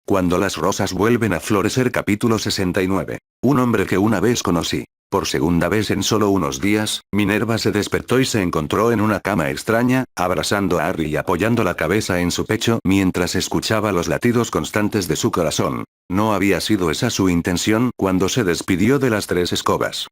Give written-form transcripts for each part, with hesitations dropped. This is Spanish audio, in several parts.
Cuando las rosas vuelven a florecer capítulo 69. Un hombre que una vez conocí. Por segunda vez en solo unos días, Minerva se despertó y se encontró en una cama extraña, abrazando a Harry y apoyando la cabeza en su pecho mientras escuchaba los latidos constantes de su corazón. No había sido esa su intención cuando se despidió de las tres escobas.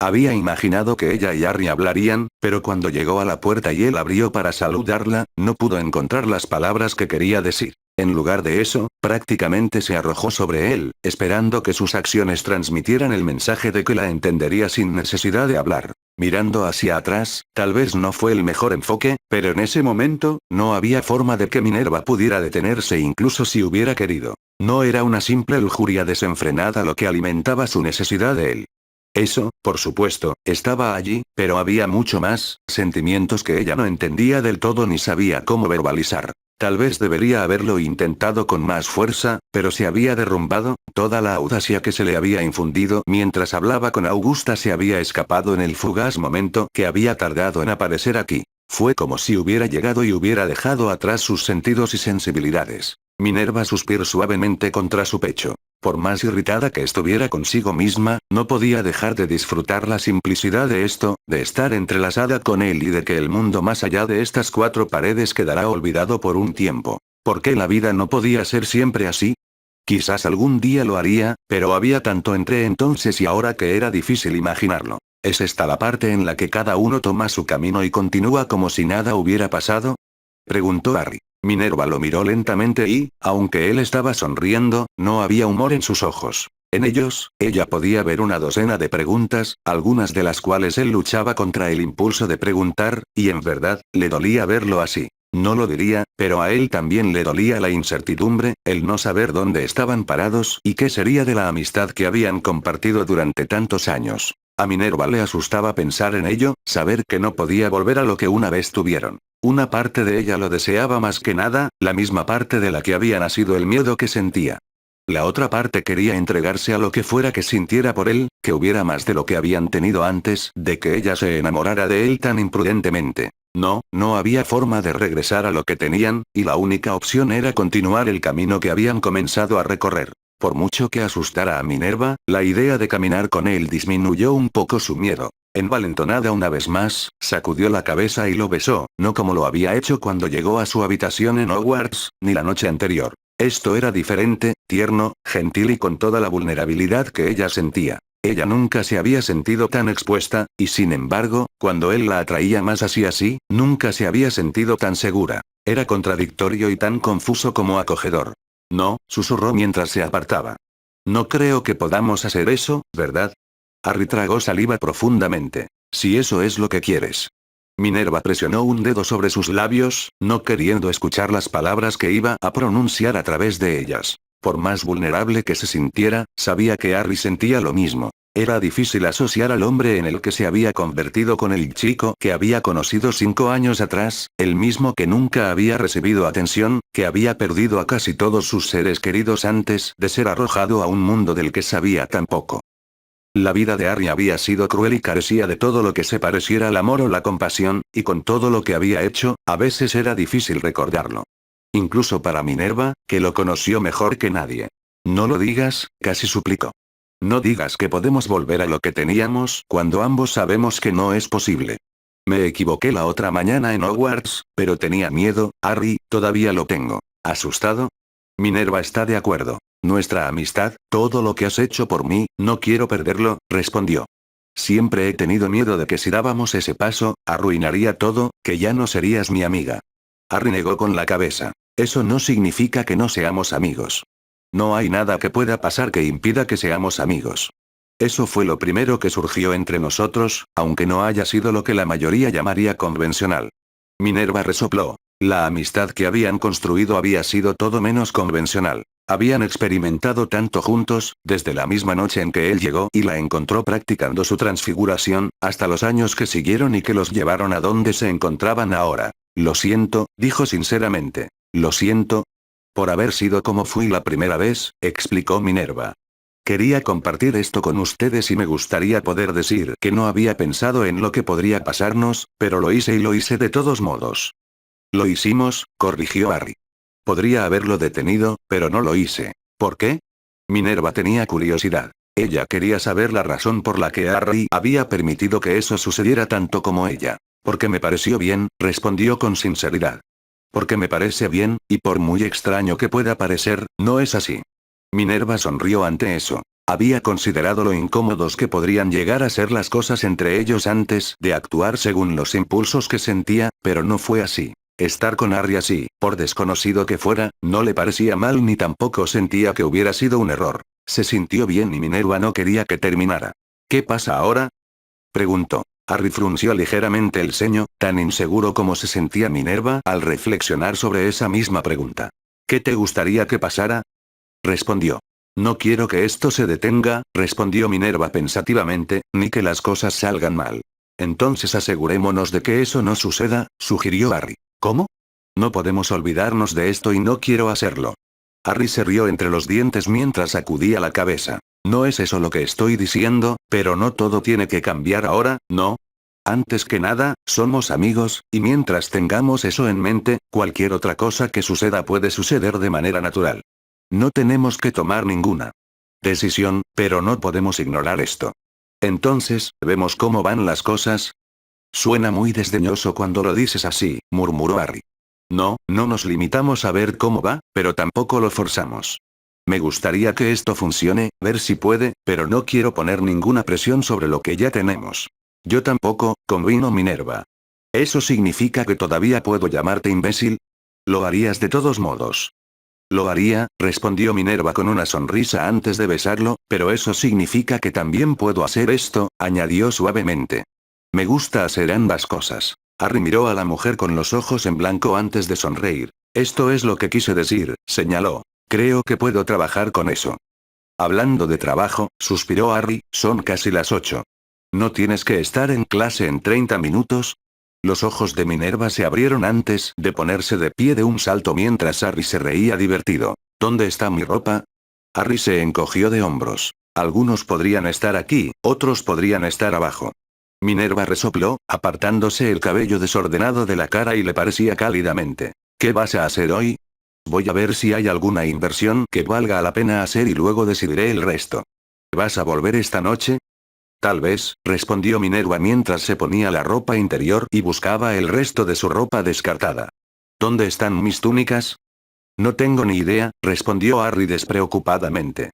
Había imaginado que ella y Harry hablarían, pero cuando llegó a la puerta y él abrió para saludarla, no pudo encontrar las palabras que quería decir. En lugar de eso, prácticamente se arrojó sobre él, esperando que sus acciones transmitieran el mensaje de que la entendería sin necesidad de hablar. Mirando hacia atrás, tal vez no fue el mejor enfoque, pero en ese momento, no había forma de que Minerva pudiera detenerse incluso si hubiera querido. No era una simple lujuria desenfrenada lo que alimentaba su necesidad de él. Eso, por supuesto, estaba allí, pero había mucho más, sentimientos que ella no entendía del todo ni sabía cómo verbalizar. Tal vez debería haberlo intentado con más fuerza, pero se había derrumbado, toda la audacia que se le había infundido mientras hablaba con Augusta se había escapado en el fugaz momento que había tardado en aparecer aquí. Fue como si hubiera llegado y hubiera dejado atrás sus sentidos y sensibilidades. Minerva suspiró suavemente contra su pecho. Por más irritada que estuviera consigo misma, no podía dejar de disfrutar la simplicidad de esto, de estar entrelazada con él y de que el mundo más allá de estas cuatro paredes quedará olvidado por un tiempo. ¿Por qué la vida no podía ser siempre así? Quizás algún día lo haría, pero había tanto entre entonces y ahora que era difícil imaginarlo. ¿Es esta la parte en la que cada uno toma su camino y continúa como si nada hubiera pasado? Preguntó Harry. Minerva lo miró lentamente y, aunque él estaba sonriendo, no había humor en sus ojos. En ellos, ella podía ver una docena de preguntas, algunas de las cuales él luchaba contra el impulso de preguntar, y en verdad, le dolía verlo así. No lo diría, pero a él también le dolía la incertidumbre, el no saber dónde estaban parados y qué sería de la amistad que habían compartido durante tantos años. A Minerva le asustaba pensar en ello, saber que no podía volver a lo que una vez tuvieron. Una parte de ella lo deseaba más que nada, la misma parte de la que había nacido el miedo que sentía. La otra parte quería entregarse a lo que fuera que sintiera por él, que hubiera más de lo que habían tenido antes, de que ella se enamorara de él tan imprudentemente. No había forma de regresar a lo que tenían, y la única opción era continuar el camino que habían comenzado a recorrer. Por mucho que asustara a Minerva, la idea de caminar con él disminuyó un poco su miedo. Envalentonada una vez más, sacudió la cabeza y lo besó, no como lo había hecho cuando llegó a su habitación en Hogwarts, ni la noche anterior. Esto era diferente, tierno, gentil y con toda la vulnerabilidad que ella sentía. Ella nunca se había sentido tan expuesta, y sin embargo, cuando él la atraía más así, nunca se había sentido tan segura. Era contradictorio y tan confuso como acogedor. No, susurró mientras se apartaba. No creo que podamos hacer eso, ¿verdad? Harry tragó saliva profundamente. Si eso es lo que quieres. Minerva presionó un dedo sobre sus labios, no queriendo escuchar las palabras que iba a pronunciar a través de ellas. Por más vulnerable que se sintiera, sabía que Harry sentía lo mismo. Era difícil asociar al hombre en el que se había convertido con el chico que había conocido 5 años atrás, el mismo que nunca había recibido atención, que había perdido a casi todos sus seres queridos antes de ser arrojado a un mundo del que sabía tan poco. La vida de Harry había sido cruel y carecía de todo lo que se pareciera al amor o la compasión, y con todo lo que había hecho, a veces era difícil recordarlo. Incluso para Minerva, que lo conoció mejor que nadie. No lo digas, casi suplicó. No digas que podemos volver a lo que teníamos cuando ambos sabemos que no es posible. Me equivoqué la otra mañana en Hogwarts, pero tenía miedo, Harry, todavía lo tengo. ¿Asustado? Minerva está de acuerdo. Nuestra amistad, todo lo que has hecho por mí, no quiero perderlo, respondió. Siempre he tenido miedo de que si dábamos ese paso, arruinaría todo, que ya no serías mi amiga. Harry negó con la cabeza. Eso no significa que no seamos amigos. No hay nada que pueda pasar que impida que seamos amigos. Eso fue lo primero que surgió entre nosotros, aunque no haya sido lo que la mayoría llamaría convencional. Minerva resopló. La amistad que habían construido había sido todo menos convencional. Habían experimentado tanto juntos, desde la misma noche en que él llegó y la encontró practicando su transfiguración, hasta los años que siguieron y que los llevaron a donde se encontraban ahora. Lo siento, dijo sinceramente. Lo siento. Por haber sido como fui la primera vez, explicó Minerva. Quería compartir esto con ustedes y me gustaría poder decir que no había pensado en lo que podría pasarnos, pero lo hice y lo hice de todos modos. Lo hicimos, corrigió Harry. Podría haberlo detenido, pero no lo hice. ¿Por qué? Minerva tenía curiosidad. Ella quería saber la razón por la que Harry había permitido que eso sucediera tanto como ella. Porque me pareció bien, respondió con sinceridad. Porque me parece bien, y por muy extraño que pueda parecer, no es así. Minerva sonrió ante eso. Había considerado lo incómodos que podrían llegar a ser las cosas entre ellos antes de actuar según los impulsos que sentía, pero no fue así. Estar con Harry así, por desconocido que fuera, no le parecía mal ni tampoco sentía que hubiera sido un error. Se sintió bien y Minerva no quería que terminara. ¿Qué pasa ahora? Preguntó. Harry frunció ligeramente el ceño, tan inseguro como se sentía Minerva al reflexionar sobre esa misma pregunta. ¿Qué te gustaría que pasara? Respondió. No quiero que esto se detenga, respondió Minerva pensativamente, ni que las cosas salgan mal. Entonces asegurémonos de que eso no suceda, sugirió Harry. ¿Cómo? No podemos olvidarnos de esto y no quiero hacerlo. Harry se rió entre los dientes mientras sacudía la cabeza. No es eso lo que estoy diciendo, pero no todo tiene que cambiar ahora, ¿no? Antes que nada, somos amigos, y mientras tengamos eso en mente, cualquier otra cosa que suceda puede suceder de manera natural. No tenemos que tomar ninguna decisión, pero no podemos ignorar esto. Entonces, ¿vemos cómo van las cosas? Suena muy desdeñoso cuando lo dices así, murmuró Harry. No, no nos limitamos a ver cómo va, pero tampoco lo forzamos. Me gustaría que esto funcione, ver si puede, pero no quiero poner ninguna presión sobre lo que ya tenemos. Yo tampoco, convino Minerva. ¿Eso significa que todavía puedo llamarte imbécil? Lo harías de todos modos. Lo haría, respondió Minerva con una sonrisa antes de besarlo, pero eso significa que también puedo hacer esto, añadió suavemente. Me gusta hacer ambas cosas. Harry miró a la mujer con los ojos en blanco antes de sonreír. Esto es lo que quise decir, señaló. Creo que puedo trabajar con eso. Hablando de trabajo, suspiró Harry, son casi las 8. ¿No tienes que estar en clase en 30 minutos? Los ojos de Minerva se abrieron antes de ponerse de pie de un salto mientras Harry se reía divertido. ¿Dónde está mi ropa? Harry se encogió de hombros. Algunos podrían estar aquí, otros podrían estar abajo. Minerva resopló, apartándose el cabello desordenado de la cara y le parecía cálidamente. ¿Qué vas a hacer hoy? Voy a ver si hay alguna inversión que valga la pena hacer y luego decidiré el resto. ¿Vas a volver esta noche? Tal vez, respondió Minerva mientras se ponía la ropa interior y buscaba el resto de su ropa descartada. ¿Dónde están mis túnicas? No tengo ni idea, respondió Harry despreocupadamente.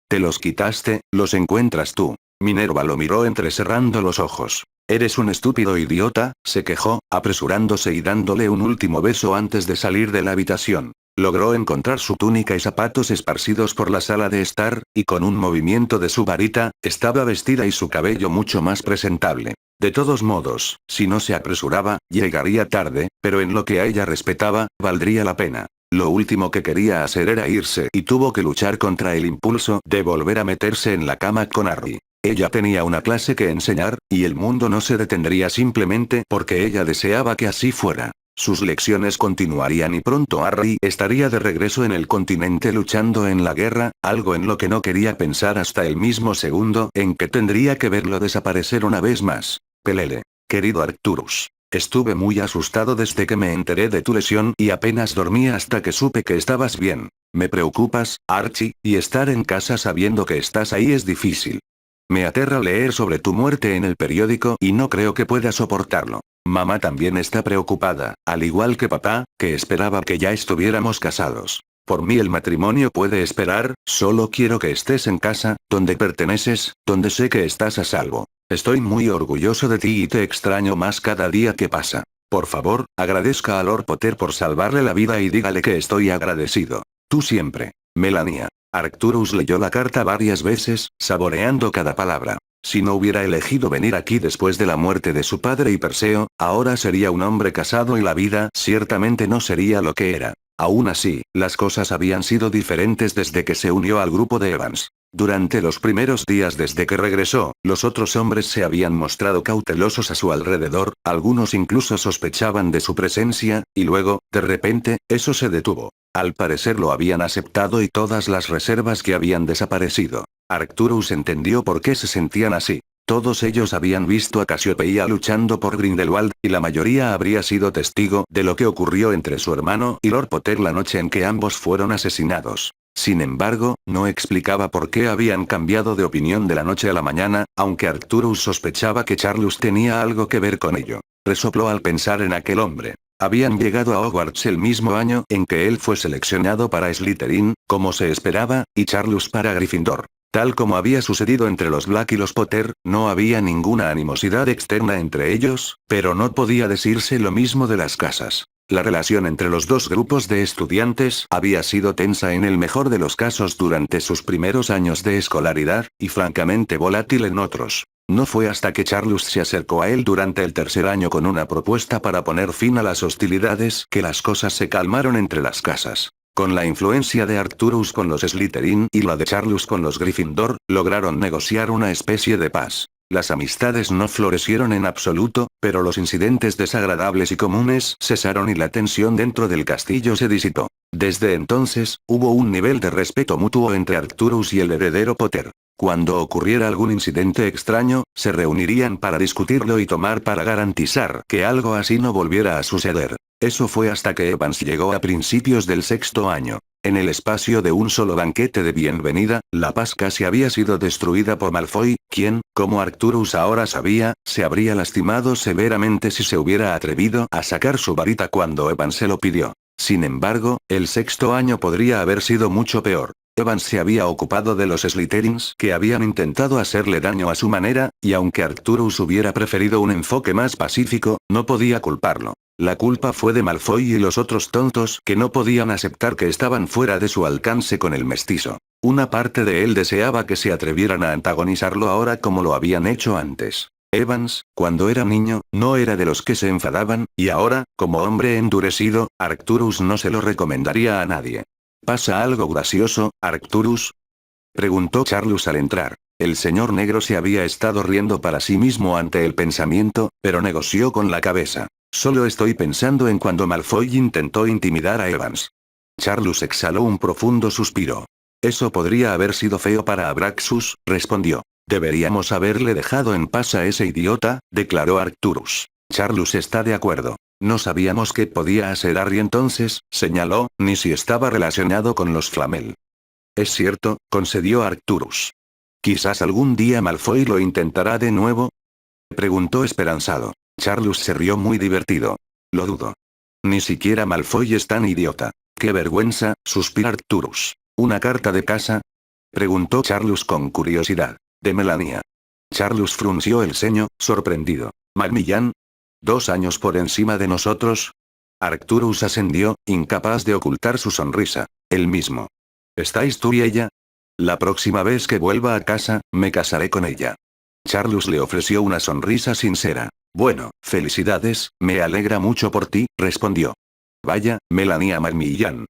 Te los quitaste, los encuentras tú. Minerva lo miró entrecerrando los ojos. Eres un estúpido idiota, se quejó, apresurándose y dándole un último beso antes de salir de la habitación. Logró encontrar su túnica y zapatos esparcidos por la sala de estar, y con un movimiento de su varita, estaba vestida y su cabello mucho más presentable. De todos modos, si no se apresuraba, llegaría tarde, pero en lo que a ella respetaba, valdría la pena. Lo último que quería hacer era irse y tuvo que luchar contra el impulso de volver a meterse en la cama con Harry. Ella tenía una clase que enseñar, y el mundo no se detendría simplemente porque ella deseaba que así fuera. Sus lecciones continuarían y pronto Harry estaría de regreso en el continente luchando en la guerra, algo en lo que no quería pensar hasta el mismo segundo en que tendría que verlo desaparecer una vez más. Pelele. Querido Arcturus. Estuve muy asustado desde que me enteré de tu lesión y apenas dormí hasta que supe que estabas bien. Me preocupas, Archie, y estar en casa sabiendo que estás ahí es difícil. Me aterra leer sobre tu muerte en el periódico y no creo que pueda soportarlo. Mamá también está preocupada, al igual que papá, que esperaba que ya estuviéramos casados. Por mí el matrimonio puede esperar, solo quiero que estés en casa, donde perteneces, donde sé que estás a salvo. Estoy muy orgulloso de ti y te extraño más cada día que pasa. Por favor, agradezca a Lord Potter por salvarle la vida y dígale que estoy agradecido. Tú siempre. Melania. Arcturus leyó la carta varias veces, saboreando cada palabra. Si no hubiera elegido venir aquí después de la muerte de su padre y Perseo, ahora sería un hombre casado y la vida ciertamente no sería lo que era. Aún así, las cosas habían sido diferentes desde que se unió al grupo de Evans. Durante los primeros días desde que regresó, los otros hombres se habían mostrado cautelosos a su alrededor, algunos incluso sospechaban de su presencia, y luego, de repente, eso se detuvo. Al parecer lo habían aceptado y todas las reservas que habían desaparecido. Arcturus entendió por qué se sentían así. Todos ellos habían visto a Casiopeia luchando por Grindelwald, y la mayoría habría sido testigo de lo que ocurrió entre su hermano y Lord Potter la noche en que ambos fueron asesinados. Sin embargo, no explicaba por qué habían cambiado de opinión de la noche a la mañana, aunque Arcturus sospechaba que Charlus tenía algo que ver con ello. Resopló al pensar en aquel hombre. Habían llegado a Hogwarts el mismo año en que él fue seleccionado para Slytherin, como se esperaba, y Charlus para Gryffindor. Tal como había sucedido entre los Black y los Potter, no había ninguna animosidad externa entre ellos, pero no podía decirse lo mismo de las casas. La relación entre los dos grupos de estudiantes había sido tensa en el mejor de los casos durante sus primeros años de escolaridad, y francamente volátil en otros. No fue hasta que Charlus se acercó a él durante el tercer año con una propuesta para poner fin a las hostilidades que las cosas se calmaron entre las casas. Con la influencia de Arcturus con los Slytherin y la de Charlus con los Gryffindor, lograron negociar una especie de paz. Las amistades no florecieron en absoluto, pero los incidentes desagradables y comunes cesaron y la tensión dentro del castillo se disipó. Desde entonces, hubo un nivel de respeto mutuo entre Arcturus y el heredero Potter. Cuando ocurriera algún incidente extraño, se reunirían para discutirlo y tomar para garantizar que algo así no volviera a suceder. Eso fue hasta que Evans llegó a principios del sexto año. En el espacio de un solo banquete de bienvenida, la paz casi había sido destruida por Malfoy, quien, como Arcturus ahora sabía, se habría lastimado severamente si se hubiera atrevido a sacar su varita cuando Evans se lo pidió. Sin embargo, el sexto año podría haber sido mucho peor. Evans se había ocupado de los Slytherins que habían intentado hacerle daño a su manera, y aunque Arcturus hubiera preferido un enfoque más pacífico, no podía culparlo. La culpa fue de Malfoy y los otros tontos que no podían aceptar que estaban fuera de su alcance con el mestizo. Una parte de él deseaba que se atrevieran a antagonizarlo ahora como lo habían hecho antes. Evans, cuando era niño, no era de los que se enfadaban, y ahora, como hombre endurecido, Arcturus no se lo recomendaría a nadie. ¿Pasa algo gracioso, Arcturus?, preguntó Charlus al entrar. El señor negro se había estado riendo para sí mismo ante el pensamiento, pero negoció con la cabeza. Solo estoy pensando en cuando Malfoy intentó intimidar a Evans. Charlus exhaló un profundo suspiro. Eso podría haber sido feo para Abraxus, respondió. Deberíamos haberle dejado en paz a ese idiota, declaró Arcturus. Charlus está de acuerdo. No sabíamos qué podía hacer Harry entonces, señaló, ni si estaba relacionado con los Flamel. Es cierto, concedió Arcturus. Quizás algún día Malfoy lo intentará de nuevo, preguntó esperanzado. Charlus se rió muy divertido. Lo dudo. Ni siquiera Malfoy es tan idiota. ¡Qué vergüenza!, suspiró Arcturus. ¿Una carta de casa?, preguntó Charlus con curiosidad. De Melania. Charlus frunció el ceño, sorprendido. ¿Macmillan? ¿2 años por encima de nosotros? Arcturus asendió, incapaz de ocultar su sonrisa. El mismo. ¿Estáis tú y ella? La próxima vez que vuelva a casa, me casaré con ella. Charlus le ofreció una sonrisa sincera. Bueno, felicidades, me alegra mucho por ti, respondió. Vaya, Melania Macmillan.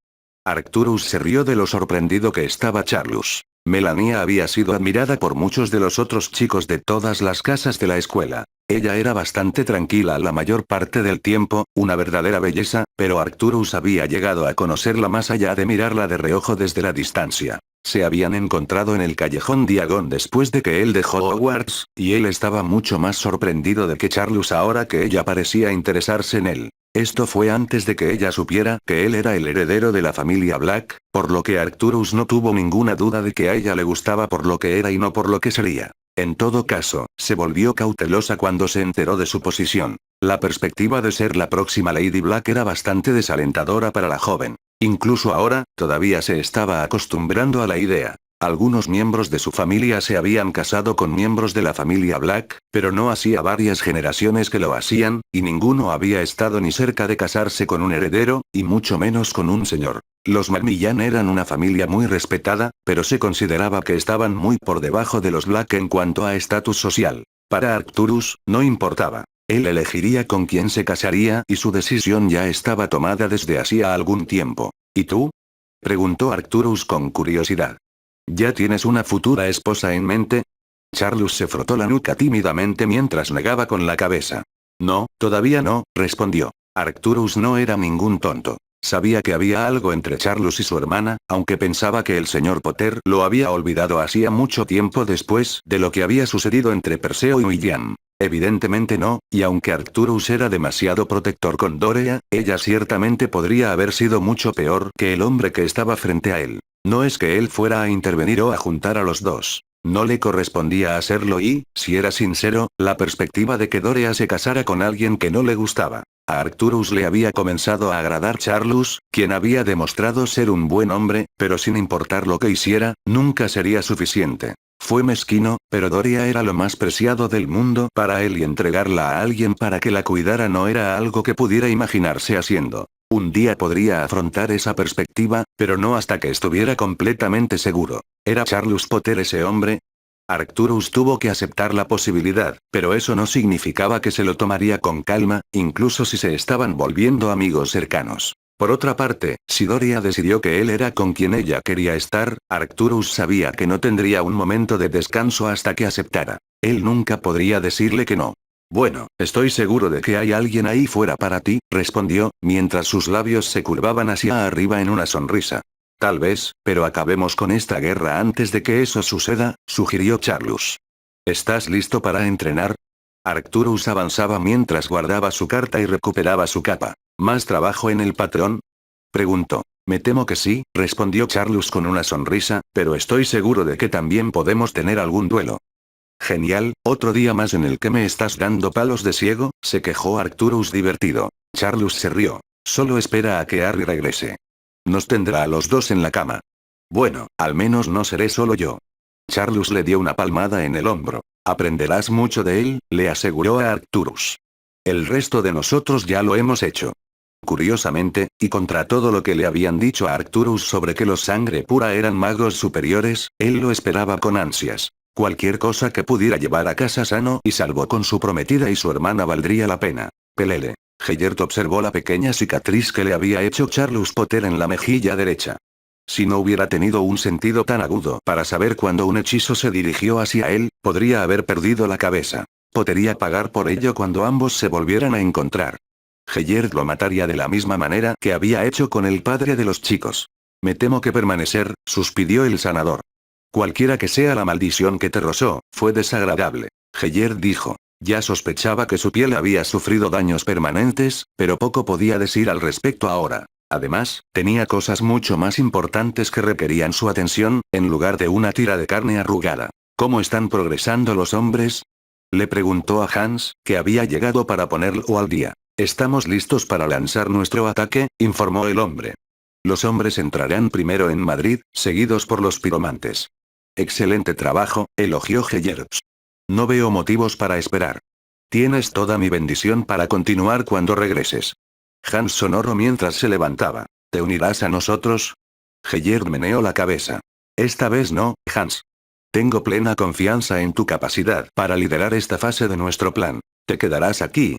Arcturus se rió de lo sorprendido que estaba Charlus. Melania había sido admirada por muchos de los otros chicos de todas las casas de la escuela. Ella era bastante tranquila la mayor parte del tiempo, una verdadera belleza, pero Arcturus había llegado a conocerla más allá de mirarla de reojo desde la distancia. Se habían encontrado en el callejón Diagon después de que él dejó Hogwarts, y él estaba mucho más sorprendido de que Charlus ahora que ella parecía interesarse en él. Esto fue antes de que ella supiera que él era el heredero de la familia Black, por lo que Arcturus no tuvo ninguna duda de que a ella le gustaba por lo que era y no por lo que sería. En todo caso, se volvió cautelosa cuando se enteró de su posición. La perspectiva de ser la próxima Lady Black era bastante desalentadora para la joven. Incluso ahora, todavía se estaba acostumbrando a la idea. Algunos miembros de su familia se habían casado con miembros de la familia Black, pero no hacía varias generaciones que lo hacían, y ninguno había estado ni cerca de casarse con un heredero, y mucho menos con un señor. Los Macmillan eran una familia muy respetada, pero se consideraba que estaban muy por debajo de los Black en cuanto a estatus social. Para Arcturus, no importaba. Él elegiría con quién se casaría y su decisión ya estaba tomada desde hacía algún tiempo. ¿Y tú?, preguntó Arcturus con curiosidad. ¿Ya tienes una futura esposa en mente? Charlus se frotó la nuca tímidamente mientras negaba con la cabeza. No, todavía no, respondió. Arcturus no era ningún tonto. Sabía que había algo entre Charlus y su hermana, aunque pensaba que el señor Potter lo había olvidado hacía mucho tiempo después de lo que había sucedido entre Perseo y William. Evidentemente no, y aunque Arcturus era demasiado protector con Dorea, ella ciertamente podría haber sido mucho peor que el hombre que estaba frente a él. No es que él fuera a intervenir o a juntar a los dos. No le correspondía hacerlo y, si era sincero, la perspectiva de que Dorea se casara con alguien que no le gustaba. A Arcturus le había comenzado a agradar Charlus, quien había demostrado ser un buen hombre, pero sin importar lo que hiciera, nunca sería suficiente. Fue mezquino, pero Dorea era lo más preciado del mundo para él y entregarla a alguien para que la cuidara no era algo que pudiera imaginarse haciendo. Un día podría afrontar esa perspectiva, pero no hasta que estuviera completamente seguro. ¿Era Charlus Potter ese hombre? Arcturus tuvo que aceptar la posibilidad, pero eso no significaba que se lo tomaría con calma, incluso si se estaban volviendo amigos cercanos. Por otra parte, si Dorea decidió que él era con quien ella quería estar, Arcturus sabía que no tendría un momento de descanso hasta que aceptara. Él nunca podría decirle que no. Bueno, estoy seguro de que hay alguien ahí fuera para ti, respondió, mientras sus labios se curvaban hacia arriba en una sonrisa. Tal vez, pero acabemos con esta guerra antes de que eso suceda, sugirió Charlus. ¿Estás listo para entrenar? Arcturus avanzaba mientras guardaba su carta y recuperaba su capa. ¿Más trabajo en el patrón? Preguntó. Me temo que sí, respondió Charlus con una sonrisa, pero estoy seguro de que también podemos tener algún duelo. Genial, otro día más en el que me estás dando palos de ciego, se quejó Arcturus divertido. Charlus se rió. Solo espera a que Harry regrese. Nos tendrá a los dos en la cama. Bueno, al menos no seré solo yo. Charlus le dio una palmada en el hombro. Aprenderás mucho de él, le aseguró a Arcturus. El resto de nosotros ya lo hemos hecho. Curiosamente, y contra todo lo que le habían dicho a Arcturus sobre que los sangre pura eran magos superiores, él lo esperaba con ansias. Cualquier cosa que pudiera llevar a casa sano y salvo con su prometida y su hermana valdría la pena. Pelele. Gellert observó la pequeña cicatriz que le había hecho Charlus Potter en la mejilla derecha. Si no hubiera tenido un sentido tan agudo para saber cuándo un hechizo se dirigió hacia él, podría haber perdido la cabeza. Podría pagar por ello cuando ambos se volvieran a encontrar. Gellert lo mataría de la misma manera que había hecho con el padre de los chicos. Me temo que permanecer, suspiró el sanador. Cualquiera que sea la maldición que te rozó, fue desagradable. Gellert dijo. Ya sospechaba que su piel había sufrido daños permanentes, pero poco podía decir al respecto ahora. Además, tenía cosas mucho más importantes que requerían su atención, en lugar de una tira de carne arrugada. ¿Cómo están progresando los hombres? Le preguntó a Hans, que había llegado para ponerlo al día. Estamos listos para lanzar nuestro ataque, informó el hombre. Los hombres entrarán primero en Madrid, seguidos por los piromantes. Excelente trabajo, elogió Gellert. No veo motivos para esperar. Tienes toda mi bendición para continuar cuando regreses. Hans sonoro mientras se levantaba. ¿Te unirás a nosotros? Gellert meneó la cabeza. Esta vez no, Hans. Tengo plena confianza en tu capacidad para liderar esta fase de nuestro plan. ¿Te quedarás aquí?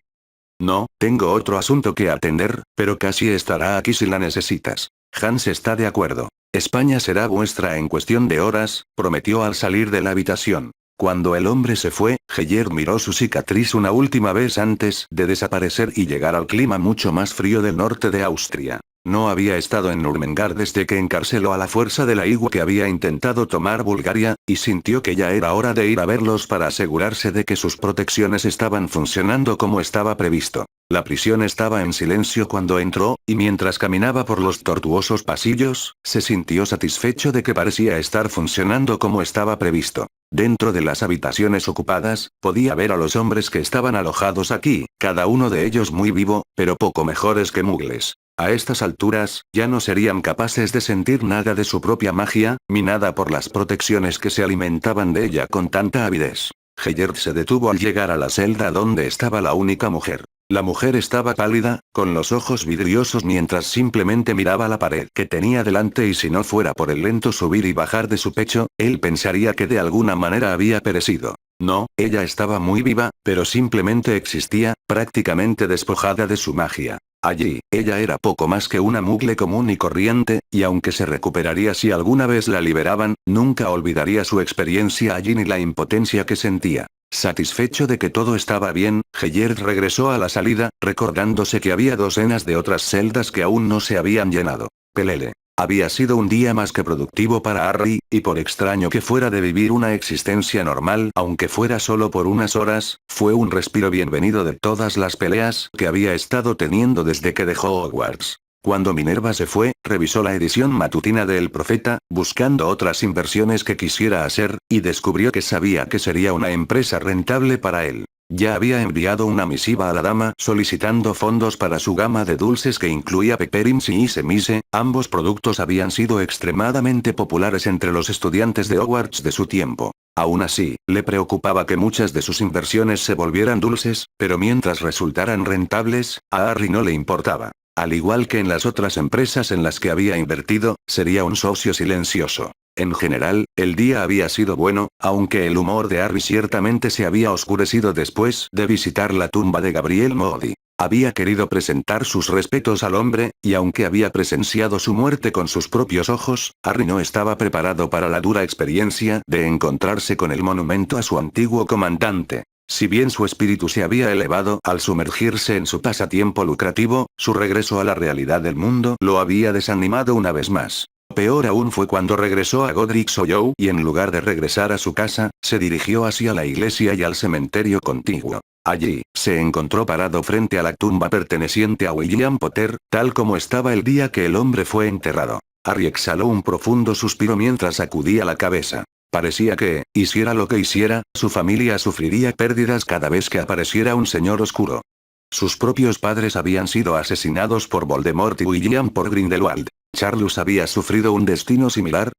No, tengo otro asunto que atender, pero casi estará aquí si la necesitas. Hans está de acuerdo. España será vuestra en cuestión de horas, prometió al salir de la habitación. Cuando el hombre se fue, Gellert miró su cicatriz una última vez antes de desaparecer y llegar al clima mucho más frío del norte de Austria. No había estado en Nurmengard desde que encarceló a la fuerza de la Igua que había intentado tomar Bulgaria, y sintió que ya era hora de ir a verlos para asegurarse de que sus protecciones estaban funcionando como estaba previsto. La prisión estaba en silencio cuando entró, y mientras caminaba por los tortuosos pasillos, se sintió satisfecho de que parecía estar funcionando como estaba previsto. Dentro de las habitaciones ocupadas, podía ver a los hombres que estaban alojados aquí, cada uno de ellos muy vivo, pero poco mejores que mugles. A estas alturas, ya no serían capaces de sentir nada de su propia magia, minada por las protecciones que se alimentaban de ella con tanta avidez. Gellert se detuvo al llegar a la celda donde estaba la única mujer. La mujer estaba pálida, con los ojos vidriosos mientras simplemente miraba la pared que tenía delante y si no fuera por el lento subir y bajar de su pecho, él pensaría que de alguna manera había perecido. No, ella estaba muy viva, pero simplemente existía, prácticamente despojada de su magia. Allí, ella era poco más que una mugle común y corriente, y aunque se recuperaría si alguna vez la liberaban, nunca olvidaría su experiencia allí ni la impotencia que sentía. Satisfecho de que todo estaba bien, Gellert regresó a la salida, recordándose que había docenas de otras celdas que aún no se habían llenado. Pelele. Había sido un día más que productivo para Harry, y por extraño que fuera de vivir una existencia normal, aunque fuera solo por unas horas, fue un respiro bienvenido de todas las peleas que había estado teniendo desde que dejó Hogwarts. Cuando Minerva se fue, revisó la edición matutina de El Profeta, buscando otras inversiones que quisiera hacer, y descubrió que sabía que sería una empresa rentable para él. Ya había enviado una misiva a la dama solicitando fondos para su gama de dulces que incluía Peppermints y Ise Mise. Ambos productos habían sido extremadamente populares entre los estudiantes de Hogwarts de su tiempo. Aún así, le preocupaba que muchas de sus inversiones se volvieran dulces, pero mientras resultaran rentables, a Harry no le importaba. Al igual que en las otras empresas en las que había invertido, sería un socio silencioso. En general, el día había sido bueno, aunque el humor de Harry ciertamente se había oscurecido después de visitar la tumba de Gabriel Moody. Había querido presentar sus respetos al hombre, y aunque había presenciado su muerte con sus propios ojos, Harry no estaba preparado para la dura experiencia de encontrarse con el monumento a su antiguo comandante. Si bien su espíritu se había elevado al sumergirse en su pasatiempo lucrativo, su regreso a la realidad del mundo lo había desanimado una vez más. Peor aún fue cuando regresó a Godric's Hollow y en lugar de regresar a su casa, se dirigió hacia la iglesia y al cementerio contiguo. Allí, se encontró parado frente a la tumba perteneciente a William Potter, tal como estaba el día que el hombre fue enterrado. Harry exhaló un profundo suspiro mientras sacudía la cabeza. Parecía que, hiciera lo que hiciera, su familia sufriría pérdidas cada vez que apareciera un señor oscuro. Sus propios padres habían sido asesinados por Voldemort y William por Grindelwald. ¿Charlus había sufrido un destino similar?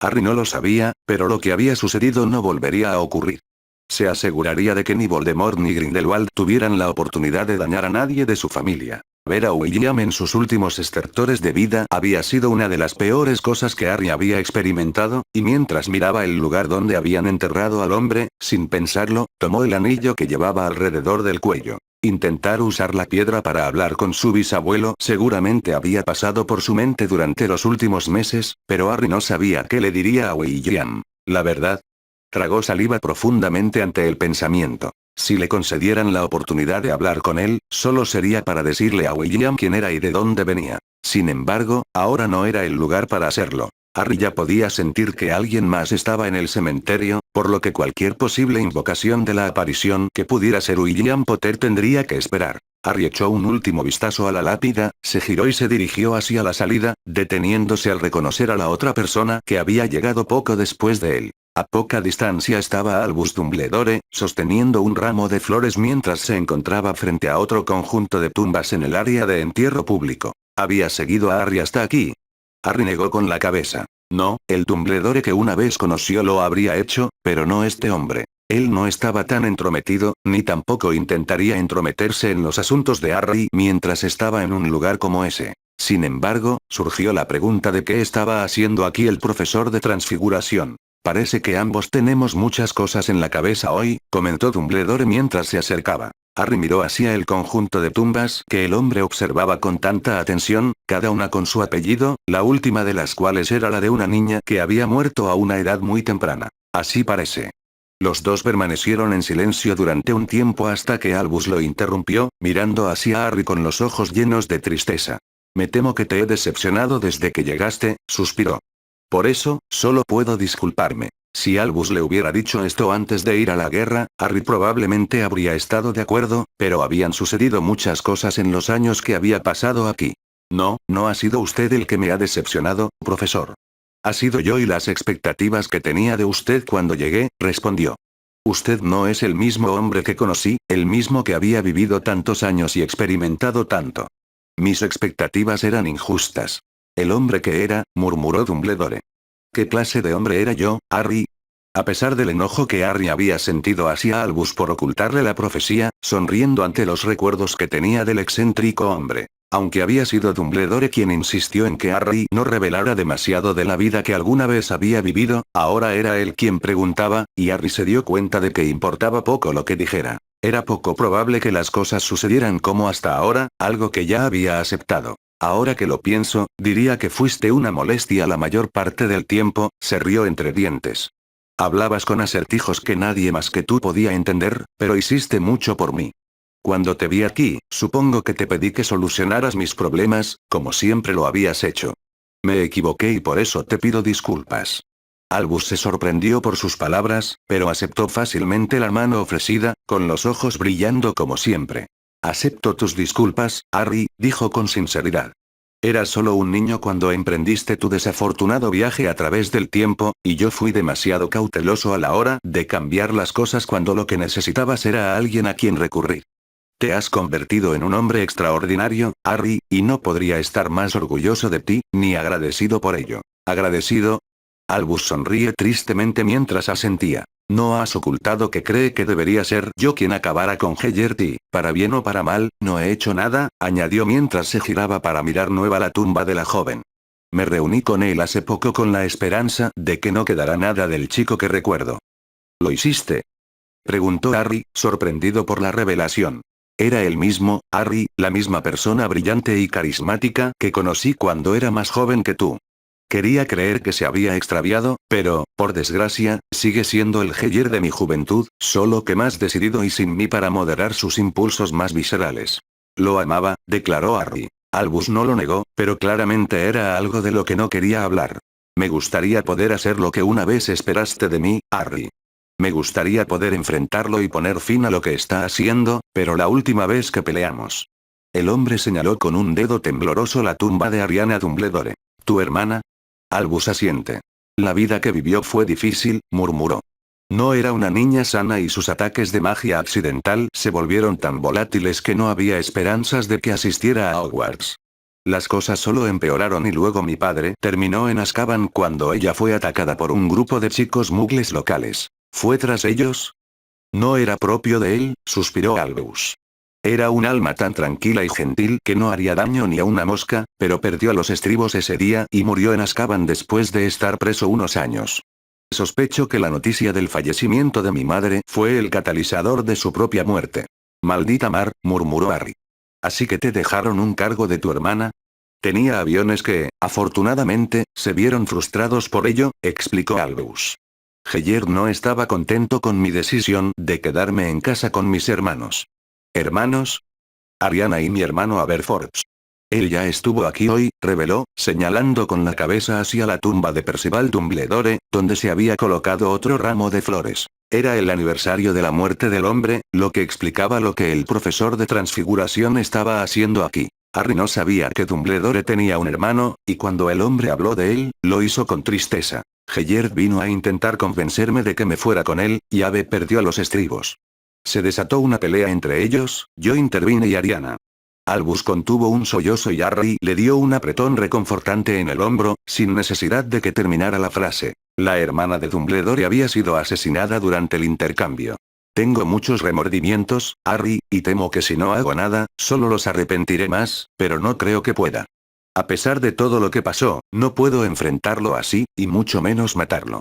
Harry no lo sabía, pero lo que había sucedido no volvería a ocurrir. Se aseguraría de que ni Voldemort ni Grindelwald tuvieran la oportunidad de dañar a nadie de su familia. Ver a William en sus últimos estertores de vida había sido una de las peores cosas que Harry había experimentado, y mientras miraba el lugar donde habían enterrado al hombre, sin pensarlo, tomó el anillo que llevaba alrededor del cuello. Intentar usar la piedra para hablar con su bisabuelo seguramente había pasado por su mente durante los últimos meses, pero Harry no sabía qué le diría a William. La verdad. Tragó saliva profundamente ante el pensamiento. Si le concedieran la oportunidad de hablar con él, solo sería para decirle a William quién era y de dónde venía. Sin embargo, ahora no era el lugar para hacerlo. Harry ya podía sentir que alguien más estaba en el cementerio, por lo que cualquier posible invocación de la aparición que pudiera ser William Potter tendría que esperar. Harry echó un último vistazo a la lápida, se giró y se dirigió hacia la salida, deteniéndose al reconocer a la otra persona que había llegado poco después de él. A poca distancia estaba Albus Dumbledore, sosteniendo un ramo de flores mientras se encontraba frente a otro conjunto de tumbas en el área de entierro público. Había seguido a Harry hasta aquí. Harry negó con la cabeza. No, el Dumbledore que una vez conoció lo habría hecho, pero no este hombre. Él no estaba tan entrometido, ni tampoco intentaría entrometerse en los asuntos de Harry mientras estaba en un lugar como ese. Sin embargo, surgió la pregunta de qué estaba haciendo aquí el profesor de transfiguración. Parece que ambos tenemos muchas cosas en la cabeza hoy, comentó Dumbledore mientras se acercaba. Harry miró hacia el conjunto de tumbas que el hombre observaba con tanta atención, cada una con su apellido, la última de las cuales era la de una niña que había muerto a una edad muy temprana. Así parece. Los dos permanecieron en silencio durante un tiempo hasta que Albus lo interrumpió, mirando hacia Harry con los ojos llenos de tristeza. Me temo que te he decepcionado desde que llegaste, suspiró. Por eso, solo puedo disculparme. Si Albus le hubiera dicho esto antes de ir a la guerra, Harry probablemente habría estado de acuerdo, pero habían sucedido muchas cosas en los años que había pasado aquí. No, no ha sido usted el que me ha decepcionado, profesor. Ha sido yo y las expectativas que tenía de usted cuando llegué, respondió. Usted no es el mismo hombre que conocí, el mismo que había vivido tantos años y experimentado tanto. Mis expectativas eran injustas. El hombre que era, murmuró Dumbledore. ¿Qué clase de hombre era yo, Harry? A pesar del enojo que Harry había sentido hacia Albus por ocultarle la profecía, sonriendo ante los recuerdos que tenía del excéntrico hombre. Aunque había sido Dumbledore quien insistió en que Harry no revelara demasiado de la vida que alguna vez había vivido, ahora era él quien preguntaba, y Harry se dio cuenta de que importaba poco lo que dijera. Era poco probable que las cosas sucedieran como hasta ahora, algo que ya había aceptado. Ahora que lo pienso, diría que fuiste una molestia la mayor parte del tiempo, se rió entre dientes. Hablabas con acertijos que nadie más que tú podía entender, pero hiciste mucho por mí. Cuando te vi aquí, supongo que te pedí que solucionaras mis problemas, como siempre lo habías hecho. Me equivoqué y por eso te pido disculpas. Albus se sorprendió por sus palabras, pero aceptó fácilmente la mano ofrecida, con los ojos brillando como siempre. Acepto tus disculpas, Harry, dijo con sinceridad. Eras solo un niño cuando emprendiste tu desafortunado viaje a través del tiempo, y yo fui demasiado cauteloso a la hora de cambiar las cosas cuando lo que necesitabas era a alguien a quien recurrir. Te has convertido en un hombre extraordinario, Harry, y no podría estar más orgulloso de ti, ni agradecido por ello. ¿Agradecido? Albus sonríe tristemente mientras asentía. No has ocultado que cree que debería ser yo quien acabara con Haggerty, para bien o para mal, no he hecho nada, añadió mientras se giraba para mirar nueva la tumba de la joven. Me reuní con él hace poco con la esperanza de que no quedará nada del chico que recuerdo. ¿Lo hiciste? Preguntó Harry, sorprendido por la revelación. Era el mismo, Harry, la misma persona brillante y carismática que conocí cuando era más joven que tú. Quería creer que se había extraviado, pero, por desgracia, sigue siendo el Heyer de mi juventud, solo que más decidido y sin mí para moderar sus impulsos más viscerales. Lo amaba, declaró Harry. Albus no lo negó, pero claramente era algo de lo que no quería hablar. Me gustaría poder hacer lo que una vez esperaste de mí, Harry. Me gustaría poder enfrentarlo y poner fin a lo que está haciendo, pero la última vez que peleamos. El hombre señaló con un dedo tembloroso la tumba de Ariana Dumbledore. ¿Tu hermana? Albus asiente. La vida que vivió fue difícil, murmuró. No era una niña sana y sus ataques de magia accidental se volvieron tan volátiles que no había esperanzas de que asistiera a Hogwarts. Las cosas solo empeoraron y luego mi padre terminó en Azkaban cuando ella fue atacada por un grupo de chicos muggles locales. ¿Fue tras ellos? No era propio de él, suspiró Albus. Era un alma tan tranquila y gentil que no haría daño ni a una mosca, pero perdió a los estribos ese día y murió en Azkaban después de estar preso unos años. Sospecho que la noticia del fallecimiento de mi madre fue el catalizador de su propia muerte. Maldita mar, murmuró Harry. ¿Así que te dejaron un cargo de tu hermana? Tenía aviones que, afortunadamente, se vieron frustrados por ello, explicó Albus. Heyer no estaba contento con mi decisión de quedarme en casa con mis hermanos. ¿Hermanos? Ariana y mi hermano Aberforth. Él ya estuvo aquí hoy, reveló, señalando con la cabeza hacia la tumba de Percival Dumbledore, donde se había colocado otro ramo de flores. Era el aniversario de la muerte del hombre, lo que explicaba lo que el profesor de transfiguración estaba haciendo aquí. Harry no sabía que Dumbledore tenía un hermano, y cuando el hombre habló de él, lo hizo con tristeza. Heyer vino a intentar convencerme de que me fuera con él, y Abe perdió a los estribos. Se desató una pelea entre ellos, yo intervine y Ariana. Albus contuvo un sollozo y Harry le dio un apretón reconfortante en el hombro, sin necesidad de que terminara la frase. La hermana de Dumbledore había sido asesinada durante el intercambio. Tengo muchos remordimientos, Harry, y temo que si no hago nada, solo los arrepentiré más, pero no creo que pueda. A pesar de todo lo que pasó, no puedo enfrentarlo así, y mucho menos matarlo.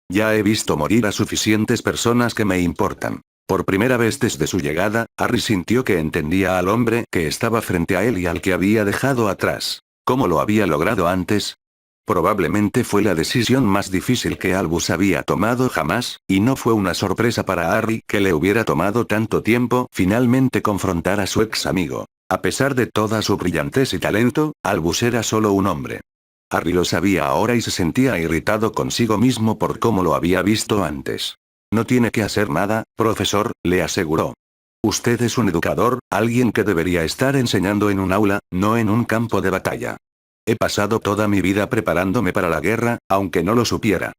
Ya he visto morir a suficientes personas que me importan. Por primera vez desde su llegada, Harry sintió que entendía al hombre que estaba frente a él y al que había dejado atrás. ¿Cómo lo había logrado antes? Probablemente fue la decisión más difícil que Albus había tomado jamás, y no fue una sorpresa para Harry que le hubiera tomado tanto tiempo finalmente confrontar a su ex amigo. A pesar de toda su brillantez y talento, Albus era solo un hombre. Harry lo sabía ahora y se sentía irritado consigo mismo por cómo lo había visto antes. No tiene que hacer nada, profesor, le aseguró. Usted es un educador, alguien que debería estar enseñando en un aula, no en un campo de batalla. He pasado toda mi vida preparándome para la guerra, aunque no lo supiera.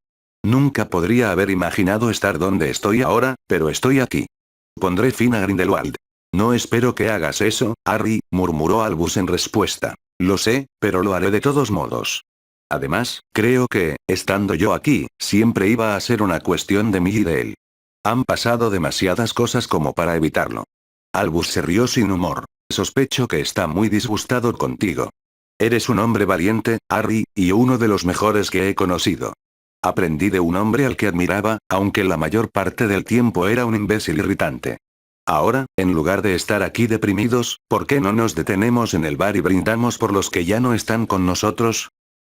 Nunca podría haber imaginado estar donde estoy ahora, pero estoy aquí. Pondré fin a Grindelwald. No espero que hagas eso, Harry, murmuró Albus en respuesta. Lo sé, pero lo haré de todos modos. Además, creo que, estando yo aquí, siempre iba a ser una cuestión de mí y de él. Han pasado demasiadas cosas como para evitarlo. Albus se rió sin humor. Sospecho que está muy disgustado contigo. Eres un hombre valiente, Harry, y uno de los mejores que he conocido. Aprendí de un hombre al que admiraba, aunque la mayor parte del tiempo era un imbécil irritante. Ahora, en lugar de estar aquí deprimidos, ¿por qué no nos detenemos en el bar y brindamos por los que ya no están con nosotros?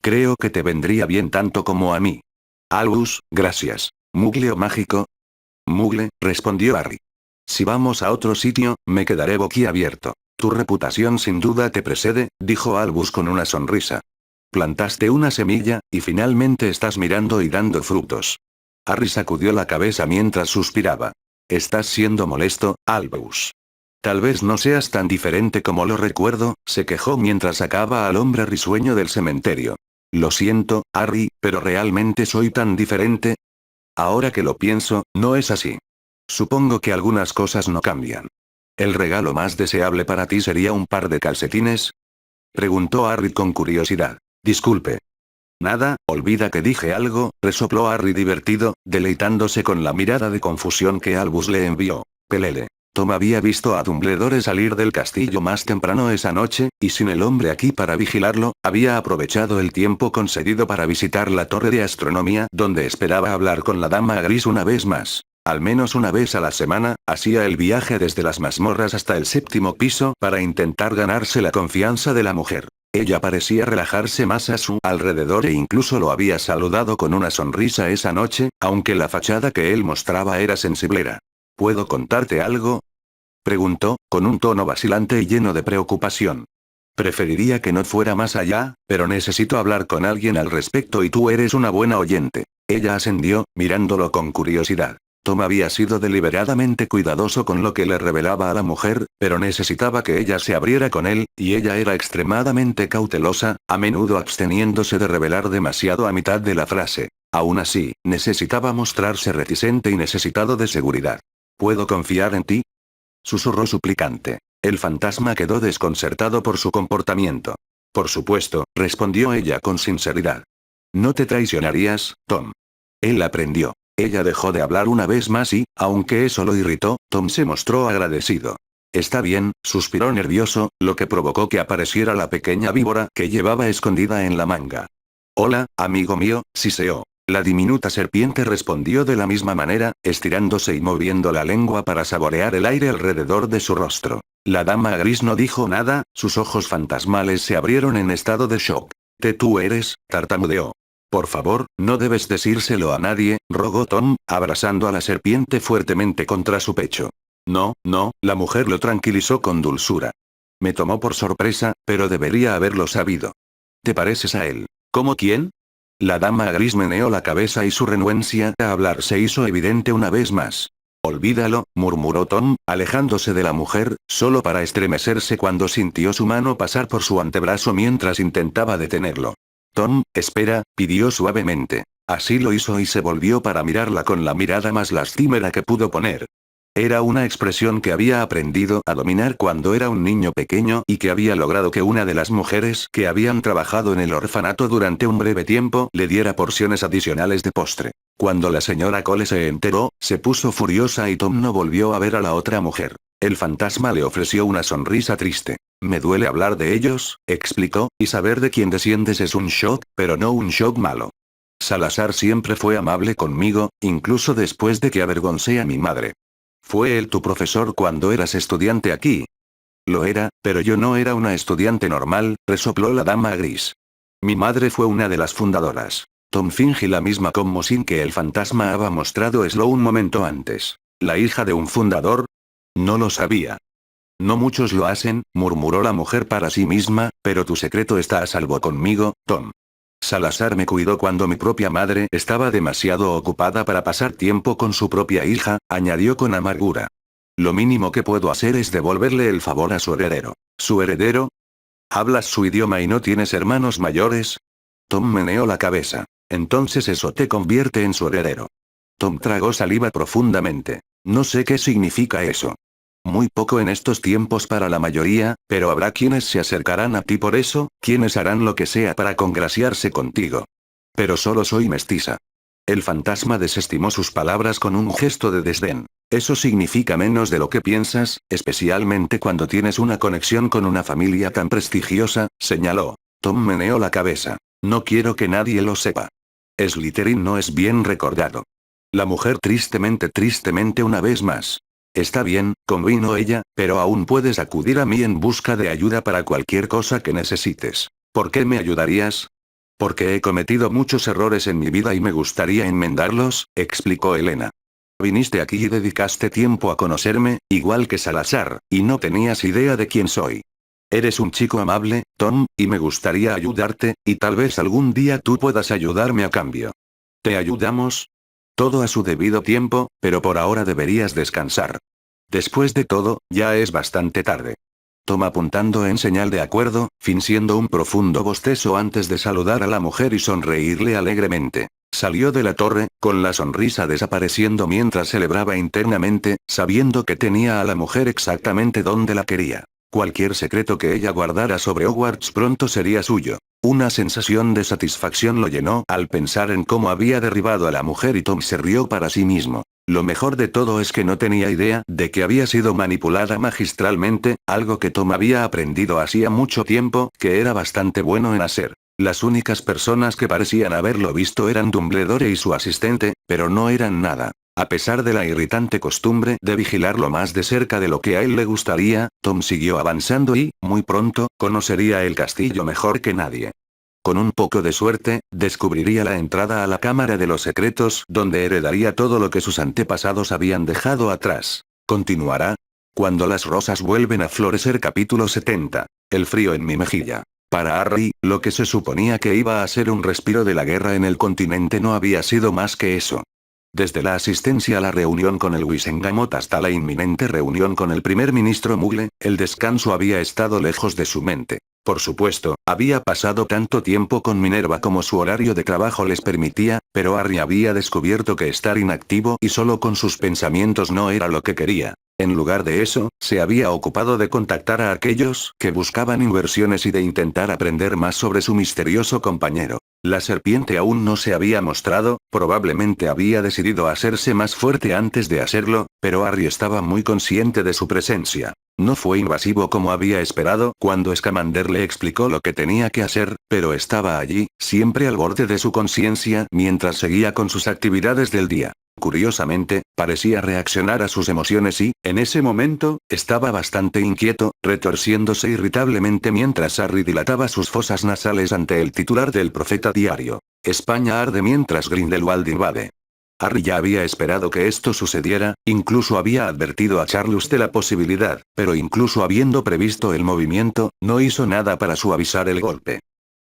Creo que te vendría bien tanto como a mí. Albus, gracias. ¿Muggle o mágico? Muggle, respondió Harry. Si vamos a otro sitio, me quedaré boquiabierto. Tu reputación sin duda te precede, dijo Albus con una sonrisa. Plantaste una semilla, y finalmente estás mirando y dando frutos. Harry sacudió la cabeza mientras suspiraba. Estás siendo molesto, Albus. Tal vez no seas tan diferente como lo recuerdo, se quejó mientras sacaba al hombre risueño del cementerio. Lo siento, Harry, pero realmente soy tan diferente. Ahora que lo pienso, no es así. Supongo que algunas cosas no cambian. ¿El regalo más deseable para ti sería un par de calcetines? Preguntó Harry con curiosidad. Disculpe. Nada, olvida que dije algo, resopló Harry divertido, deleitándose con la mirada de confusión que Albus le envió. Pelele. Tom había visto a Dumbledore salir del castillo más temprano esa noche, y sin el hombre aquí para vigilarlo, había aprovechado el tiempo concedido para visitar la torre de astronomía donde esperaba hablar con la dama gris una vez más. Al menos una vez a la semana, hacía el viaje desde las mazmorras hasta el 7º piso para intentar ganarse la confianza de la mujer. Ella parecía relajarse más a su alrededor e incluso lo había saludado con una sonrisa esa noche, aunque la fachada que él mostraba era sensiblera. ¿Puedo contarte algo? Preguntó, con un tono vacilante y lleno de preocupación. Preferiría que no fuera más allá, pero necesito hablar con alguien al respecto y tú eres una buena oyente. Ella asendió, mirándolo con curiosidad. Tom había sido deliberadamente cuidadoso con lo que le revelaba a la mujer, pero necesitaba que ella se abriera con él, y ella era extremadamente cautelosa, a menudo absteniéndose de revelar demasiado a mitad de la frase. Aún así, necesitaba mostrarse reticente y necesitado de seguridad. ¿Puedo confiar en ti? Susurró suplicante. El fantasma quedó desconcertado por su comportamiento. Por supuesto, respondió ella con sinceridad. No te traicionarías, Tom. Él aprendió. Ella dejó de hablar una vez más y, aunque eso lo irritó, Tom se mostró agradecido. Está bien, suspiró nervioso, lo que provocó que apareciera la pequeña víbora que llevaba escondida en la manga. Hola, amigo mío, siseó. La diminuta serpiente respondió de la misma manera, estirándose y moviendo la lengua para saborear el aire alrededor de su rostro. La dama gris no dijo nada, sus ojos fantasmales se abrieron en estado de shock. Tú eres, tartamudeó. Por favor, no debes decírselo a nadie, rogó Tom, abrazando a la serpiente fuertemente contra su pecho. No, no, la mujer lo tranquilizó con dulzura. Me tomó por sorpresa, pero debería haberlo sabido. ¿Te pareces a él? ¿Cómo quién? La dama gris meneó la cabeza y su renuencia a hablar se hizo evidente una vez más. Olvídalo, murmuró Tom, alejándose de la mujer, solo para estremecerse cuando sintió su mano pasar por su antebrazo mientras intentaba detenerlo. Tom, espera, pidió suavemente. Así lo hizo y se volvió para mirarla con la mirada más lastimera que pudo poner. Era una expresión que había aprendido a dominar cuando era un niño pequeño y que había logrado que una de las mujeres que habían trabajado en el orfanato durante un breve tiempo le diera porciones adicionales de postre. Cuando la señora Cole se enteró, se puso furiosa y Tom no volvió a ver a la otra mujer. El fantasma le ofreció una sonrisa triste. Me duele hablar de ellos, explicó, y saber de quién desciendes es un shock, pero no un shock malo. Salazar siempre fue amable conmigo, incluso después de que avergoncé a mi madre. ¿Fue él tu profesor cuando eras estudiante aquí? Lo era, pero yo no era una estudiante normal, resopló la dama gris. Mi madre fue una de las fundadoras. Tom finge la misma conmoción que el fantasma había mostrado Slow un momento antes. ¿La hija de un fundador? No lo sabía. No muchos lo hacen, murmuró la mujer para sí misma, pero tu secreto está a salvo conmigo, Tom. Salazar me cuidó cuando mi propia madre estaba demasiado ocupada para pasar tiempo con su propia hija, añadió con amargura. Lo mínimo que puedo hacer es devolverle el favor a su heredero. ¿Su heredero? ¿Hablas su idioma y no tienes hermanos mayores? Tom meneó la cabeza. Entonces eso te convierte en su heredero. Tom tragó saliva profundamente. No sé qué significa eso. Muy poco en estos tiempos para la mayoría, pero habrá quienes se acercarán a ti por eso, quienes harán lo que sea para congraciarse contigo. Pero solo soy mestiza. El fantasma desestimó sus palabras con un gesto de desdén. Eso significa menos de lo que piensas, especialmente cuando tienes una conexión con una familia tan prestigiosa, señaló. Tom meneó la cabeza. No quiero que nadie lo sepa. Slytherin no es bien recordado. La mujer tristemente una vez más. Está bien, convino ella, pero aún puedes acudir a mí en busca de ayuda para cualquier cosa que necesites. ¿Por qué me ayudarías? Porque he cometido muchos errores en mi vida y me gustaría enmendarlos, explicó Helena. Viniste aquí y dedicaste tiempo a conocerme, igual que Salazar, y no tenías idea de quién soy. Eres un chico amable, Tom, y me gustaría ayudarte, y tal vez algún día tú puedas ayudarme a cambio. ¿Te ayudamos? Todo a su debido tiempo, pero por ahora deberías descansar. Después de todo, ya es bastante tarde. Tom apuntando en señal de acuerdo, fingiendo un profundo bostezo antes de saludar a la mujer y sonreírle alegremente. Salió de la torre, con la sonrisa desapareciendo mientras celebraba internamente, sabiendo que tenía a la mujer exactamente donde la quería. Cualquier secreto que ella guardara sobre Hogwarts pronto sería suyo. Una sensación de satisfacción lo llenó al pensar en cómo había derribado a la mujer y Tom se rió para sí mismo. Lo mejor de todo es que no tenía idea de que había sido manipulada magistralmente, algo que Tom había aprendido hacía mucho tiempo que era bastante bueno en hacer. Las únicas personas que parecían haberlo visto eran Dumbledore y su asistente, pero no eran nada. A pesar de la irritante costumbre de vigilarlo más de cerca de lo que a él le gustaría, Tom siguió avanzando y, muy pronto, conocería el castillo mejor que nadie. Con un poco de suerte, descubriría la entrada a la Cámara de los Secretos, donde heredaría todo lo que sus antepasados habían dejado atrás. Continuará. Cuando las rosas vuelven a florecer capítulo 70. El frío en mi mejilla. Para Harry, lo que se suponía que iba a ser un respiro de la guerra en el continente no había sido más que eso. Desde la asistencia a la reunión con el Wisengamot hasta la inminente reunión con el primer ministro Muggle, el descanso había estado lejos de su mente. Por supuesto, había pasado tanto tiempo con Minerva como su horario de trabajo les permitía, pero Harry había descubierto que estar inactivo y solo con sus pensamientos no era lo que quería. En lugar de eso, se había ocupado de contactar a aquellos que buscaban inversiones y de intentar aprender más sobre su misterioso compañero. La serpiente aún no se había mostrado, probablemente había decidido hacerse más fuerte antes de hacerlo, pero Harry estaba muy consciente de su presencia. No fue invasivo como había esperado cuando Scamander le explicó lo que tenía que hacer, pero estaba allí, siempre al borde de su conciencia mientras seguía con sus actividades del día. Curiosamente, parecía reaccionar a sus emociones y, en ese momento, estaba bastante inquieto, retorciéndose irritablemente mientras Harry dilataba sus fosas nasales ante el titular del Profeta Diario. España arde mientras Grindelwald invade. Harry ya había esperado que esto sucediera, incluso había advertido a Charlus de la posibilidad, pero incluso habiendo previsto el movimiento, no hizo nada para suavizar el golpe.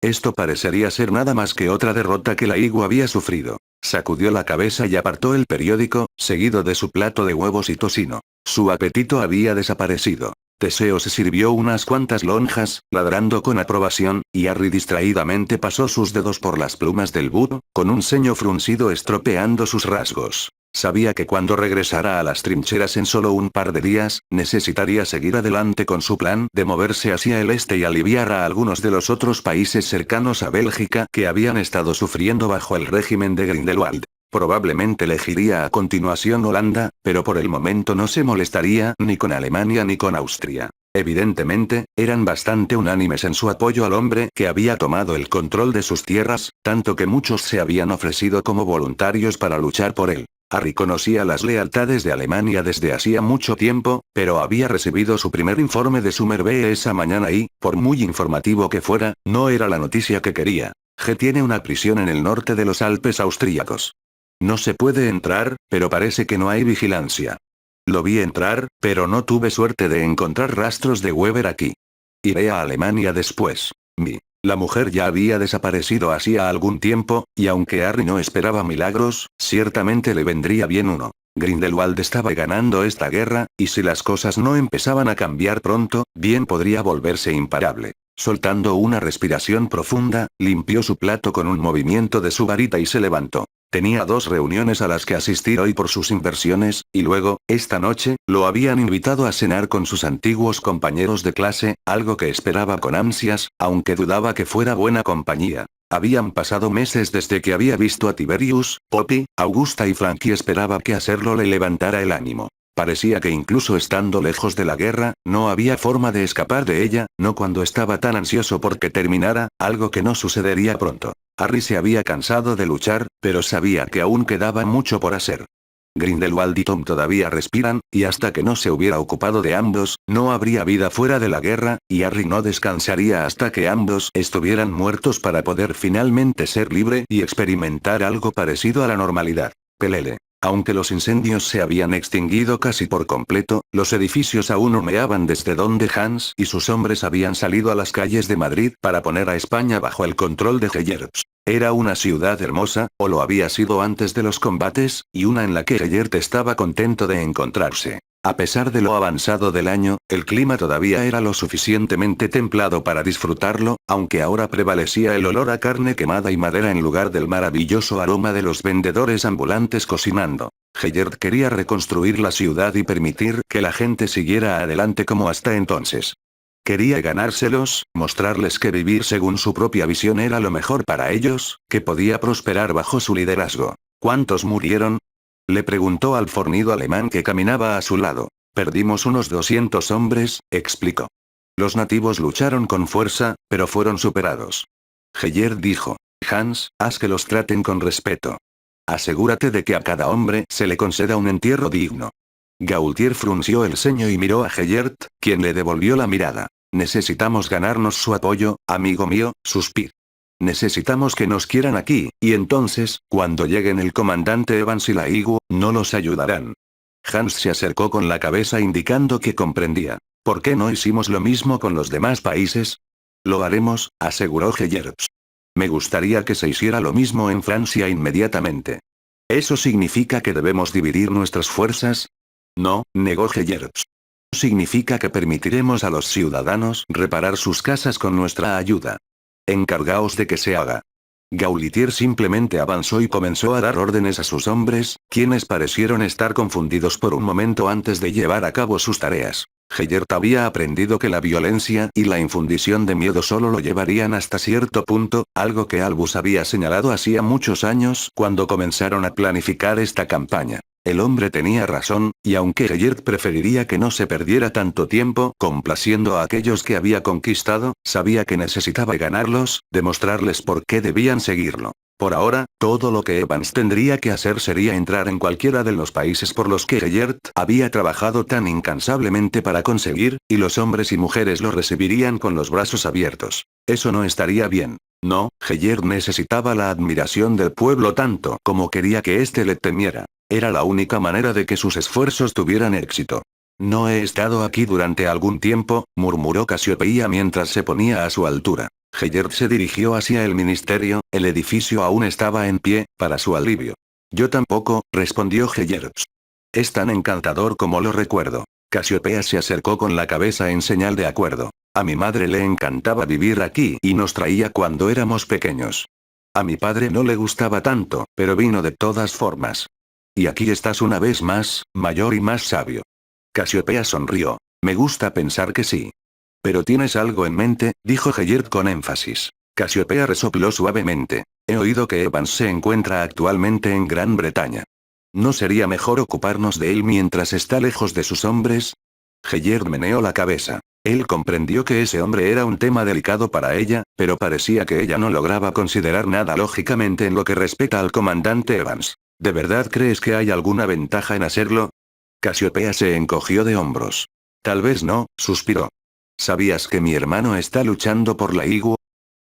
Esto parecería ser nada más que otra derrota que la Igu había sufrido. Sacudió la cabeza y apartó el periódico, seguido de su plato de huevos y tocino. Su apetito había desaparecido. Teseo se sirvió unas cuantas lonjas, ladrando con aprobación, y Harry distraídamente pasó sus dedos por las plumas del budo, con un ceño fruncido estropeando sus rasgos. Sabía que cuando regresara a las trincheras en solo un par de días, necesitaría seguir adelante con su plan de moverse hacia el este y aliviar a algunos de los otros países cercanos a Bélgica que habían estado sufriendo bajo el régimen de Grindelwald. Probablemente elegiría a continuación Holanda, pero por el momento no se molestaría ni con Alemania ni con Austria. Evidentemente, eran bastante unánimes en su apoyo al hombre que había tomado el control de sus tierras, tanto que muchos se habían ofrecido como voluntarios para luchar por él. Harry conocía las lealtades de Alemania desde hacía mucho tiempo, pero había recibido su primer informe de Somerville esa mañana y, por muy informativo que fuera, no era la noticia que quería. G tiene una prisión en el norte de los Alpes austríacos. No se puede entrar, pero parece que no hay vigilancia. Lo vi entrar, pero no tuve suerte de encontrar rastros de Weber aquí. Iré a Alemania después. La mujer ya había desaparecido hacía algún tiempo, y aunque Harry no esperaba milagros, ciertamente le vendría bien uno. Grindelwald estaba ganando esta guerra, y si las cosas no empezaban a cambiar pronto, bien podría volverse imparable. Soltando una respiración profunda, limpió su plato con un movimiento de su varita y se levantó. Tenía 2 reuniones a las que asistir hoy por sus inversiones, y luego, esta noche, lo habían invitado a cenar con sus antiguos compañeros de clase, algo que esperaba con ansias, aunque dudaba que fuera buena compañía. Habían pasado meses desde que había visto a Tiberius, Poppy, Augusta y Frank y esperaba que hacerlo le levantara el ánimo. Parecía que incluso estando lejos de la guerra, no había forma de escapar de ella, no cuando estaba tan ansioso por que terminara, algo que no sucedería pronto. Harry se había cansado de luchar, pero sabía que aún quedaba mucho por hacer. Grindelwald y Tom todavía respiran, y hasta que no se hubiera ocupado de ambos, no habría vida fuera de la guerra, y Harry no descansaría hasta que ambos estuvieran muertos para poder finalmente ser libre y experimentar algo parecido a la normalidad. Pelele. Aunque los incendios se habían extinguido casi por completo, los edificios aún humeaban desde donde Hans y sus hombres habían salido a las calles de Madrid para poner a España bajo el control de Gellert. Era una ciudad hermosa, o lo había sido antes de los combates, y una en la que Gellert estaba contento de encontrarse. A pesar de lo avanzado del año, el clima todavía era lo suficientemente templado para disfrutarlo, aunque ahora prevalecía el olor a carne quemada y madera en lugar del maravilloso aroma de los vendedores ambulantes cocinando. Heyert quería reconstruir la ciudad y permitir que la gente siguiera adelante como hasta entonces. Quería ganárselos, mostrarles que vivir según su propia visión era lo mejor para ellos, que podía prosperar bajo su liderazgo. ¿Cuántos murieron? Le preguntó al fornido alemán que caminaba a su lado. Perdimos unos 200 hombres, explicó. Los nativos lucharon con fuerza, pero fueron superados. Heyert dijo. Hans, haz que los traten con respeto. Asegúrate de que a cada hombre se le conceda un entierro digno. Gaultier frunció el ceño y miró a Heyert, quien le devolvió la mirada. Necesitamos ganarnos su apoyo, amigo mío, suspiró. Necesitamos que nos quieran aquí, y entonces, cuando lleguen el comandante Evans y la IGU, no los ayudarán. Hans se acercó con la cabeza indicando que comprendía. ¿Por qué no hicimos lo mismo con los demás países? Lo haremos, aseguró Heyert. Me gustaría que se hiciera lo mismo en Francia inmediatamente. ¿Eso significa que debemos dividir nuestras fuerzas? No, negó Heyert. Significa que permitiremos a los ciudadanos reparar sus casas con nuestra ayuda. Encargaos de que se haga. Gaultier simplemente avanzó y comenzó a dar órdenes a sus hombres, quienes parecieron estar confundidos por un momento antes de llevar a cabo sus tareas. Heyert había aprendido que la violencia y la infundición de miedo solo lo llevarían hasta cierto punto, algo que Albus había señalado hacía muchos años cuando comenzaron a planificar esta campaña. El hombre tenía razón, y aunque Heyert preferiría que no se perdiera tanto tiempo complaciendo a aquellos que había conquistado, sabía que necesitaba ganarlos, demostrarles por qué debían seguirlo. Por ahora, todo lo que Evans tendría que hacer sería entrar en cualquiera de los países por los que Heyert había trabajado tan incansablemente para conseguir, y los hombres y mujeres lo recibirían con los brazos abiertos. Eso no estaría bien. No, Heyert necesitaba la admiración del pueblo tanto como quería que éste le temiera. Era la única manera de que sus esfuerzos tuvieran éxito. No he estado aquí durante algún tiempo, murmuró Casiopeia mientras se ponía a su altura. Heyert se dirigió hacia el ministerio, el edificio aún estaba en pie, para su alivio. Yo tampoco, respondió Heyert. Es tan encantador como lo recuerdo. Casiopeia se acercó con la cabeza en señal de acuerdo. A mi madre le encantaba vivir aquí y nos traía cuando éramos pequeños. A mi padre no le gustaba tanto, pero vino de todas formas. Y aquí estás una vez más, mayor y más sabio. Casiopeia sonrió. Me gusta pensar que sí. Pero tienes algo en mente, dijo Heyert con énfasis. Casiopeia resopló suavemente. He oído que Evans se encuentra actualmente en Gran Bretaña. ¿No sería mejor ocuparnos de él mientras está lejos de sus hombres? Heyert meneó la cabeza. Él comprendió que ese hombre era un tema delicado para ella, pero parecía que ella no lograba considerar nada lógicamente en lo que respecta al comandante Evans. ¿De verdad crees que hay alguna ventaja en hacerlo? Casiopeia se encogió de hombros. Tal vez no, suspiró. ¿Sabías que mi hermano está luchando por la IGU?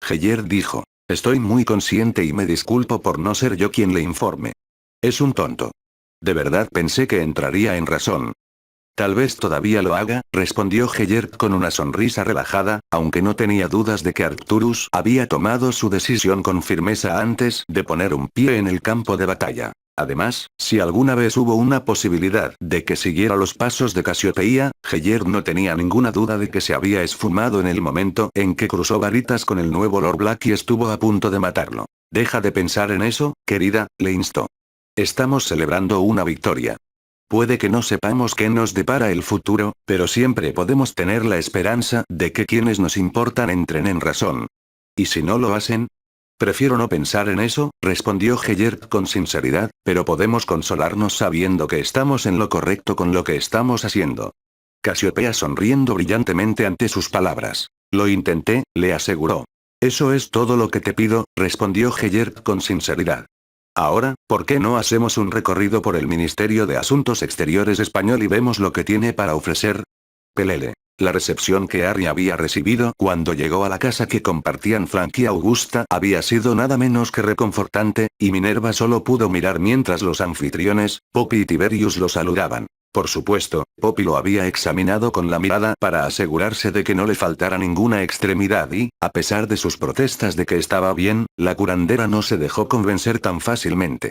Heyert dijo. Estoy muy consciente y me disculpo por no ser yo quien le informe. Es un tonto. De verdad pensé que entraría en razón. Tal vez todavía lo haga, respondió Heyert con una sonrisa relajada, aunque no tenía dudas de que Arcturus había tomado su decisión con firmeza antes de poner un pie en el campo de batalla. Además, si alguna vez hubo una posibilidad de que siguiera los pasos de Casiopeia, Heyert no tenía ninguna duda de que se había esfumado en el momento en que cruzó varitas con el nuevo Lord Black y estuvo a punto de matarlo. Deja de pensar en eso, querida, le instó. Estamos celebrando una victoria. Puede que no sepamos qué nos depara el futuro, pero siempre podemos tener la esperanza de que quienes nos importan entren en razón. ¿Y si no lo hacen? Prefiero no pensar en eso, respondió Heyert con sinceridad, pero podemos consolarnos sabiendo que estamos en lo correcto con lo que estamos haciendo. Casiopeia sonriendo brillantemente ante sus palabras. Lo intenté, le aseguró. Eso es todo lo que te pido, respondió Heyert con sinceridad. Ahora, ¿por qué no hacemos un recorrido por el Ministerio de Asuntos Exteriores español y vemos lo que tiene para ofrecer? Pelele. La recepción que Harry había recibido cuando llegó a la casa que compartían Frank y Augusta había sido nada menos que reconfortante, y Minerva solo pudo mirar mientras los anfitriones, Poppy y Tiberius lo saludaban. Por supuesto, Poppy lo había examinado con la mirada para asegurarse de que no le faltara ninguna extremidad y, a pesar de sus protestas de que estaba bien, la curandera no se dejó convencer tan fácilmente.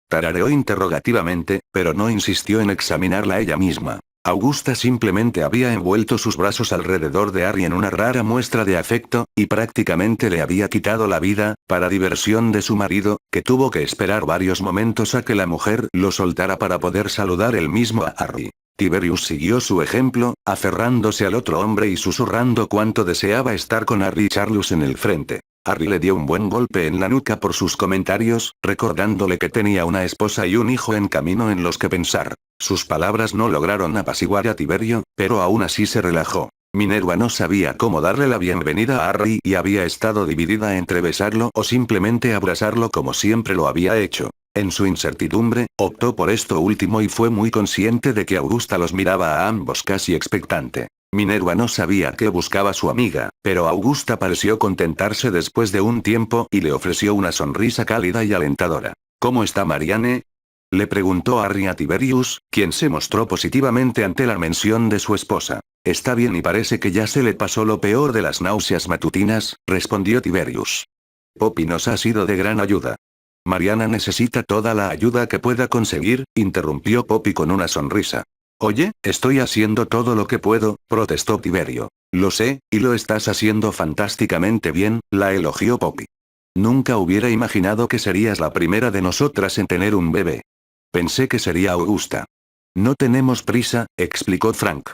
Tarareó interrogativamente, pero no insistió en examinarla ella misma. Augusta simplemente había envuelto sus brazos alrededor de Harry en una rara muestra de afecto, y prácticamente le había quitado la vida, para diversión de su marido, que tuvo que esperar varios momentos a que la mujer lo soltara para poder saludar él mismo a Harry. Tiberius siguió su ejemplo, aferrándose al otro hombre y susurrando cuánto deseaba estar con Harry y Charlus en el frente. Harry le dio un buen golpe en la nuca por sus comentarios, recordándole que tenía una esposa y un hijo en camino en los que pensar. Sus palabras no lograron apaciguar a Tiberio, pero aún así se relajó. Minerva no sabía cómo darle la bienvenida a Harry y había estado dividida entre besarlo o simplemente abrazarlo como siempre lo había hecho. En su incertidumbre, optó por esto último y fue muy consciente de que Augusta los miraba a ambos casi expectante. Minerva no sabía qué buscaba su amiga, pero Augusta pareció contentarse después de un tiempo y le ofreció una sonrisa cálida y alentadora. ¿Cómo está Marianne? Le preguntó Harry a Tiberius, quien se mostró positivamente ante la mención de su esposa. Está bien y parece que ya se le pasó lo peor de las náuseas matutinas, respondió Tiberius. Poppy nos ha sido de gran ayuda. Mariana necesita toda la ayuda que pueda conseguir, interrumpió Poppy con una sonrisa. Oye, estoy haciendo todo lo que puedo, protestó Tiberio. Lo sé, y lo estás haciendo fantásticamente bien, la elogió Poppy. Nunca hubiera imaginado que serías la primera de nosotras en tener un bebé. Pensé que sería Augusta. No tenemos prisa, explicó Frank.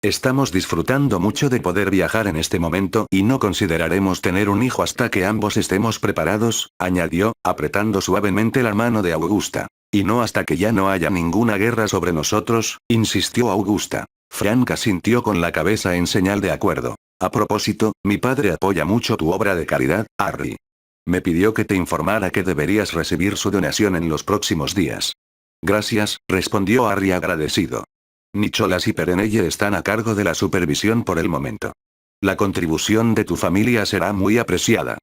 Estamos disfrutando mucho de poder viajar en este momento y no consideraremos tener un hijo hasta que ambos estemos preparados, añadió, apretando suavemente la mano de Augusta. Y no hasta que ya no haya ninguna guerra sobre nosotros, insistió Augusta. Frank asintió con la cabeza en señal de acuerdo. A propósito, mi padre apoya mucho tu obra de caridad, Harry. Me pidió que te informara que deberías recibir su donación en los próximos días. Gracias, respondió Harry agradecido. Nicholas y Perenelle están a cargo de la supervisión por el momento. La contribución de tu familia será muy apreciada.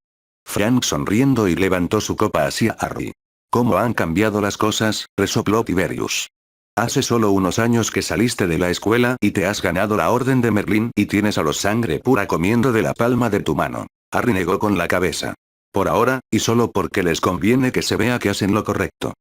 Frank sonriendo y levantó su copa hacia Harry. ¿Cómo han cambiado las cosas?, resopló Tiberius. Hace solo unos años que saliste de la escuela y te has ganado la Orden de Merlín y tienes a los sangre pura comiendo de la palma de tu mano. Harry negó con la cabeza. Por ahora, y solo porque les conviene que se vea que hacen lo correcto.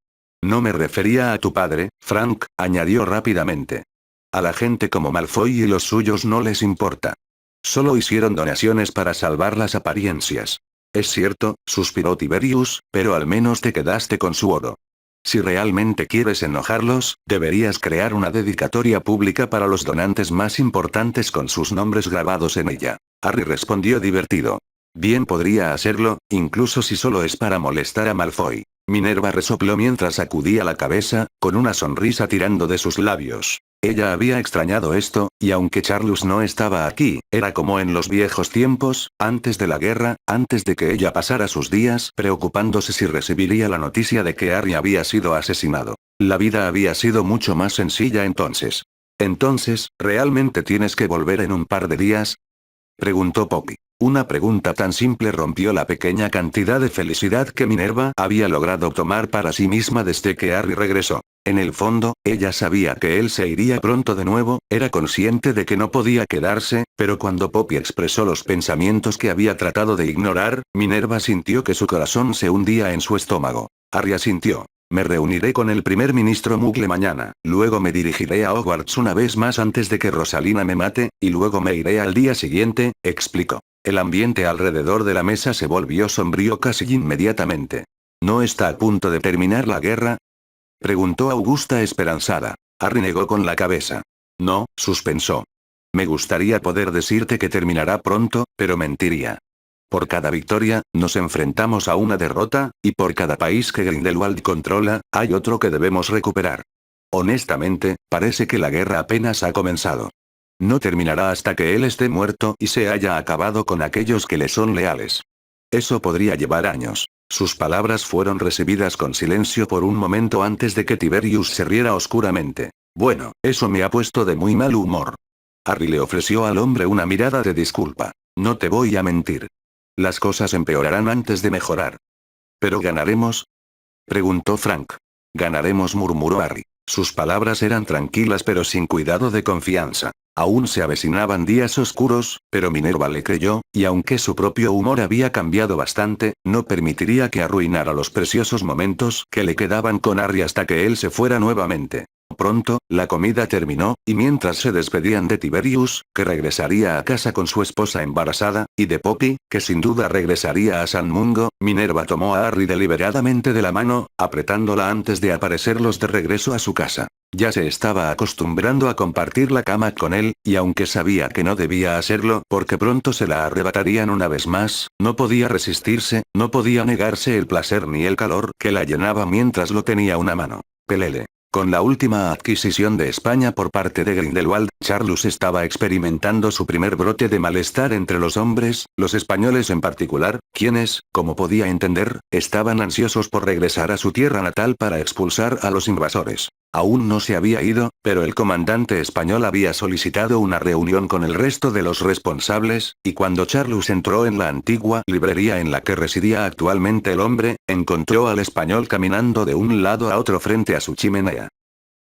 No me refería a tu padre, Frank, añadió rápidamente. A la gente como Malfoy y los suyos no les importa. Solo hicieron donaciones para salvar las apariencias. Es cierto, suspiró Tiberius, pero al menos te quedaste con su oro. Si realmente quieres enojarlos, deberías crear una dedicatoria pública para los donantes más importantes con sus nombres grabados en ella. Harry respondió divertido. Bien podría hacerlo, incluso si solo es para molestar a Malfoy. Minerva resopló mientras sacudía la cabeza, con una sonrisa tirando de sus labios. Ella había extrañado esto, y aunque Charlus no estaba aquí, era como en los viejos tiempos, antes de la guerra, antes de que ella pasara sus días preocupándose si recibiría la noticia de que Harry había sido asesinado. La vida había sido mucho más sencilla entonces. Entonces, ¿realmente tienes que volver en un par de días? Preguntó Poppy. Una pregunta tan simple rompió la pequeña cantidad de felicidad que Minerva había logrado tomar para sí misma desde que Harry regresó. En el fondo, ella sabía que él se iría pronto de nuevo, era consciente de que no podía quedarse, pero cuando Poppy expresó los pensamientos que había tratado de ignorar, Minerva sintió que su corazón se hundía en su estómago. Harry asintió. Me reuniré con el primer ministro Muggle mañana, luego me dirigiré a Hogwarts una vez más antes de que Rosalina me mate, y luego me iré al día siguiente, explicó. El ambiente alrededor de la mesa se volvió sombrío casi inmediatamente. ¿No está a punto de terminar la guerra?, preguntó Augusta esperanzada. Harry negó con la cabeza. No, suspensó. Me gustaría poder decirte que terminará pronto, pero mentiría. Por cada victoria, nos enfrentamos a una derrota, y por cada país que Grindelwald controla, hay otro que debemos recuperar. Honestamente, parece que la guerra apenas ha comenzado. No terminará hasta que él esté muerto y se haya acabado con aquellos que le son leales. Eso podría llevar años. Sus palabras fueron recibidas con silencio por un momento antes de que Tiberius se riera oscuramente. Bueno, eso me ha puesto de muy mal humor. Harry le ofreció al hombre una mirada de disculpa. No te voy a mentir. Las cosas empeorarán antes de mejorar. ¿Pero ganaremos?, preguntó Frank. Ganaremos, murmuró Harry. Sus palabras eran tranquilas pero sin cuidado de confianza. Aún se avecinaban días oscuros, pero Minerva le creyó, y aunque su propio humor había cambiado bastante, no permitiría que arruinara los preciosos momentos que le quedaban con Harry hasta que él se fuera nuevamente. pronto, la comida terminó, y mientras se despedían de Tiberius, que regresaría a casa con su esposa embarazada, y de Poppy, que sin duda regresaría a San Mungo, Minerva tomó a Harry deliberadamente de la mano, apretándola antes de aparecerlos de regreso a su casa. Ya se estaba acostumbrando a compartir la cama con él, y aunque sabía que no debía hacerlo porque pronto se la arrebatarían una vez más, no podía resistirse, no podía negarse el placer ni el calor que la llenaba mientras lo tenía una mano. Pelele. Con la última adquisición de España por parte de Grindelwald, Charlus estaba experimentando su primer brote de malestar entre los hombres, los españoles en particular, quienes, como podía entender, estaban ansiosos por regresar a su tierra natal para expulsar a los invasores. Aún no se había ido, pero el comandante español había solicitado una reunión con el resto de los responsables, y cuando Charlus entró en la antigua librería en la que residía actualmente el hombre, encontró al español caminando de un lado a otro frente a su chimenea.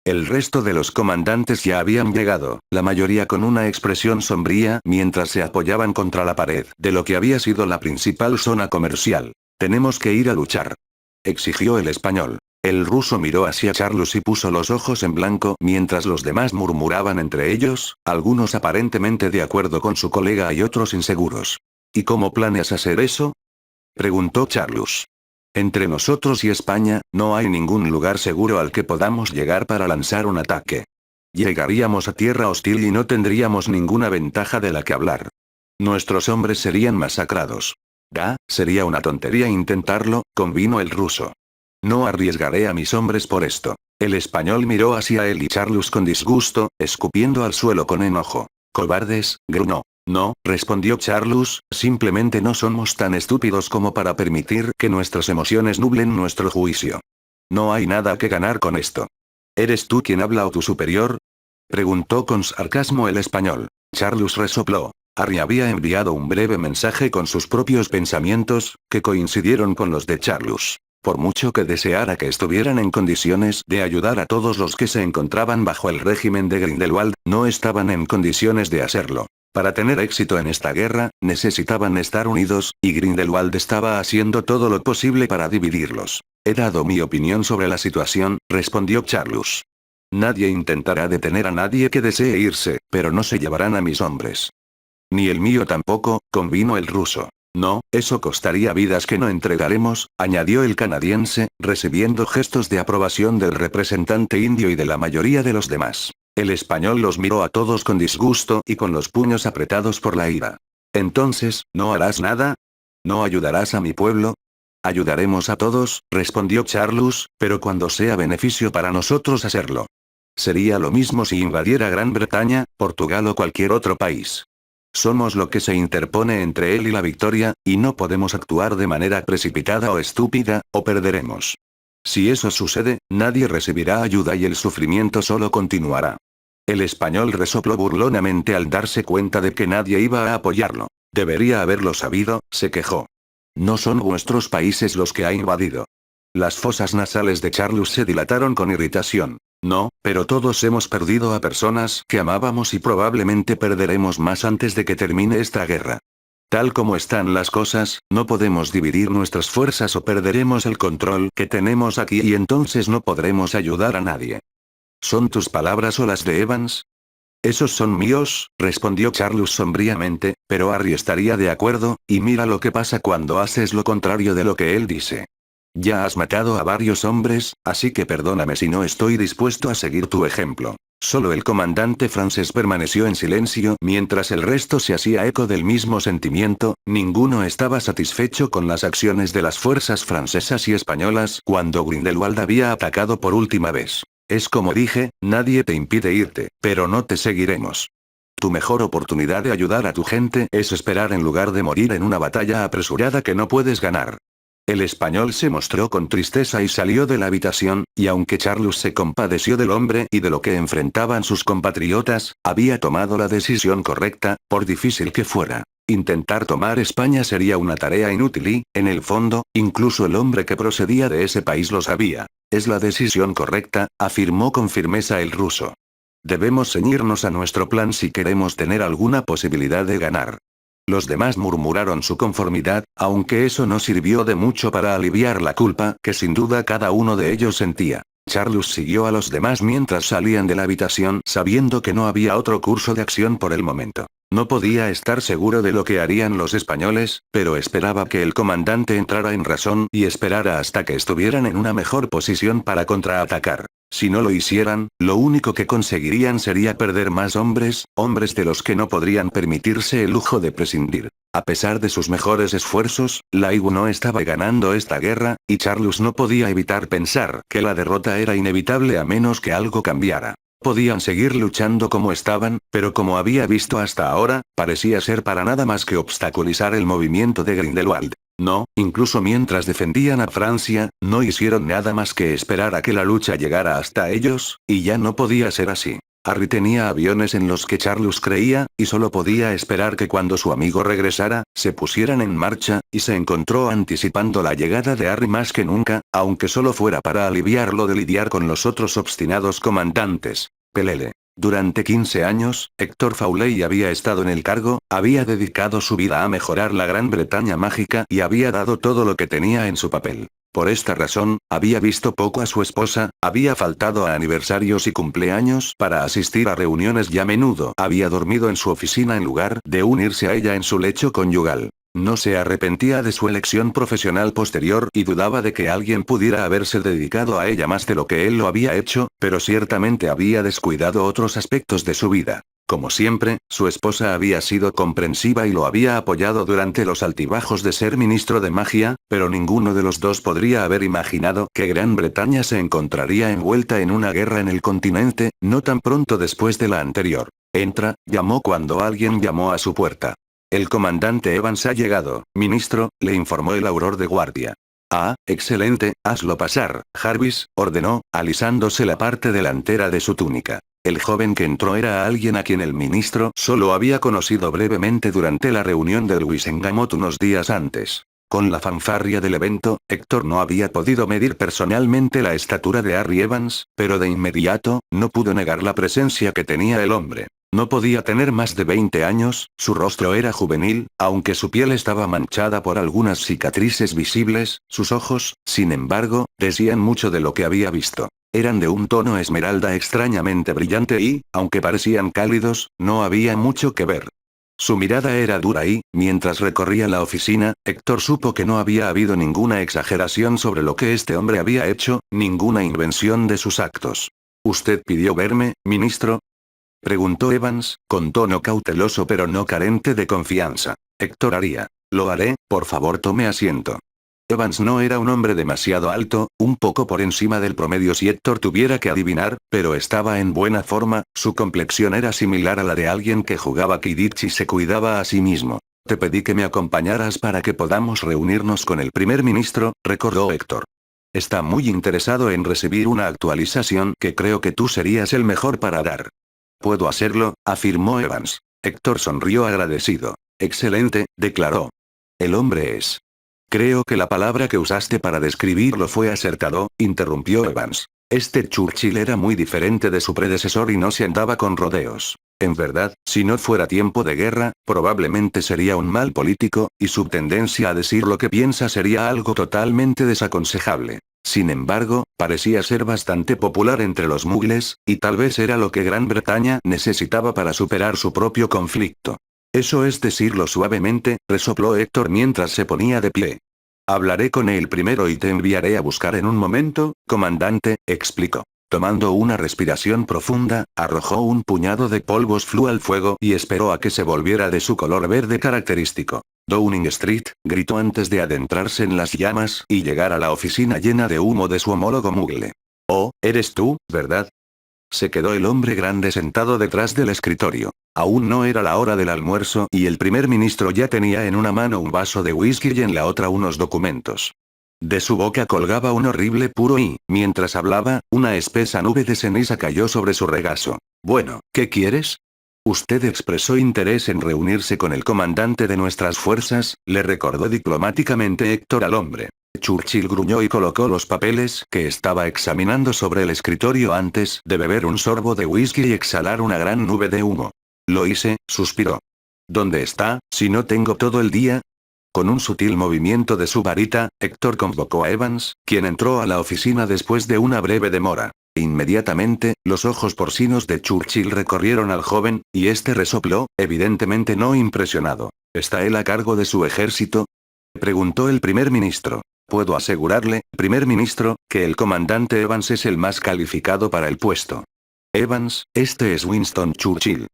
El resto de los comandantes ya habían llegado, la mayoría con una expresión sombría mientras se apoyaban contra la pared de lo que había sido la principal zona comercial. «Tenemos que ir a luchar», exigió el español. El ruso miró hacia Charlus y puso los ojos en blanco mientras los demás murmuraban entre ellos, algunos aparentemente de acuerdo con su colega y otros inseguros. «¿Y cómo planeas hacer eso?», preguntó Charlus. «Entre nosotros y España, no hay ningún lugar seguro al que podamos llegar para lanzar un ataque. Llegaríamos a tierra hostil y no tendríamos ninguna ventaja de la que hablar. Nuestros hombres serían masacrados». Sería una tontería intentarlo», convino el ruso. «No arriesgaré a mis hombres por esto». El español miró hacia él y Charlus con disgusto, escupiendo al suelo con enojo. «Cobardes», gruñó. «No», respondió Charlus, «simplemente no somos tan estúpidos como para permitir que nuestras emociones nublen nuestro juicio. No hay nada que ganar con esto». «¿Eres tú quien habla o tu superior?», preguntó con sarcasmo el español. Charlus resopló. Harry había enviado un breve mensaje con sus propios pensamientos, que coincidieron con los de Charlus. Por mucho que deseara que estuvieran en condiciones de ayudar a todos los que se encontraban bajo el régimen de Grindelwald, no estaban en condiciones de hacerlo. Para tener éxito en esta guerra, necesitaban estar unidos, y Grindelwald estaba haciendo todo lo posible para dividirlos. «He dado mi opinión sobre la situación», respondió Charlus. «Nadie intentará detener a nadie que desee irse, pero no se llevarán a mis hombres». «Ni el mío tampoco», convino el ruso. «No, eso costaría vidas que no entregaremos», añadió el canadiense, recibiendo gestos de aprobación del representante indio y de la mayoría de los demás. El español los miró a todos con disgusto y con los puños apretados por la ira. «Entonces, ¿no harás nada? ¿No ayudarás a mi pueblo?». «Ayudaremos a todos», respondió Charlus, «pero cuando sea beneficio para nosotros hacerlo. Sería lo mismo si invadiera Gran Bretaña, Portugal o cualquier otro país. Somos lo que se interpone entre él y la victoria, y no podemos actuar de manera precipitada o estúpida, o perderemos. Si eso sucede, nadie recibirá ayuda y el sufrimiento solo continuará». El español resopló burlonamente al darse cuenta de que nadie iba a apoyarlo. «Debería haberlo sabido», se quejó. «No son vuestros países los que ha invadido». Las fosas nasales de Charlus se dilataron con irritación. «No, pero todos hemos perdido a personas que amábamos y probablemente perderemos más antes de que termine esta guerra. Tal como están las cosas, no podemos dividir nuestras fuerzas o perderemos el control que tenemos aquí y entonces no podremos ayudar a nadie». «¿Son tus palabras o las de Evans?». «Esos son míos», respondió Charlus sombríamente, «pero Harry estaría de acuerdo, y mira lo que pasa cuando haces lo contrario de lo que él dice. Ya has matado a varios hombres, así que perdóname si no estoy dispuesto a seguir tu ejemplo». Solo el comandante francés permaneció en silencio mientras el resto se hacía eco del mismo sentimiento. Ninguno estaba satisfecho con las acciones de las fuerzas francesas y españolas cuando Grindelwald había atacado por última vez. «Es como dije, nadie te impide irte, pero no te seguiremos. Tu mejor oportunidad de ayudar a tu gente es esperar en lugar de morir en una batalla apresurada que no puedes ganar». El español se mostró con tristeza y salió de la habitación, y aunque Charlus se compadeció del hombre y de lo que enfrentaban sus compatriotas, había tomado la decisión correcta, por difícil que fuera. Intentar tomar España sería una tarea inútil y, en el fondo, incluso el hombre que procedía de ese país lo sabía. «Es la decisión correcta», afirmó con firmeza el ruso. «Debemos ceñirnos a nuestro plan si queremos tener alguna posibilidad de ganar». Los demás murmuraron su conformidad, aunque eso no sirvió de mucho para aliviar la culpa que sin duda cada uno de ellos sentía. Charles siguió a los demás mientras salían de la habitación sabiendo que no había otro curso de acción por el momento. No podía estar seguro de lo que harían los españoles, pero esperaba que el comandante entrara en razón y esperara hasta que estuvieran en una mejor posición para contraatacar. Si no lo hicieran, lo único que conseguirían sería perder más hombres, hombres de los que no podrían permitirse el lujo de prescindir. A pesar de sus mejores esfuerzos, la IU no estaba ganando esta guerra, y Charles no podía evitar pensar que la derrota era inevitable a menos que algo cambiara. Podían seguir luchando como estaban, pero como había visto hasta ahora, parecía ser para nada más que obstaculizar el movimiento de Grindelwald. No, incluso mientras defendían a Francia, no hicieron nada más que esperar a que la lucha llegara hasta ellos, y ya no podía ser así. Harry tenía aviones en los que Charles creía, y solo podía esperar que cuando su amigo regresara, se pusieran en marcha, y se encontró anticipando la llegada de Harry más que nunca, aunque solo fuera para aliviarlo de lidiar con los otros obstinados comandantes. Pelele. Durante 15 años, Héctor Fawley había estado en el cargo, había dedicado su vida a mejorar la Gran Bretaña mágica y había dado todo lo que tenía en su papel. Por esta razón, había visto poco a su esposa, había faltado a aniversarios y cumpleaños para asistir a reuniones y a menudo había dormido en su oficina en lugar de unirse a ella en su lecho conyugal. No se arrepentía de su elección profesional posterior y dudaba de que alguien pudiera haberse dedicado a ella más de lo que él lo había hecho, pero ciertamente había descuidado otros aspectos de su vida. Como siempre, su esposa había sido comprensiva y lo había apoyado durante los altibajos de ser ministro de magia, pero ninguno de los dos podría haber imaginado que Gran Bretaña se encontraría envuelta en una guerra en el continente, no tan pronto después de la anterior. Entra, llamó cuando alguien llamó a su puerta. El comandante Evans ha llegado, ministro, le informó el auror de guardia. Ah, excelente, hazlo pasar, Jarvis, ordenó, alisándose la parte delantera de su túnica. El joven que entró era alguien a quien el ministro solo había conocido brevemente durante la reunión de Wisengamot unos días antes. Con la fanfarria del evento, Héctor no había podido medir personalmente la estatura de Harry Evans, pero de inmediato, no pudo negar la presencia que tenía el hombre. No podía tener más de 20 años, su rostro era juvenil, aunque su piel estaba manchada por algunas cicatrices visibles, sus ojos, sin embargo, decían mucho de lo que había visto. Eran de un tono esmeralda extrañamente brillante y, aunque parecían cálidos, no había mucho que ver. Su mirada era dura y, mientras recorría la oficina, Héctor supo que no había habido ninguna exageración sobre lo que este hombre había hecho, ninguna invención de sus actos. ¿Usted pidió verme, ministro?, preguntó Evans, con tono cauteloso pero no carente de confianza. Héctor haría. Lo haré, por favor tome asiento. Evans no era un hombre demasiado alto, un poco por encima del promedio si Héctor tuviera que adivinar, pero estaba en buena forma, su complexión era similar a la de alguien que jugaba Quidditch y se cuidaba a sí mismo. Te pedí que me acompañaras para que podamos reunirnos con el primer ministro, recordó Héctor. Está muy interesado en recibir una actualización que creo que tú serías el mejor para dar. Puedo hacerlo, afirmó Evans. Héctor sonrió agradecido. Excelente, declaró. El hombre es. Creo que la palabra que usaste para describirlo fue acertado, interrumpió Evans. Este Churchill era muy diferente de su predecesor y no se andaba con rodeos. En verdad, si no fuera tiempo de guerra, probablemente sería un mal político, y su tendencia a decir lo que piensa sería algo totalmente desaconsejable. Sin embargo, parecía ser bastante popular entre los mugles, y tal vez era lo que Gran Bretaña necesitaba para superar su propio conflicto. Eso es decirlo suavemente, resopló Héctor mientras se ponía de pie. Hablaré con él primero y te enviaré a buscar en un momento, comandante, explicó. Tomando una respiración profunda, arrojó un puñado de polvos flu al fuego y esperó a que se volviera de su color verde característico. Downing Street, gritó antes de adentrarse en las llamas y llegar a la oficina llena de humo de su homólogo mugle. Oh, eres tú, ¿verdad? Se quedó el hombre grande sentado detrás del escritorio. Aún no era la hora del almuerzo y el primer ministro ya tenía en una mano un vaso de whisky y en la otra unos documentos. De su boca colgaba un horrible puro y, mientras hablaba, una espesa nube de ceniza cayó sobre su regazo. Bueno, ¿qué quieres? Usted expresó interés en reunirse con el comandante de nuestras fuerzas, le recordó diplomáticamente Héctor al hombre. Churchill gruñó y colocó los papeles que estaba examinando sobre el escritorio antes de beber un sorbo de whisky y exhalar una gran nube de humo. Lo hice, suspiró. ¿Dónde está, si no tengo todo el día? Con un sutil movimiento de su varita, Héctor convocó a Evans, quien entró a la oficina después de una breve demora. Inmediatamente, los ojos porcinos de Churchill recorrieron al joven, y este resopló, evidentemente no impresionado. ¿Está él a cargo de su ejército?, preguntó el primer ministro. Puedo asegurarle, primer ministro, que el comandante Evans es el más calificado para el puesto. Evans, este es Winston Churchill.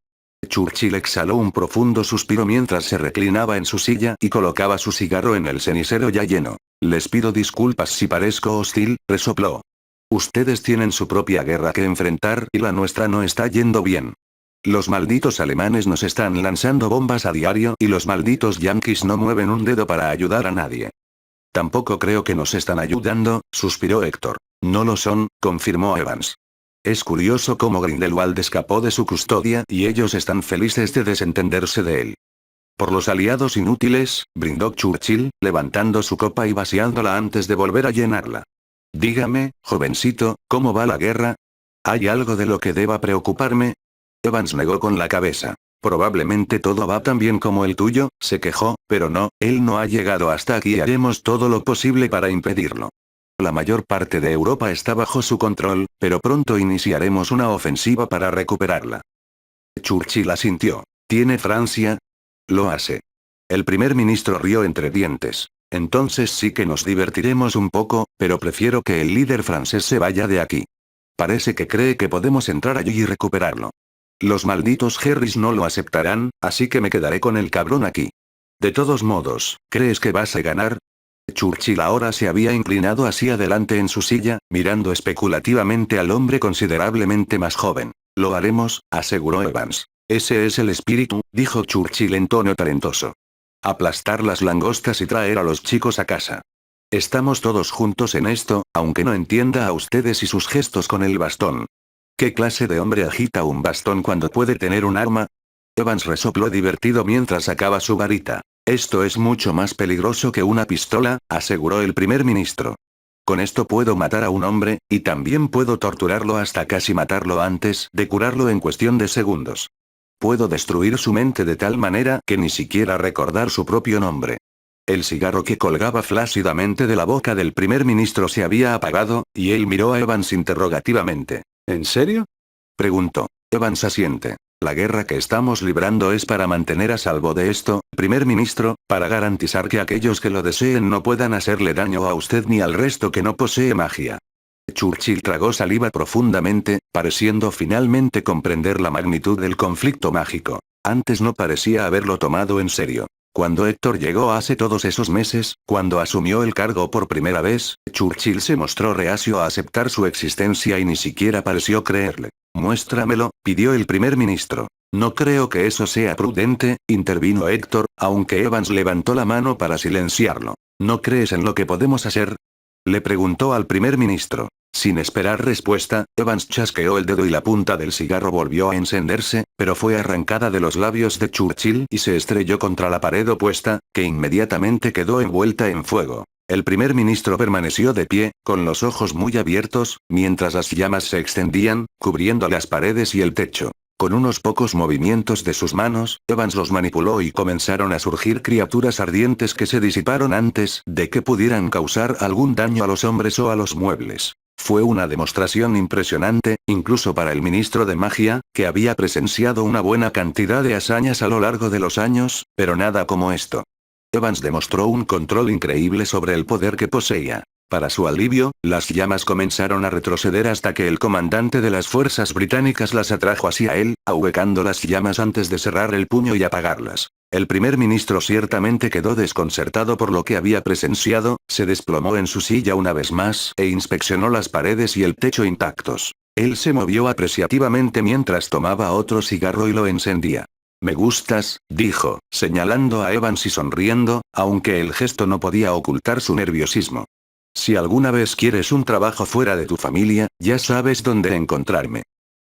Churchill exhaló un profundo suspiro mientras se reclinaba en su silla y colocaba su cigarro en el cenicero ya lleno. Les pido disculpas si parezco hostil, resopló. Ustedes tienen su propia guerra que enfrentar y la nuestra no está yendo bien. Los malditos alemanes nos están lanzando bombas a diario y los malditos yanquis no mueven un dedo para ayudar a nadie. Tampoco creo que nos están ayudando, suspiró Héctor. No lo son, confirmó Evans. Es curioso cómo Grindelwald escapó de su custodia y ellos están felices de desentenderse de él. Por los aliados inútiles, brindó Churchill, levantando su copa y vaciándola antes de volver a llenarla. Dígame, jovencito, ¿cómo va la guerra? ¿Hay algo de lo que deba preocuparme? Evans negó con la cabeza. Probablemente todo va tan bien como el tuyo, se quejó, pero no, él no ha llegado hasta aquí y haremos todo lo posible para impedirlo. La mayor parte de Europa está bajo su control, pero pronto iniciaremos una ofensiva para recuperarla. Churchill asintió. ¿Tiene Francia? Lo hace. El primer ministro rió entre dientes. Entonces sí que nos divertiremos un poco, pero prefiero que el líder francés se vaya de aquí. Parece que cree que podemos entrar allí y recuperarlo. Los malditos Harrys no lo aceptarán, así que me quedaré con el cabrón aquí. De todos modos, ¿crees que vas a ganar? Churchill ahora se había inclinado hacia adelante en su silla, mirando especulativamente al hombre considerablemente más joven. Lo haremos, aseguró Evans. Ese es el espíritu, dijo Churchill en tono talentoso. Aplastar las langostas y traer a los chicos a casa. Estamos todos juntos en esto, aunque no entienda a ustedes y sus gestos con el bastón. ¿Qué clase de hombre agita un bastón cuando puede tener un arma? Evans resopló divertido mientras sacaba su varita. Esto es mucho más peligroso que una pistola, aseguró el primer ministro. Con esto puedo matar a un hombre, y también puedo torturarlo hasta casi matarlo antes de curarlo en cuestión de segundos. Puedo destruir su mente de tal manera que ni siquiera recordar su propio nombre. El cigarro que colgaba flácidamente de la boca del primer ministro se había apagado, y él miró a Evans interrogativamente. ¿En serio?, preguntó. Evans asiente. La guerra que estamos librando es para mantener a salvo de esto, primer ministro, para garantizar que aquellos que lo deseen no puedan hacerle daño a usted ni al resto que no posee magia. Churchill tragó saliva profundamente, pareciendo finalmente comprender la magnitud del conflicto mágico. Antes no parecía haberlo tomado en serio. Cuando Héctor llegó hace todos esos meses, cuando asumió el cargo por primera vez, Churchill se mostró reacio a aceptar su existencia y ni siquiera pareció creerle. Muéstramelo, pidió el primer ministro. No creo que eso sea prudente, intervino Héctor, aunque Evans levantó la mano para silenciarlo. ¿No crees en lo que podemos hacer?, le preguntó al primer ministro. Sin esperar respuesta, Evans chasqueó el dedo y la punta del cigarro volvió a encenderse, pero fue arrancada de los labios de Churchill y se estrelló contra la pared opuesta, que inmediatamente quedó envuelta en fuego. El primer ministro permaneció de pie, con los ojos muy abiertos, mientras las llamas se extendían, cubriendo las paredes y el techo. Con unos pocos movimientos de sus manos, Evans los manipuló y comenzaron a surgir criaturas ardientes que se disiparon antes de que pudieran causar algún daño a los hombres o a los muebles. Fue una demostración impresionante, incluso para el ministro de magia, que había presenciado una buena cantidad de hazañas a lo largo de los años, pero nada como esto. Evans demostró un control increíble sobre el poder que poseía. Para su alivio, las llamas comenzaron a retroceder hasta que el comandante de las fuerzas británicas las atrajo hacia él, ahuecando las llamas antes de cerrar el puño y apagarlas. El primer ministro ciertamente quedó desconcertado por lo que había presenciado, se desplomó en su silla una vez más e inspeccionó las paredes y el techo intactos. Él se movió apreciativamente mientras tomaba otro cigarro y lo encendía. «Me gustas», dijo, señalando a Evans y sonriendo, aunque el gesto no podía ocultar su nerviosismo. «Si alguna vez quieres un trabajo fuera de tu familia, ya sabes dónde encontrarme.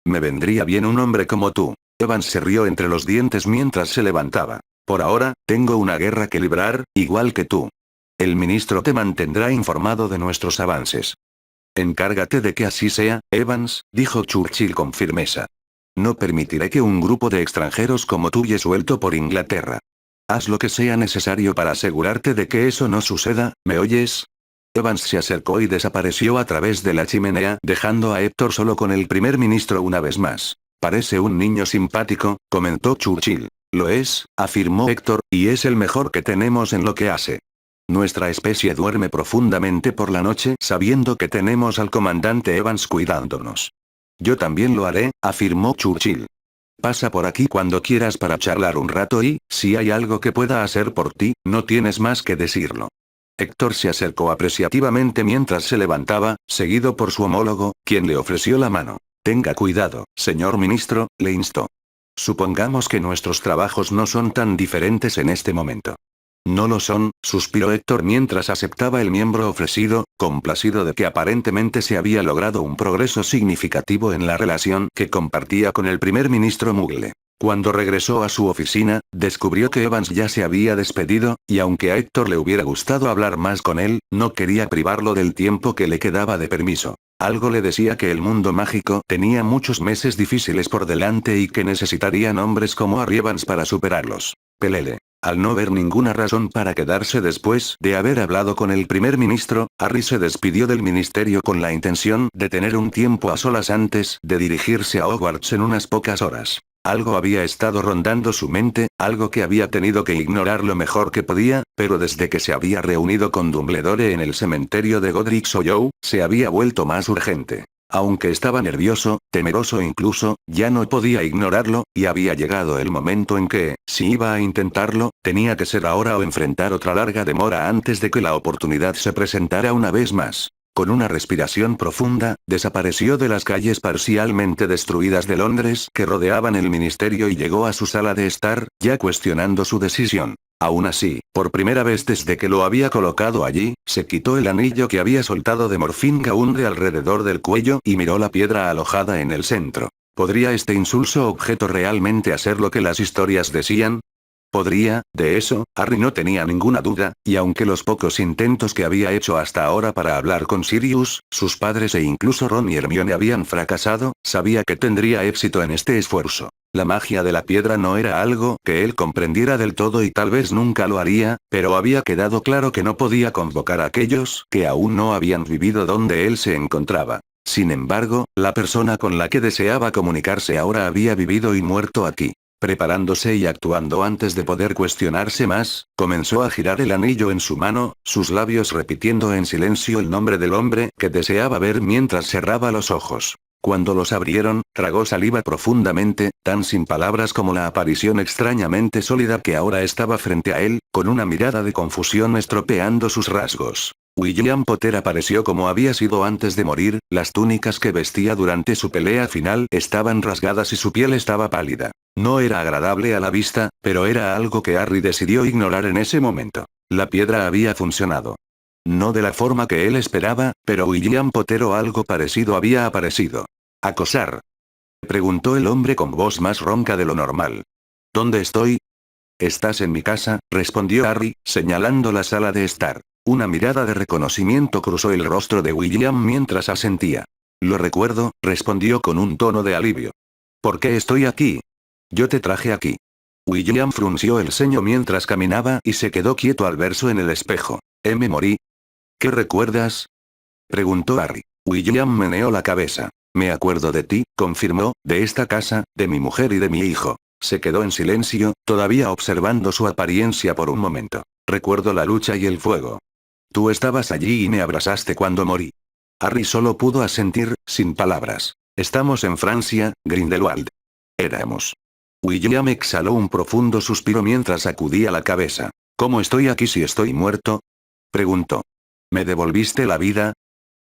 Me vendría bien un hombre como tú». Evans se rió entre los dientes mientras se levantaba. «Por ahora, tengo una guerra que librar, igual que tú. El ministro te mantendrá informado de nuestros avances». «Encárgate de que así sea, Evans», dijo Churchill con firmeza. «No permitiré que un grupo de extranjeros como tú ye suelto por Inglaterra. Haz lo que sea necesario para asegurarte de que eso no suceda, ¿me oyes? Evans se acercó y desapareció a través de la chimenea, dejando a Héctor solo con el primer ministro una vez más. Parece un niño simpático, comentó Churchill. Lo es, afirmó Héctor, y es el mejor que tenemos en lo que hace. Nuestra especie duerme profundamente por la noche sabiendo que tenemos al comandante Evans cuidándonos. Yo también lo haré, afirmó Churchill. Pasa por aquí cuando quieras para charlar un rato y, si hay algo que pueda hacer por ti, no tienes más que decirlo. Héctor se acercó apreciativamente mientras se levantaba, seguido por su homólogo, quien le ofreció la mano. Tenga cuidado, señor ministro, le instó. Supongamos que nuestros trabajos no son tan diferentes en este momento. No lo son, suspiró Héctor mientras aceptaba el miembro ofrecido, complacido de que aparentemente se había logrado un progreso significativo en la relación que compartía con el primer ministro Mugle. Cuando regresó a su oficina, descubrió que Evans ya se había despedido, y aunque a Héctor le hubiera gustado hablar más con él, no quería privarlo del tiempo que le quedaba de permiso. Algo le decía que el mundo mágico tenía muchos meses difíciles por delante y que necesitarían hombres como Harry Evans para superarlos. Pelele. Al no ver ninguna razón para quedarse después de haber hablado con el primer ministro, Harry se despidió del ministerio con la intención de tener un tiempo a solas antes de dirigirse a Hogwarts en unas pocas horas. Algo había estado rondando su mente, algo que había tenido que ignorar lo mejor que podía, pero desde que se había reunido con Dumbledore en el cementerio de Godric Hollow, se había vuelto más urgente. Aunque estaba nervioso, temeroso incluso, ya no podía ignorarlo, y había llegado el momento en que, si iba a intentarlo, tenía que ser ahora o enfrentar otra larga demora antes de que la oportunidad se presentara una vez más. Con una respiración profunda, desapareció de las calles parcialmente destruidas de Londres que rodeaban el ministerio y llegó a su sala de estar, ya cuestionando su decisión. Aún así, por primera vez desde que lo había colocado allí, se quitó el anillo que había soltado de Morfín Gaunde alrededor del cuello y miró la piedra alojada en el centro. ¿Podría este insulso objeto realmente hacer lo que las historias decían? Podría, de eso, Harry no tenía ninguna duda, y aunque los pocos intentos que había hecho hasta ahora para hablar con Sirius, sus padres e incluso Ron y Hermione habían fracasado, sabía que tendría éxito en este esfuerzo. La magia de la piedra no era algo que él comprendiera del todo y tal vez nunca lo haría, pero había quedado claro que no podía convocar a aquellos que aún no habían vivido donde él se encontraba. Sin embargo, la persona con la que deseaba comunicarse ahora había vivido y muerto aquí. Preparándose y actuando antes de poder cuestionarse más, comenzó a girar el anillo en su mano, sus labios repitiendo en silencio el nombre del hombre que deseaba ver mientras cerraba los ojos. Cuando los abrieron, tragó saliva profundamente, tan sin palabras como la aparición extrañamente sólida que ahora estaba frente a él, con una mirada de confusión estropeando sus rasgos. William Potter apareció como había sido antes de morir, las túnicas que vestía durante su pelea final estaban rasgadas y su piel estaba pálida. No era agradable a la vista, pero era algo que Harry decidió ignorar en ese momento. La piedra había funcionado. No de la forma que él esperaba, pero William Potter o algo parecido había aparecido. ¿Acosar? Preguntó el hombre con voz más ronca de lo normal. ¿Dónde estoy? Estás en mi casa, respondió Harry, señalando la sala de estar. Una mirada de reconocimiento cruzó el rostro de William mientras asentía. Lo recuerdo, respondió con un tono de alivio. ¿Por qué estoy aquí? Yo te traje aquí. William frunció el ceño mientras caminaba y se quedó quieto al verse en el espejo. Me morí. ¿Qué recuerdas? Preguntó Harry. William meneó la cabeza. Me acuerdo de ti, confirmó, de esta casa, de mi mujer y de mi hijo. Se quedó en silencio, todavía observando su apariencia por un momento. Recuerdo la lucha y el fuego. Tú estabas allí y me abrazaste cuando morí. Harry solo pudo asentir, sin palabras. Estamos en Francia, Grindelwald. Éramos. William exhaló un profundo suspiro mientras sacudía la cabeza. ¿Cómo estoy aquí si estoy muerto? Preguntó. ¿Me devolviste la vida?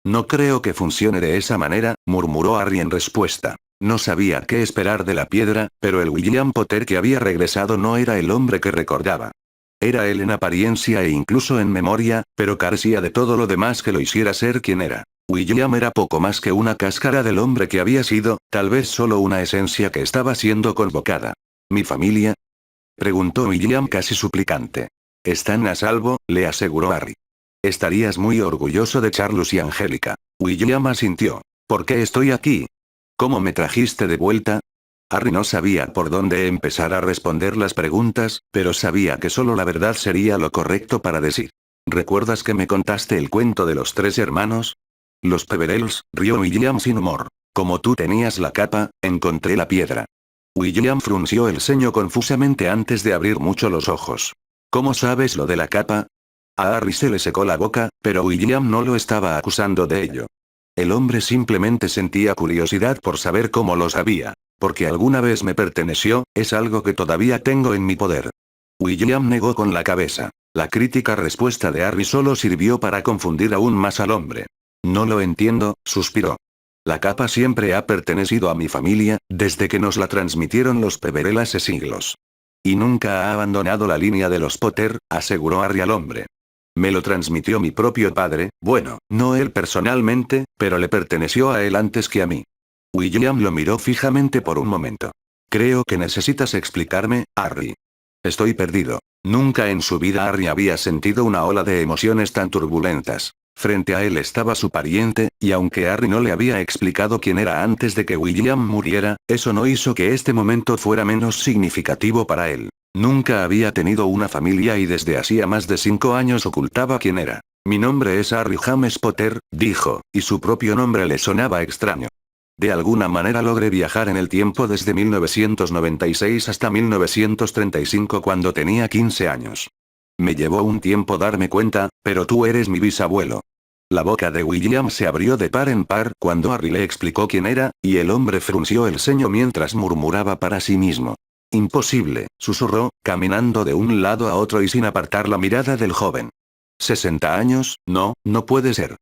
No creo que funcione de esa manera, murmuró Harry en respuesta. No sabía qué esperar de la piedra, pero el William Potter que había regresado no era el hombre que recordaba. Era él en apariencia e incluso en memoria, pero carecía de todo lo demás que lo hiciera ser quien era. William era poco más que una cáscara del hombre que había sido, tal vez solo una esencia que estaba siendo convocada. ¿Mi familia? Preguntó William casi suplicante. Están a salvo, le aseguró Harry. Estarías muy orgulloso de Charles y Angélica. William asintió. ¿Por qué estoy aquí? ¿Cómo me trajiste de vuelta? Harry no sabía por dónde empezar a responder las preguntas, pero sabía que solo la verdad sería lo correcto para decir. ¿Recuerdas que me contaste el cuento de los 3 hermanos? Los Peverells, rió William sin humor. Como tú tenías la capa, encontré la piedra. William frunció el ceño confusamente antes de abrir mucho los ojos. ¿Cómo sabes lo de la capa? A Harry se le secó la boca, pero William no lo estaba acusando de ello. El hombre simplemente sentía curiosidad por saber cómo lo sabía. Porque alguna vez me perteneció, es algo que todavía tengo en mi poder. William negó con la cabeza. La crítica respuesta de Harry solo sirvió para confundir aún más al hombre. No lo entiendo, suspiró. La capa siempre ha pertenecido a mi familia, desde que nos la transmitieron los Peverell hace siglos. Y nunca ha abandonado la línea de los Potter, aseguró Harry al hombre. Me lo transmitió mi propio padre, bueno, no él personalmente, pero le perteneció a él antes que a mí. William lo miró fijamente por un momento. Creo que necesitas explicarme, Harry. Estoy perdido. Nunca en su vida Harry había sentido una ola de emociones tan turbulentas. Frente a él estaba su pariente, y aunque Harry no le había explicado quién era antes de que William muriera, eso no hizo que este momento fuera menos significativo para él. Nunca había tenido una familia y desde hacía más de 5 años ocultaba quién era. Mi nombre es Harry James Potter, dijo, y su propio nombre le sonaba extraño. De alguna manera logré viajar en el tiempo desde 1996 hasta 1935 cuando tenía 15 años. Me llevó un tiempo darme cuenta, pero tú eres mi bisabuelo. La boca de William se abrió de par en par cuando Harry le explicó quién era, y el hombre frunció el ceño mientras murmuraba para sí mismo. Imposible, susurró, caminando de un lado a otro y sin apartar la mirada del joven. 60 años, no, no puede ser.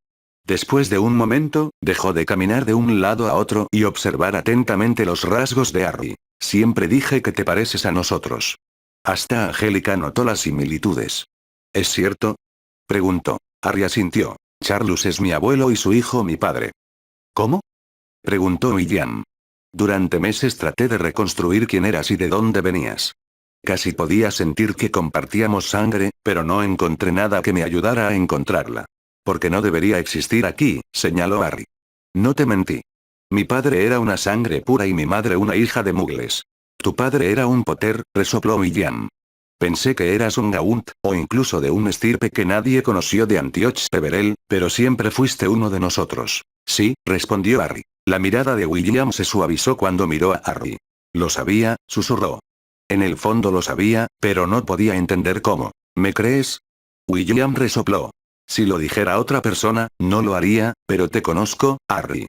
Después de un momento, dejó de caminar de un lado a otro y observar atentamente los rasgos de Harry. Siempre dije que te pareces a nosotros. Hasta Angélica notó las similitudes. ¿Es cierto? Preguntó. Harry asintió. Charles es mi abuelo y su hijo mi padre. ¿Cómo? Preguntó William. Durante meses traté de reconstruir quién eras y de dónde venías. Casi podía sentir que compartíamos sangre, pero no encontré nada que me ayudara a encontrarla. Porque no debería existir aquí, señaló Harry. No te mentí. Mi padre era una sangre pura y mi madre una hija de muggles. Tu padre era un Potter, resopló William. Pensé que eras un Gaunt, o incluso de un estirpe que nadie conoció de Antioch Peverell, pero siempre fuiste uno de nosotros. Sí, respondió Harry. La mirada de William se suavizó cuando miró a Harry. Lo sabía, susurró. En el fondo lo sabía, pero no podía entender cómo. ¿Me crees? William resopló. Si lo dijera otra persona, no lo haría, pero te conozco, Harry.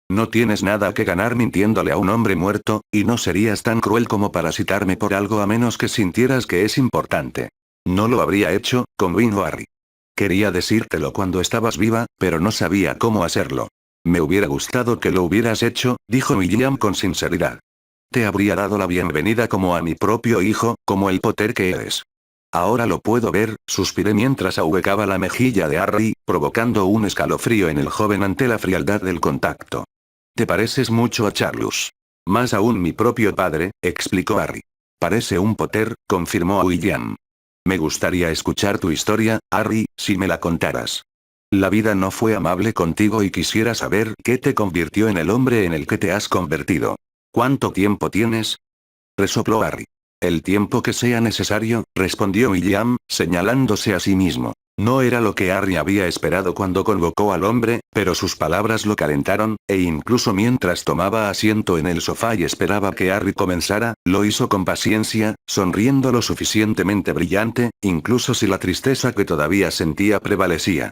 No tienes nada que ganar mintiéndole a un hombre muerto, y no serías tan cruel como parasitarme por algo a menos que sintieras que es importante. No lo habría hecho, convino Harry. Quería decírtelo cuando estabas viva, pero no sabía cómo hacerlo. Me hubiera gustado que lo hubieras hecho, dijo William con sinceridad. Te habría dado la bienvenida como a mi propio hijo, como el Potter que eres. Ahora lo puedo ver, suspiré mientras ahuecaba la mejilla de Harry, provocando un escalofrío en el joven ante la frialdad del contacto. Te pareces mucho a Charles. Más aún mi propio padre, explicó Harry. Parece un Potter, confirmó William. Me gustaría escuchar tu historia, Harry, si me la contaras. La vida no fue amable contigo y quisiera saber qué te convirtió en el hombre en el que te has convertido. ¿Cuánto tiempo tienes? Resopló Harry. El tiempo que sea necesario, respondió William, señalándose a sí mismo. No era lo que Harry había esperado cuando convocó al hombre, pero sus palabras lo calentaron, e incluso mientras tomaba asiento en el sofá y esperaba que Harry comenzara, lo hizo con paciencia, sonriendo lo suficientemente brillante, incluso si la tristeza que todavía sentía prevalecía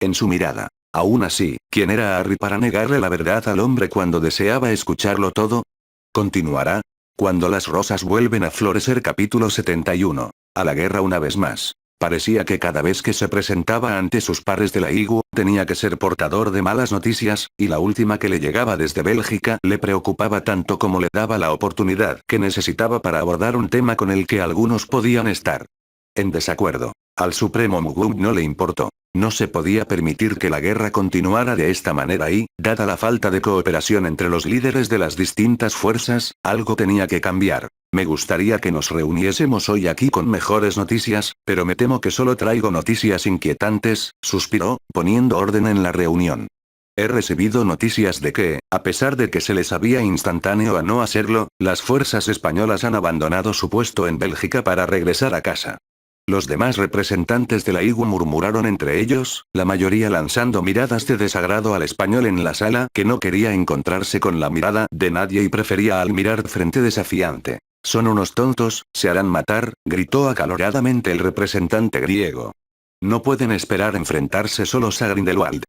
en su mirada. Aún así, ¿quién era Harry para negarle la verdad al hombre cuando deseaba escucharlo todo? Continuará. Cuando las rosas vuelven a florecer capítulo 71. A la guerra una vez más. Parecía que cada vez que se presentaba ante sus pares de la IGU, tenía que ser portador de malas noticias, y la última que le llegaba desde Bélgica le preocupaba tanto como le daba la oportunidad que necesitaba para abordar un tema con el que algunos podían estar en desacuerdo. Al Supremo Mugwump no le importó. No se podía permitir que la guerra continuara de esta manera y, dada la falta de cooperación entre los líderes de las distintas fuerzas, algo tenía que cambiar. Me gustaría que nos reuniésemos hoy aquí con mejores noticias, pero me temo que solo traigo noticias inquietantes, suspiró, poniendo orden en la reunión. He recibido noticias de que, a pesar de que se les había instantáneo a no hacerlo, las fuerzas españolas han abandonado su puesto en Bélgica para regresar a casa. Los demás representantes de la IGU murmuraron entre ellos, la mayoría lanzando miradas de desagrado al español en la sala que no quería encontrarse con la mirada de nadie y prefería al mirar frente desafiante. Son unos tontos, se harán matar, gritó acaloradamente el representante griego. No pueden esperar enfrentarse solos a Grindelwald.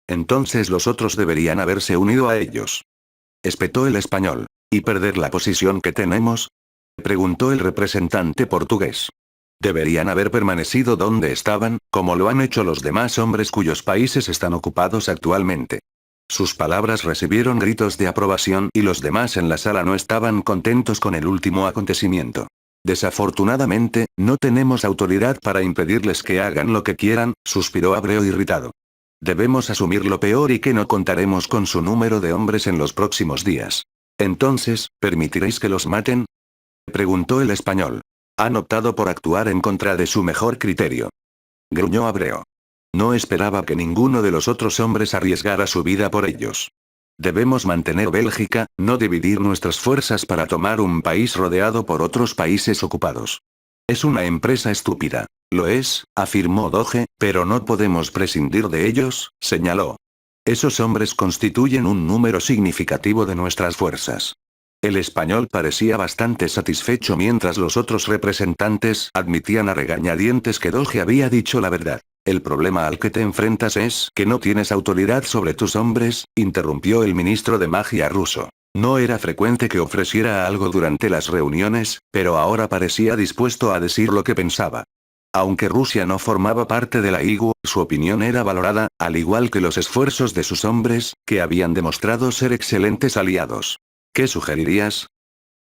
Entonces los otros deberían haberse unido a ellos. Espetó el español. ¿Y perder la posición que tenemos? Preguntó el representante portugués. Deberían haber permanecido donde estaban, como lo han hecho los demás hombres cuyos países están ocupados actualmente. Sus palabras recibieron gritos de aprobación y los demás en la sala no estaban contentos con el último acontecimiento. Desafortunadamente, no tenemos autoridad para impedirles que hagan lo que quieran, suspiró Abreu irritado. Debemos asumir lo peor y que no contaremos con su número de hombres en los próximos días. Entonces, ¿permitiréis que los maten? Preguntó el español. Han optado por actuar en contra de su mejor criterio. Gruñó Abreu. No esperaba que ninguno de los otros hombres arriesgara su vida por ellos. Debemos mantener Bélgica, no dividir nuestras fuerzas para tomar un país rodeado por otros países ocupados. Es una empresa estúpida. Lo es, afirmó Doge, pero no podemos prescindir de ellos, señaló. Esos hombres constituyen un número significativo de nuestras fuerzas. El español parecía bastante satisfecho mientras los otros representantes admitían a regañadientes que Doge había dicho la verdad. El problema al que te enfrentas es que no tienes autoridad sobre tus hombres, interrumpió el ministro de magia ruso. No era frecuente que ofreciera algo durante las reuniones, pero ahora parecía dispuesto a decir lo que pensaba. Aunque Rusia no formaba parte de la IGU, su opinión era valorada, al igual que los esfuerzos de sus hombres, que habían demostrado ser excelentes aliados. ¿Qué sugerirías?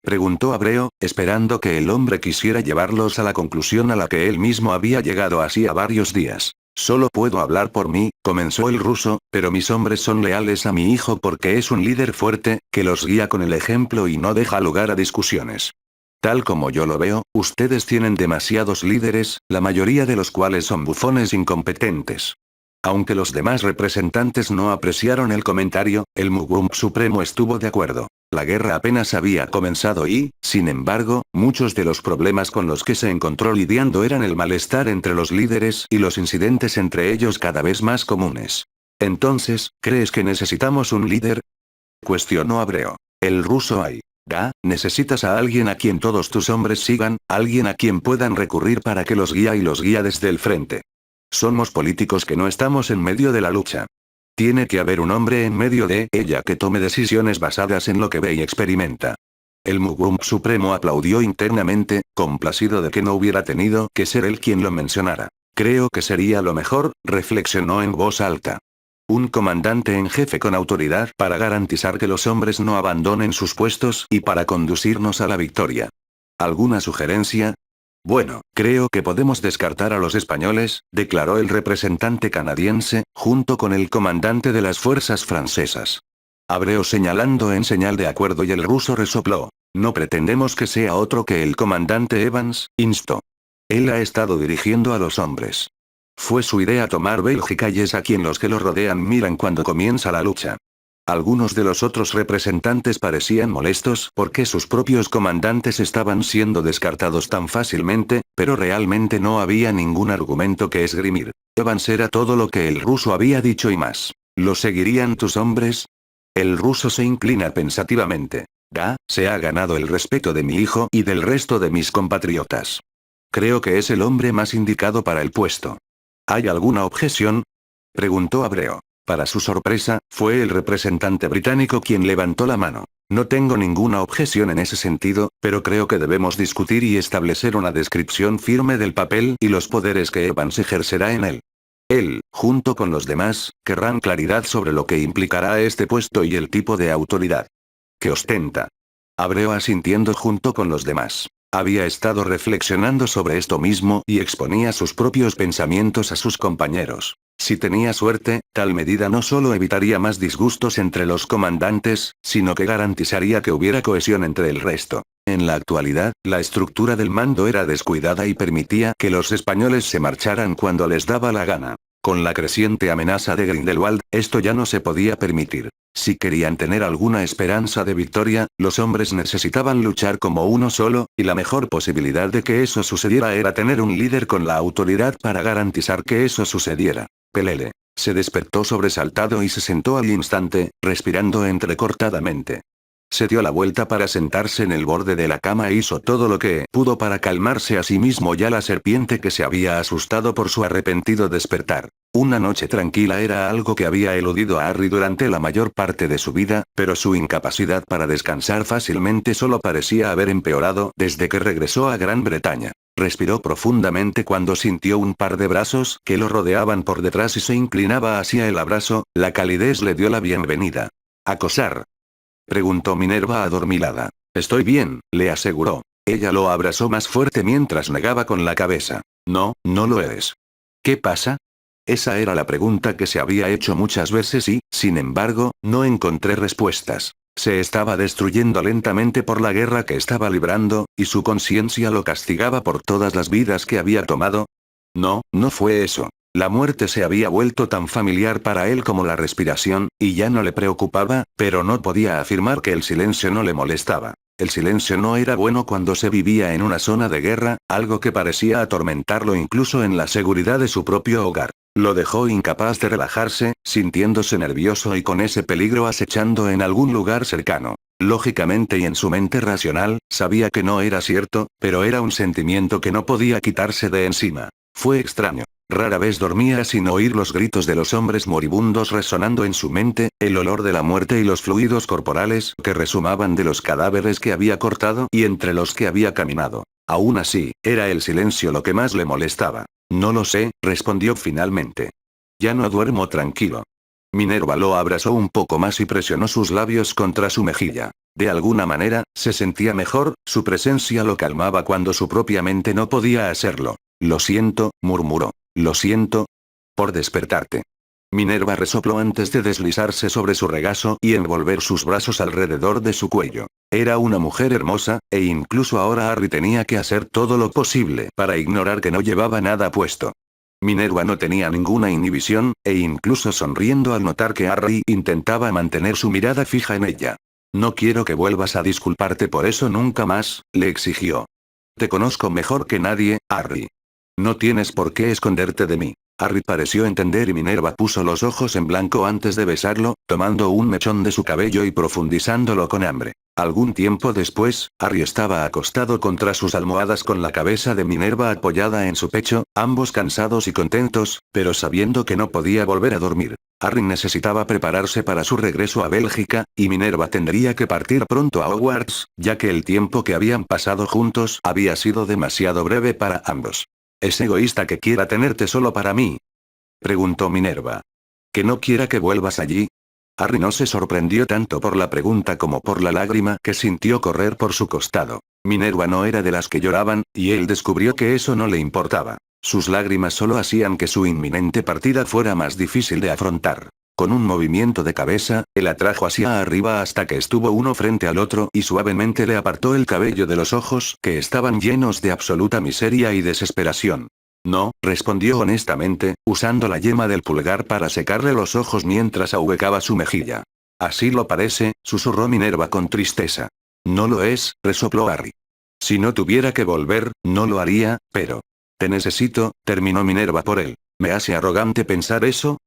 Preguntó Abreu, esperando que el hombre quisiera llevarlos a la conclusión a la que él mismo había llegado hacía varios días. Solo puedo hablar por mí, comenzó el ruso, pero mis hombres son leales a mi hijo porque es un líder fuerte, que los guía con el ejemplo y no deja lugar a discusiones. Tal como yo lo veo, ustedes tienen demasiados líderes, la mayoría de los cuales son bufones incompetentes. Aunque los demás representantes no apreciaron el comentario, el Mugwump Supremo estuvo de acuerdo. La guerra apenas había comenzado y, sin embargo, muchos de los problemas con los que se encontró lidiando eran el malestar entre los líderes y los incidentes entre ellos cada vez más comunes. Entonces, ¿crees que necesitamos un líder? Cuestionó Abreu. El ruso hay. Necesitas a alguien a quien todos tus hombres sigan, alguien a quien puedan recurrir para que los guíe y los guía desde el frente. Somos políticos que no estamos en medio de la lucha. Tiene que haber un hombre en medio de ella que tome decisiones basadas en lo que ve y experimenta. El Mugwump Supremo aplaudió internamente, complacido de que no hubiera tenido que ser él quien lo mencionara. Creo que sería lo mejor, reflexionó en voz alta. Un comandante en jefe con autoridad para garantizar que los hombres no abandonen sus puestos y para conducirnos a la victoria. ¿Alguna sugerencia? Bueno, creo que podemos descartar a los españoles, declaró el representante canadiense, junto con el comandante de las fuerzas francesas. Abreu señalando en señal de acuerdo y el ruso resopló. No pretendemos que sea otro que el comandante Evans, instó. Él ha estado dirigiendo a los hombres. Fue su idea tomar Bélgica y es a quien los que lo rodean miran cuando comienza la lucha. Algunos de los otros representantes parecían molestos porque sus propios comandantes estaban siendo descartados tan fácilmente, pero realmente no había ningún argumento que esgrimir. Evans era todo lo que el ruso había dicho y más. ¿Lo seguirían tus hombres? El ruso se inclina pensativamente. Se ha ganado el respeto de mi hijo y del resto de mis compatriotas. Creo que es el hombre más indicado para el puesto. ¿Hay alguna objeción? Preguntó Abreu. Para su sorpresa, fue el representante británico quien levantó la mano. No tengo ninguna objeción en ese sentido, pero creo que debemos discutir y establecer una descripción firme del papel y los poderes que Evans ejercerá en él. Él, junto con los demás, querrán claridad sobre lo que implicará este puesto y el tipo de autoridad que ostenta. Abreu asintiendo junto con los demás. Había estado reflexionando sobre esto mismo y exponía sus propios pensamientos a sus compañeros. Si tenía suerte, tal medida no solo evitaría más disgustos entre los comandantes, sino que garantizaría que hubiera cohesión entre el resto. En la actualidad, la estructura del mando era descuidada y permitía que los españoles se marcharan cuando les daba la gana. Con la creciente amenaza de Grindelwald, esto ya no se podía permitir. Si querían tener alguna esperanza de victoria, los hombres necesitaban luchar como uno solo, y la mejor posibilidad de que eso sucediera era tener un líder con la autoridad para garantizar que eso sucediera. Pelele. Se despertó sobresaltado y se sentó al instante, respirando entrecortadamente. Se dio la vuelta para sentarse en el borde de la cama e hizo todo lo que pudo para calmarse a sí mismo y a la serpiente que se había asustado por su arrepentido despertar. Una noche tranquila era algo que había eludido a Harry durante la mayor parte de su vida, pero su incapacidad para descansar fácilmente solo parecía haber empeorado desde que regresó a Gran Bretaña. Respiró profundamente cuando sintió un par de brazos que lo rodeaban por detrás y se inclinaba hacia el abrazo. La calidez le dio la bienvenida. ¿Acosar?, preguntó Minerva adormilada. Estoy bien, le aseguró. Ella lo abrazó más fuerte mientras negaba con la cabeza. No, no lo eres. ¿Qué pasa? Esa era la pregunta que se había hecho muchas veces y, sin embargo, no encontré respuestas. Se estaba destruyendo lentamente por la guerra que estaba librando, y su conciencia lo castigaba por todas las vidas que había tomado. No, no fue eso. La muerte se había vuelto tan familiar para él como la respiración, y ya no le preocupaba, pero no podía afirmar que el silencio no le molestaba. El silencio no era bueno cuando se vivía en una zona de guerra, algo que parecía atormentarlo incluso en la seguridad de su propio hogar. Lo dejó incapaz de relajarse, sintiéndose nervioso y con ese peligro acechando en algún lugar cercano. Lógicamente y en su mente racional, sabía que no era cierto, pero era un sentimiento que no podía quitarse de encima. Fue extraño. Rara vez dormía sin oír los gritos de los hombres moribundos resonando en su mente, el olor de la muerte y los fluidos corporales que resumaban de los cadáveres que había cortado y entre los que había caminado. Aún así, era el silencio lo que más le molestaba. No lo sé, respondió finalmente. Ya no duermo tranquilo. Minerva lo abrazó un poco más y presionó sus labios contra su mejilla. De alguna manera, se sentía mejor, su presencia lo calmaba cuando su propia mente no podía hacerlo. Lo siento, murmuró. Lo siento por despertarte. Minerva resopló antes de deslizarse sobre su regazo y envolver sus brazos alrededor de su cuello. Era una mujer hermosa, e incluso ahora Harry tenía que hacer todo lo posible para ignorar que no llevaba nada puesto. Minerva no tenía ninguna inhibición, e incluso sonriendo al notar que Harry intentaba mantener su mirada fija en ella. No quiero que vuelvas a disculparte por eso nunca más, le exigió. Te conozco mejor que nadie, Harry. No tienes por qué esconderte de mí. Harry pareció entender y Minerva puso los ojos en blanco antes de besarlo, tomando un mechón de su cabello y profundizándolo con hambre. Algún tiempo después, Harry estaba acostado contra sus almohadas con la cabeza de Minerva apoyada en su pecho, ambos cansados y contentos, pero sabiendo que no podía volver a dormir. Harry necesitaba prepararse para su regreso a Bélgica, y Minerva tendría que partir pronto a Hogwarts, ya que el tiempo que habían pasado juntos había sido demasiado breve para ambos. ¿Es egoísta que quiera tenerte solo para mí?, preguntó Minerva. ¿Que no quiera que vuelvas allí? Harry no se sorprendió tanto por la pregunta como por la lágrima que sintió correr por su costado. Minerva no era de las que lloraban, y él descubrió que eso no le importaba. Sus lágrimas solo hacían que su inminente partida fuera más difícil de afrontar. Con un movimiento de cabeza, él atrajo hacia arriba hasta que estuvo uno frente al otro y suavemente le apartó el cabello de los ojos que estaban llenos de absoluta miseria y desesperación. No, respondió honestamente, usando la yema del pulgar para secarle los ojos mientras ahuecaba su mejilla. Así lo parece, susurró Minerva con tristeza. No lo es, resopló Harry. Si no tuviera que volver, no lo haría, pero... Te necesito, terminó Minerva por él. ¿Me hace arrogante pensar eso?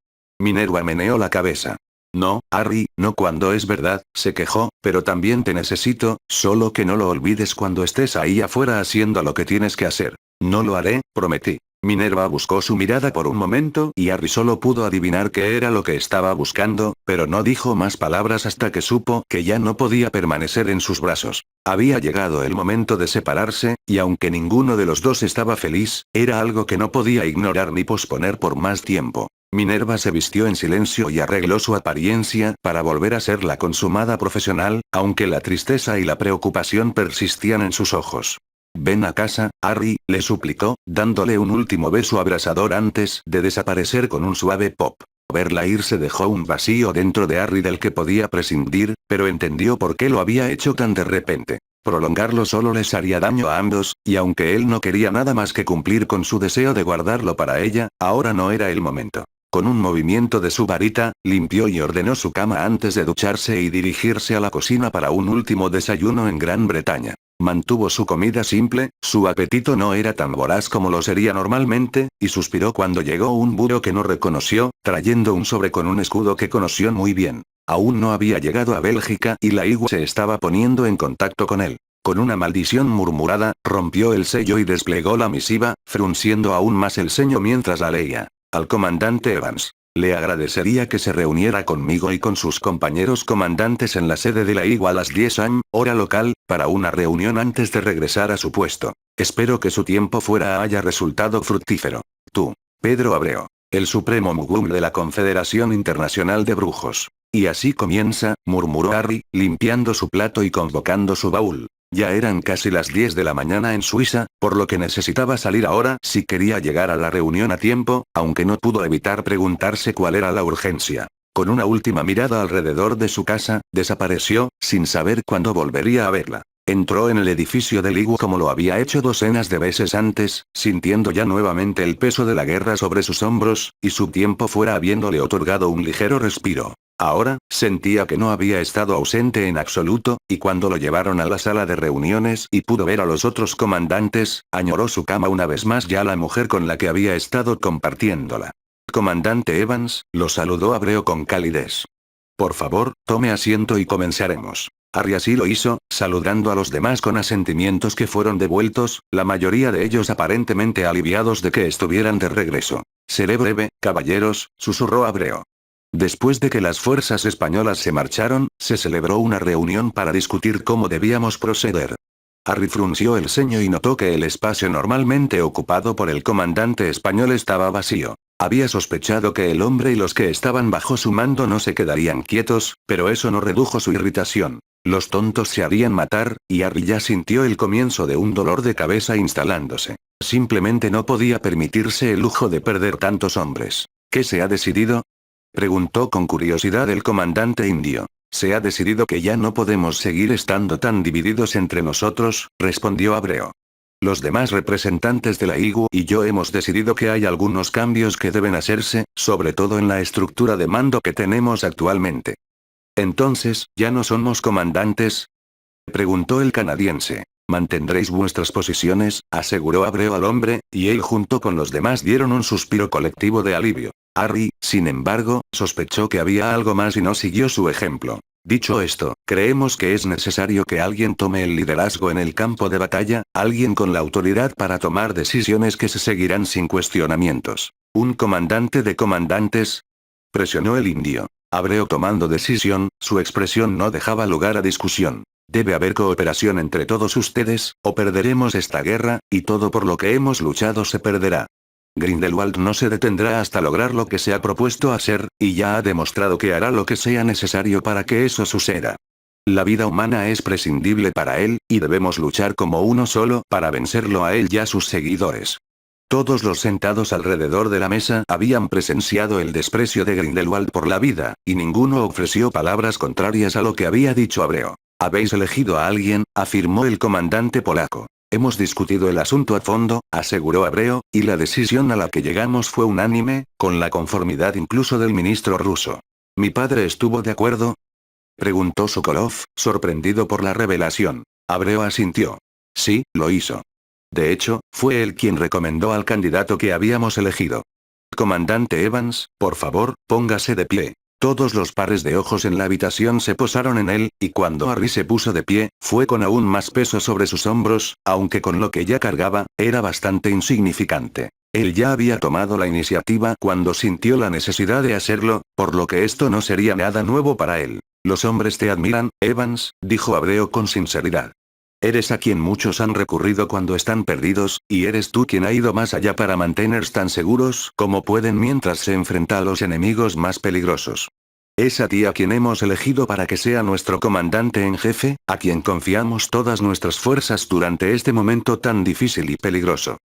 Minerva meneó la cabeza. No, Harry, no cuando es verdad, se quejó, pero también te necesito, solo que no lo olvides cuando estés ahí afuera haciendo lo que tienes que hacer. No lo haré, prometí. Minerva buscó su mirada por un momento y Harry solo pudo adivinar qué era lo que estaba buscando, pero no dijo más palabras hasta que supo que ya no podía permanecer en sus brazos. Había llegado el momento de separarse, y aunque ninguno de los dos estaba feliz, era algo que no podía ignorar ni posponer por más tiempo. Minerva se vistió en silencio y arregló su apariencia para volver a ser la consumada profesional, aunque la tristeza y la preocupación persistían en sus ojos. Ven a casa, Harry, le suplicó, dándole un último beso abrasador antes de desaparecer con un suave pop. Verla irse dejó un vacío dentro de Harry del que podía prescindir, pero entendió por qué lo había hecho tan de repente. Prolongarlo solo les haría daño a ambos, y aunque él no quería nada más que cumplir con su deseo de guardarlo para ella, ahora no era el momento. Con un movimiento de su varita, limpió y ordenó su cama antes de ducharse y dirigirse a la cocina para un último desayuno en Gran Bretaña. Mantuvo su comida simple, su apetito no era tan voraz como lo sería normalmente, y suspiró cuando llegó un búho que no reconoció, trayendo un sobre con un escudo que conoció muy bien. Aún no había llegado a Bélgica y la Igua se estaba poniendo en contacto con él. Con una maldición murmurada, rompió el sello y desplegó la misiva, frunciendo aún más el ceño mientras la leía. Al comandante Evans. Le agradecería que se reuniera conmigo y con sus compañeros comandantes en la sede de la Igua a las 10 am, hora local, para una reunión antes de regresar a su puesto. Espero que su tiempo fuera haya resultado fructífero. Tú, Pedro Abreu, el supremo Mugum de la Confederación Internacional de Brujos. Y así comienza, murmuró Harry, limpiando su plato y convocando su baúl. Ya eran casi las 10 de la mañana en Suiza, por lo que necesitaba salir ahora si quería llegar a la reunión a tiempo, aunque no pudo evitar preguntarse cuál era la urgencia. Con una última mirada alrededor de su casa, desapareció, sin saber cuándo volvería a verla. Entró en el edificio del Igua como lo había hecho docenas de veces antes, sintiendo ya nuevamente el peso de la guerra sobre sus hombros, y su tiempo fuera habiéndole otorgado un ligero respiro. Ahora, sentía que no había estado ausente en absoluto, y cuando lo llevaron a la sala de reuniones y pudo ver a los otros comandantes, añoró su cama una vez más y a la mujer con la que había estado compartiéndola. Comandante Evans, lo saludó Abreu con calidez. Por favor, tome asiento y comenzaremos. Harry así lo hizo, saludando a los demás con asentimientos que fueron devueltos, la mayoría de ellos aparentemente aliviados de que estuvieran de regreso. Seré breve, caballeros, susurró Abreu. Después de que las fuerzas españolas se marcharon, se celebró una reunión para discutir cómo debíamos proceder. Harry frunció el ceño y notó que el espacio normalmente ocupado por el comandante español estaba vacío. Había sospechado que el hombre y los que estaban bajo su mando no se quedarían quietos, pero eso no redujo su irritación. Los tontos se harían matar, y Harry ya sintió el comienzo de un dolor de cabeza instalándose. Simplemente no podía permitirse el lujo de perder tantos hombres. ¿Qué se ha decidido?, preguntó con curiosidad el comandante indio. Se ha decidido que ya no podemos seguir estando tan divididos entre nosotros, respondió Abreu. Los demás representantes de la Igua y yo hemos decidido que hay algunos cambios que deben hacerse, sobre todo en la estructura de mando que tenemos actualmente. Entonces, ¿ya no somos comandantes?, preguntó el canadiense. Mantendréis vuestras posiciones, aseguró Abreu al hombre, y él junto con los demás dieron un suspiro colectivo de alivio. Harry, sin embargo, sospechó que había algo más y no siguió su ejemplo. Dicho esto, creemos que es necesario que alguien tome el liderazgo en el campo de batalla, alguien con la autoridad para tomar decisiones que se seguirán sin cuestionamientos. ¿Un comandante de comandantes?, presionó el indio. Abreu tomando decisión, su expresión no dejaba lugar a discusión. Debe haber cooperación entre todos ustedes, o perderemos esta guerra, y todo por lo que hemos luchado se perderá. Grindelwald no se detendrá hasta lograr lo que se ha propuesto hacer, y ya ha demostrado que hará lo que sea necesario para que eso suceda. La vida humana es prescindible para él, y debemos luchar como uno solo para vencerlo a él y a sus seguidores. Todos los sentados alrededor de la mesa habían presenciado el desprecio de Grindelwald por la vida, y ninguno ofreció palabras contrarias a lo que había dicho Abreu. Habéis elegido a alguien, afirmó el comandante polaco. Hemos discutido el asunto a fondo, aseguró Abreu, y la decisión a la que llegamos fue unánime, con la conformidad incluso del ministro ruso. ¿Mi padre estuvo de acuerdo?, preguntó Sokolov, sorprendido por la revelación. Abreu asintió. Sí, lo hizo. De hecho, fue él quien recomendó al candidato que habíamos elegido. Comandante Evans, por favor, póngase de pie. Todos los pares de ojos en la habitación se posaron en él, y cuando Harry se puso de pie, fue con aún más peso sobre sus hombros, aunque con lo que ya cargaba, era bastante insignificante. Él ya había tomado la iniciativa cuando sintió la necesidad de hacerlo, por lo que esto no sería nada nuevo para él. Los hombres te admiran, Evans, dijo Abreu con sinceridad. Eres a quien muchos han recurrido cuando están perdidos, y eres tú quien ha ido más allá para mantenerse tan seguros como pueden mientras se enfrenta a los enemigos más peligrosos. Es a ti a quien hemos elegido para que sea nuestro comandante en jefe, a quien confiamos todas nuestras fuerzas durante este momento tan difícil y peligroso.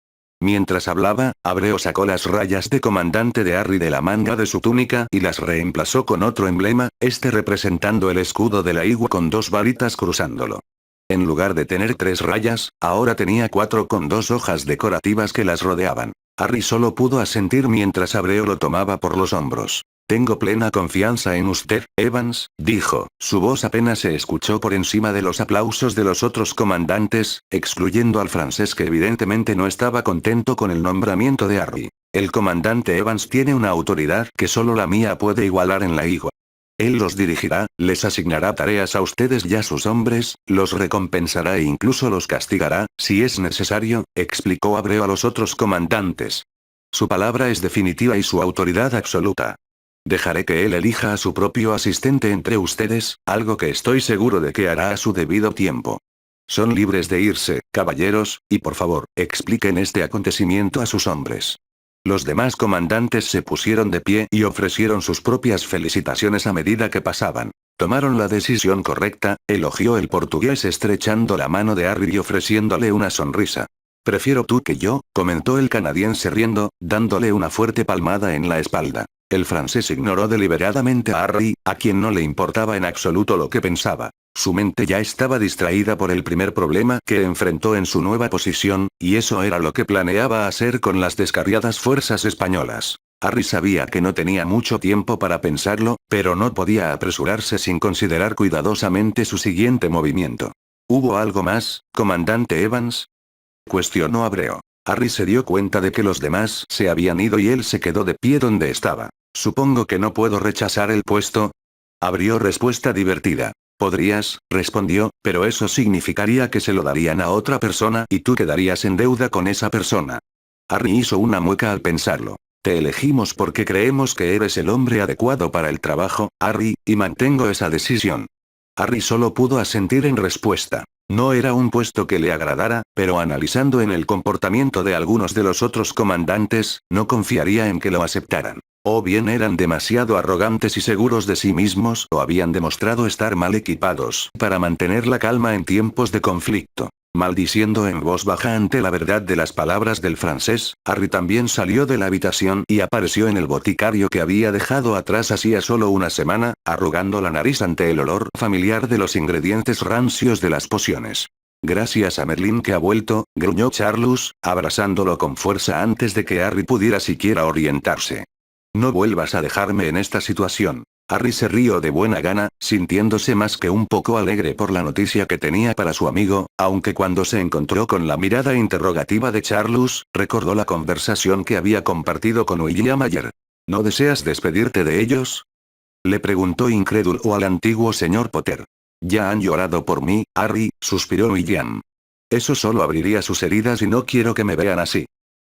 Mientras hablaba, Abreu sacó las rayas de comandante de Harry de la manga de su túnica y las reemplazó con otro emblema, este representando el escudo de la Igua con dos varitas cruzándolo. En lugar de tener 3 rayas, ahora tenía 4 con 2 hojas decorativas que las rodeaban. Harry solo pudo asentir mientras Abreo lo tomaba por los hombros. Tengo plena confianza en usted, Evans, dijo. Su voz apenas se escuchó por encima de los aplausos de los otros comandantes, excluyendo al francés que evidentemente no estaba contento con el nombramiento de Harry. El comandante Evans tiene una autoridad que solo la mía puede igualar en la igua. Él los dirigirá, les asignará tareas a ustedes y a sus hombres, los recompensará e incluso los castigará, si es necesario, explicó Abreu a los otros comandantes. Su palabra es definitiva y su autoridad absoluta. Dejaré que él elija a su propio asistente entre ustedes, algo que estoy seguro de que hará a su debido tiempo. Son libres de irse, caballeros, y por favor, expliquen este acontecimiento a sus hombres. Los demás comandantes se pusieron de pie y ofrecieron sus propias felicitaciones a medida que pasaban. Tomaron la decisión correcta, elogió el portugués estrechando la mano de Harry y ofreciéndole una sonrisa. Prefiero tú que yo, comentó el canadiense riendo, dándole una fuerte palmada en la espalda. El francés ignoró deliberadamente a Harry, a quien no le importaba en absoluto lo que pensaba. Su mente ya estaba distraída por el primer problema que enfrentó en su nueva posición, y eso era lo que planeaba hacer con las descarriadas fuerzas españolas. Harry sabía que no tenía mucho tiempo para pensarlo, pero no podía apresurarse sin considerar cuidadosamente su siguiente movimiento. ¿Hubo algo más, comandante Evans?, cuestionó Abreu. Harry se dio cuenta de que los demás se habían ido y él se quedó de pie donde estaba. Supongo que no puedo rechazar el puesto. Abrió respuesta divertida. Podrías, respondió, pero eso significaría que se lo darían a otra persona y tú quedarías en deuda con esa persona. Harry hizo una mueca al pensarlo. Te elegimos porque creemos que eres el hombre adecuado para el trabajo, Harry, y mantengo esa decisión. Harry solo pudo asentir en respuesta. No era un puesto que le agradara, pero analizando en el comportamiento de algunos de los otros comandantes, no confiaría en que lo aceptaran. O bien eran demasiado arrogantes y seguros de sí mismos o habían demostrado estar mal equipados para mantener la calma en tiempos de conflicto. Maldiciendo en voz baja ante la verdad de las palabras del francés, Harry también salió de la habitación y apareció en el boticario que había dejado atrás hacía solo una semana, arrugando la nariz ante el olor familiar de los ingredientes rancios de las pociones. Gracias a Merlín que ha vuelto, gruñó Charles, abrazándolo con fuerza antes de que Harry pudiera siquiera orientarse. No vuelvas a dejarme en esta situación. Harry se rió de buena gana, sintiéndose más que un poco alegre por la noticia que tenía para su amigo, aunque cuando se encontró con la mirada interrogativa de Charles, recordó la conversación que había compartido con William ayer. ¿No deseas despedirte de ellos?, le preguntó incrédulo al antiguo señor Potter. Ya han llorado por mí, Harry, suspiró William. Eso solo abriría sus heridas y no quiero que me vean así.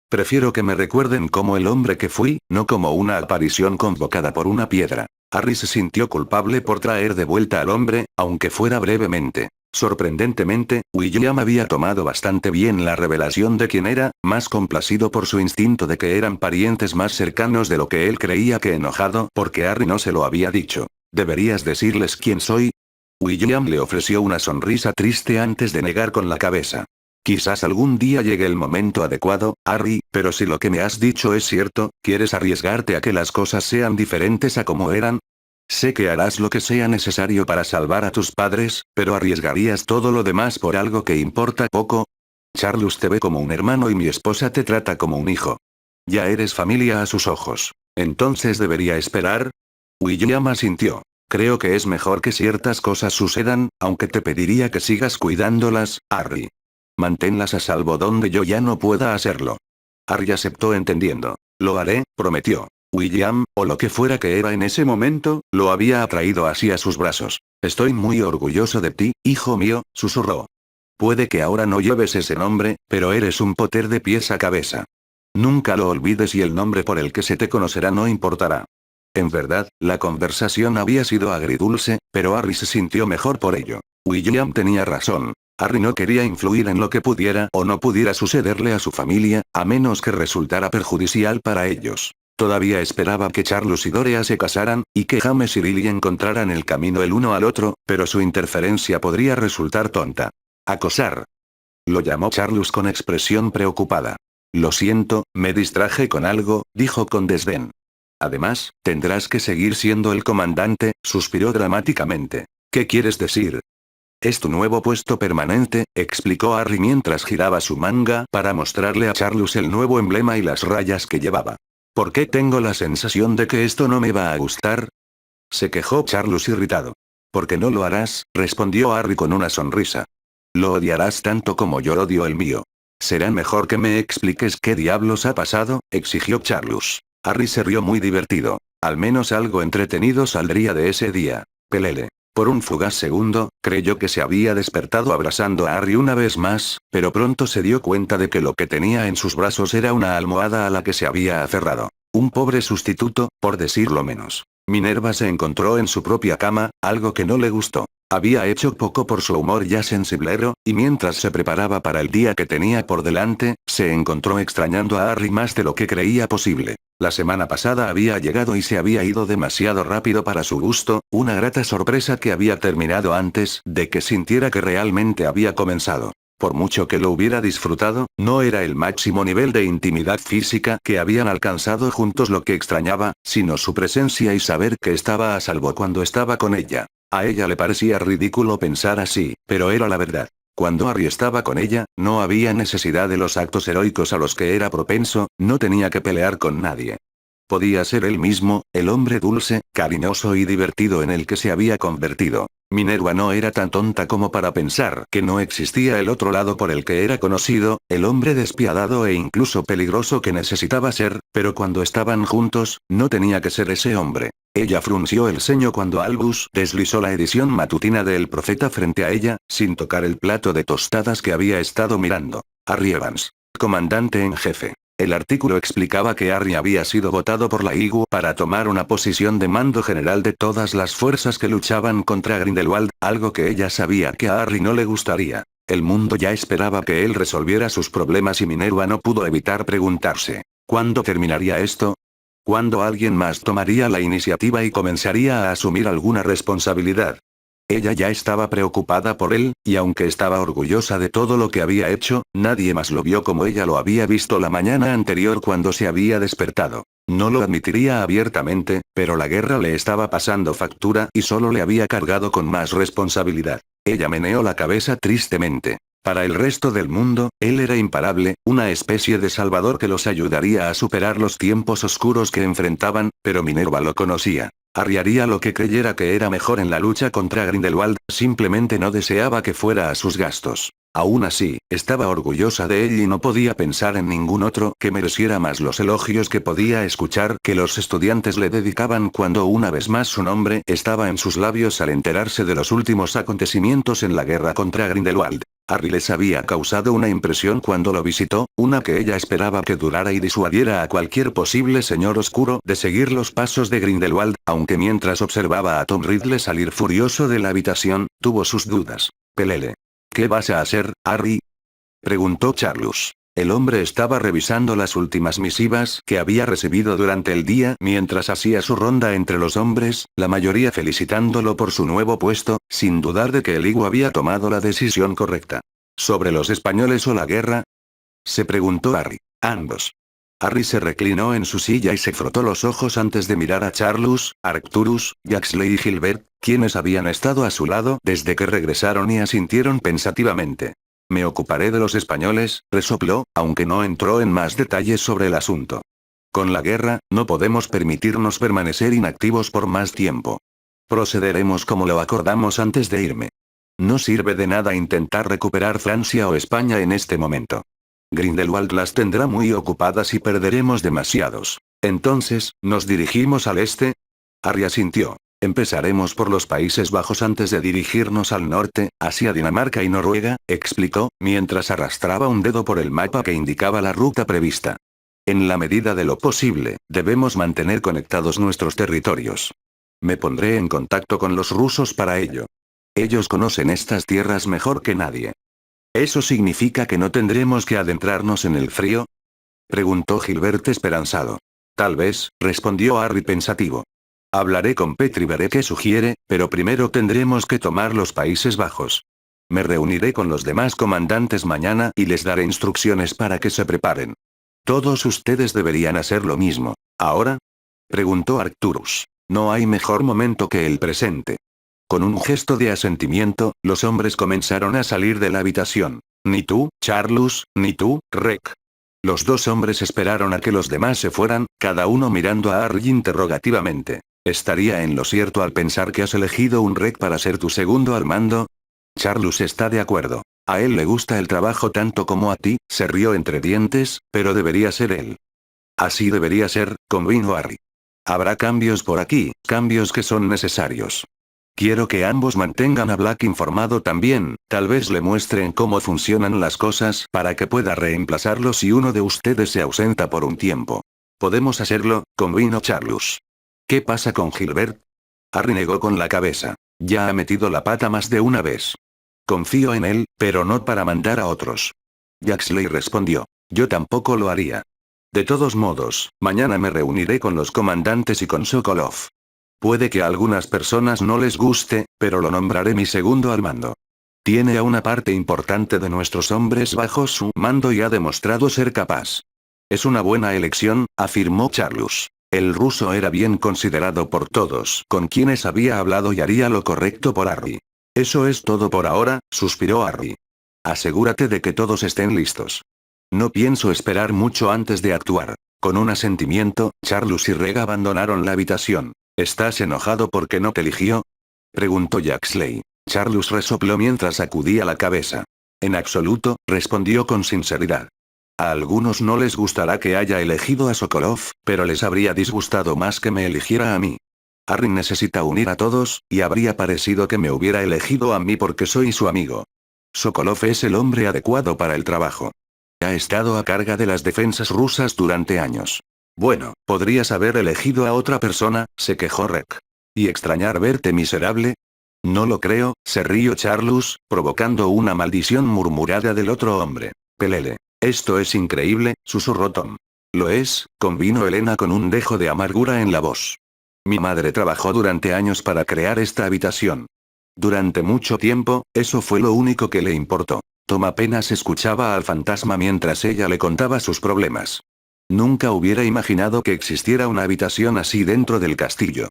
Prefiero que me recuerden como el hombre que fui, no como una aparición convocada por una piedra. Harry se sintió culpable por traer de vuelta al hombre, aunque fuera brevemente. Sorprendentemente, William había tomado bastante bien la revelación de quién era, más complacido por su instinto de que eran parientes más cercanos de lo que él creía que enojado porque Harry no se lo había dicho. ¿Deberías decirles quién soy? William le ofreció una sonrisa triste antes de negar con la cabeza. Quizás algún día llegue el momento adecuado, Harry, pero si lo que me has dicho es cierto, ¿quieres arriesgarte a que las cosas sean diferentes a como eran? Sé que harás lo que sea necesario para salvar a tus padres, pero ¿arriesgarías todo lo demás por algo que importa poco? Charles te ve como un hermano y mi esposa te trata como un hijo. Ya eres familia a sus ojos. ¿Entonces debería esperar? William asintió. Creo que es mejor que ciertas cosas sucedan, aunque te pediría que sigas cuidándolas, Harry. Manténlas a salvo donde yo ya no pueda hacerlo. Harry aceptó entendiendo. Lo haré, prometió. William, o lo que fuera que era en ese momento, lo había atraído hacia sus brazos. Estoy muy orgulloso de ti, hijo mío, susurró. Puede que ahora no lleves ese nombre, pero eres un Potter de pies a cabeza. Nunca lo olvides y el nombre por el que se te conocerá no importará. En verdad, la conversación había sido agridulce, pero Harry se sintió mejor por ello. William tenía razón. Harry no quería influir en lo que pudiera o no pudiera sucederle a su familia, a menos que resultara perjudicial para ellos. Todavía esperaba que Charles y Dorea se casaran, y que James y Lily encontraran el camino el uno al otro, pero su interferencia podría resultar tonta. Acosar. Lo llamó Charles con expresión preocupada. Lo siento, me distraje con algo, dijo con desdén. Además, tendrás que seguir siendo el comandante, suspiró dramáticamente. ¿Qué quieres decir? Es tu nuevo puesto permanente, explicó Harry mientras giraba su manga para mostrarle a Charlus el nuevo emblema y las rayas que llevaba. ¿Por qué tengo la sensación de que esto no me va a gustar? Se quejó Charlus irritado. ¿Por qué no lo harás?, respondió Harry con una sonrisa. Lo odiarás tanto como yo odio el mío. Será mejor que me expliques qué diablos ha pasado, exigió Charlus. Harry se rió muy divertido. Al menos algo entretenido saldría de ese día. Pelele. Por un fugaz segundo, creyó que se había despertado abrazando a Harry una vez más, pero pronto se dio cuenta de que lo que tenía en sus brazos era una almohada a la que se había aferrado. Un pobre sustituto, por decirlo menos. Minerva se encontró en su propia cama, algo que no le gustó. Había hecho poco por su humor ya sensiblero, y mientras se preparaba para el día que tenía por delante, se encontró extrañando a Harry más de lo que creía posible. La semana pasada había llegado y se había ido demasiado rápido para su gusto, una grata sorpresa que había terminado antes de que sintiera que realmente había comenzado. Por mucho que lo hubiera disfrutado, no era el máximo nivel de intimidad física que habían alcanzado juntos lo que extrañaba, sino su presencia y saber que estaba a salvo cuando estaba con ella. A ella le parecía ridículo pensar así, pero era la verdad. Cuando Harry estaba con ella, no había necesidad de los actos heroicos a los que era propenso, no tenía que pelear con nadie. Podía ser él mismo, el hombre dulce, cariñoso y divertido en el que se había convertido. Minerva no era tan tonta como para pensar que no existía el otro lado por el que era conocido, el hombre despiadado e incluso peligroso que necesitaba ser, pero cuando estaban juntos, no tenía que ser ese hombre. Ella frunció el ceño cuando Albus deslizó la edición matutina de El Profeta frente a ella, sin tocar el plato de tostadas que había estado mirando. Harry Evans. Comandante en jefe. El artículo explicaba que Harry había sido votado por la IGU para tomar una posición de mando general de todas las fuerzas que luchaban contra Grindelwald, algo que ella sabía que a Harry no le gustaría. El mundo ya esperaba que él resolviera sus problemas y Minerva no pudo evitar preguntarse, ¿cuándo terminaría esto? ¿Cuándo alguien más tomaría la iniciativa y comenzaría a asumir alguna responsabilidad? Ella ya estaba preocupada por él, y aunque estaba orgullosa de todo lo que había hecho, nadie más lo vio como ella lo había visto la mañana anterior cuando se había despertado. No lo admitiría abiertamente, pero la guerra le estaba pasando factura y solo le había cargado con más responsabilidad. Ella meneó la cabeza tristemente. Para el resto del mundo, él era imparable, una especie de salvador que los ayudaría a superar los tiempos oscuros que enfrentaban, pero Minerva lo conocía. Harry haría lo que creyera que era mejor en la lucha contra Grindelwald, simplemente no deseaba que fuera a sus gastos. Aún así, estaba orgullosa de él y no podía pensar en ningún otro que mereciera más los elogios que podía escuchar que los estudiantes le dedicaban cuando una vez más su nombre estaba en sus labios al enterarse de los últimos acontecimientos en la guerra contra Grindelwald. Harry les había causado una impresión cuando lo visitó, una que ella esperaba que durara y disuadiera a cualquier posible señor oscuro de seguir los pasos de Grindelwald, aunque mientras observaba a Tom Riddle salir furioso de la habitación, tuvo sus dudas. Pelele. ¿Qué vas a hacer, Harry?, preguntó Charlus. El hombre estaba revisando las últimas misivas que había recibido durante el día mientras hacía su ronda entre los hombres, la mayoría felicitándolo por su nuevo puesto, sin dudar de que el IGU había tomado la decisión correcta. ¿Sobre los españoles o la guerra?, se preguntó Harry. Ambos. Harry se reclinó en su silla y se frotó los ojos antes de mirar a Charlus, Arcturus, Jaxley y Gilbert, quienes habían estado a su lado desde que regresaron y asintieron pensativamente. Me ocuparé de los españoles, resopló, aunque no entró en más detalles sobre el asunto. Con la guerra, no podemos permitirnos permanecer inactivos por más tiempo. Procederemos como lo acordamos antes de irme. No sirve de nada intentar recuperar Francia o España en este momento. Grindelwald las tendrá muy ocupadas y perderemos demasiados. Entonces, ¿nos dirigimos al este? Harry asintió. Empezaremos por los Países Bajos antes de dirigirnos al norte, hacia Dinamarca y Noruega, explicó, mientras arrastraba un dedo por el mapa que indicaba la ruta prevista. En la medida de lo posible, debemos mantener conectados nuestros territorios. Me pondré en contacto con los rusos para ello. Ellos conocen estas tierras mejor que nadie. ¿Eso significa que no tendremos que adentrarnos en el frío?, preguntó Gilbert esperanzado. Tal vez, respondió Harry pensativo. Hablaré con Petri y veré qué sugiere, pero primero tendremos que tomar los Países Bajos. Me reuniré con los demás comandantes mañana y les daré instrucciones para que se preparen. Todos ustedes deberían hacer lo mismo. ¿Ahora?, preguntó Arcturus. No hay mejor momento que el presente. Con un gesto de asentimiento, los hombres comenzaron a salir de la habitación. Ni tú, Charlus, ni tú, Rek. Los dos hombres esperaron a que los demás se fueran, cada uno mirando a Harry interrogativamente. ¿Estaría en lo cierto al pensar que has elegido un Rek para ser tu segundo al mando? Charlus está de acuerdo. A él le gusta el trabajo tanto como a ti, se rió entre dientes, pero debería ser él. Así debería ser, convino Harry. Habrá cambios por aquí, cambios que son necesarios. Quiero que ambos mantengan a Black informado también, tal vez le muestren cómo funcionan las cosas para que pueda reemplazarlo si uno de ustedes se ausenta por un tiempo. Podemos hacerlo, convino Charlus. ¿Qué pasa con Gilbert? Harry negó con la cabeza. Ya ha metido la pata más de una vez. Confío en él, pero no para mandar a otros. Jaxley respondió. Yo tampoco lo haría. De todos modos, mañana me reuniré con los comandantes y con Sokolov. Puede que a algunas personas no les guste, pero lo nombraré mi segundo al mando. Tiene a una parte importante de nuestros hombres bajo su mando y ha demostrado ser capaz. Es una buena elección, afirmó Charlus. El ruso era bien considerado por todos con quienes había hablado y haría lo correcto por Harry. Eso es todo por ahora, suspiró Harry. Asegúrate de que todos estén listos. No pienso esperar mucho antes de actuar. Con un asentimiento, Charlus y Reg abandonaron la habitación. ¿Estás enojado porque no te eligió? Preguntó Jaxley. Charlus resopló mientras sacudía la cabeza. En absoluto, respondió con sinceridad. A algunos no les gustará que haya elegido a Sokolov, pero les habría disgustado más que me eligiera a mí. Harry necesita unir a todos, y habría parecido que me hubiera elegido a mí porque soy su amigo. Sokolov es el hombre adecuado para el trabajo. Ha estado a cargo de las defensas rusas durante años. Bueno, podrías haber elegido a otra persona, se quejó Rek. ¿Y extrañar verte miserable? No lo creo, se rió Charlus, provocando una maldición murmurada del otro hombre. Pelele. Esto es increíble, susurró Tom. Lo es, convino Elena con un dejo de amargura en la voz. Mi madre trabajó durante años para crear esta habitación. Durante mucho tiempo, eso fue lo único que le importó. Tom apenas escuchaba al fantasma mientras ella le contaba sus problemas. Nunca hubiera imaginado que existiera una habitación así dentro del castillo.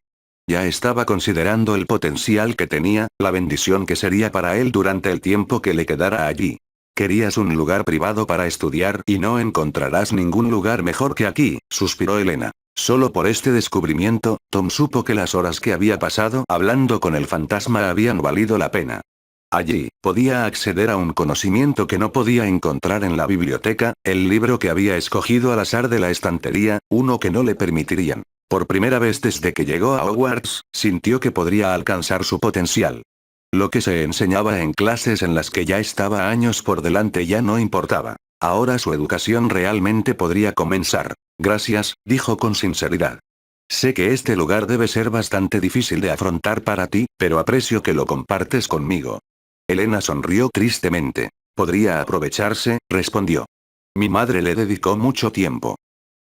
Ya estaba considerando el potencial que tenía, la bendición que sería para él durante el tiempo que le quedara allí. Querías un lugar privado para estudiar y no encontrarás ningún lugar mejor que aquí, suspiró Elena. Solo por este descubrimiento, Tom supo que las horas que había pasado hablando con el fantasma habían valido la pena. Allí, podía acceder a un conocimiento que no podía encontrar en la biblioteca, el libro que había escogido al azar de la estantería, uno que no le permitirían. Por primera vez desde que llegó a Hogwarts, sintió que podría alcanzar su potencial. Lo que se enseñaba en clases en las que ya estaba años por delante ya no importaba. Ahora su educación realmente podría comenzar. Gracias, dijo con sinceridad. Sé que este lugar debe ser bastante difícil de afrontar para ti, pero aprecio que lo compartes conmigo. Elena sonrió tristemente. Podría aprovecharse, respondió. Mi madre le dedicó mucho tiempo.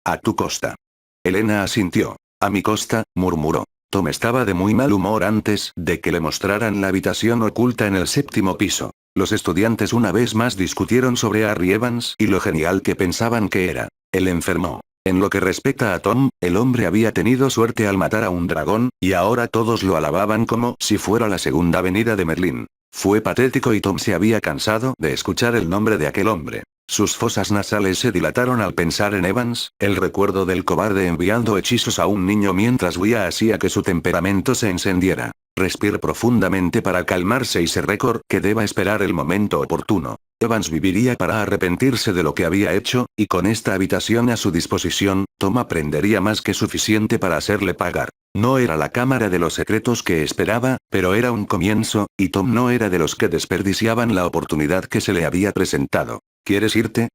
A tu costa. Elena asintió. A mi costa, murmuró. Tom estaba de muy mal humor antes de que le mostraran la habitación oculta en el 7º piso. Los estudiantes una vez más discutieron sobre Harry Evans y lo genial que pensaban que era. Él enfermó. En lo que respecta a Tom, el hombre había tenido suerte al matar a un dragón, y ahora todos lo alababan como si fuera la segunda venida de Merlín. Fue patético y Tom se había cansado de escuchar el nombre de aquel hombre. Sus fosas nasales se dilataron al pensar en Evans, el recuerdo del cobarde enviando hechizos a un niño mientras huía hacía que su temperamento se encendiera. Respire profundamente para calmarse y se recordó que deba esperar el momento oportuno. Evans viviría para arrepentirse de lo que había hecho, y con esta habitación a su disposición, Tom aprendería más que suficiente para hacerle pagar. No era la cámara de los secretos que esperaba, pero era un comienzo, y Tom no era de los que desperdiciaban la oportunidad que se le había presentado. ¿Quieres irte?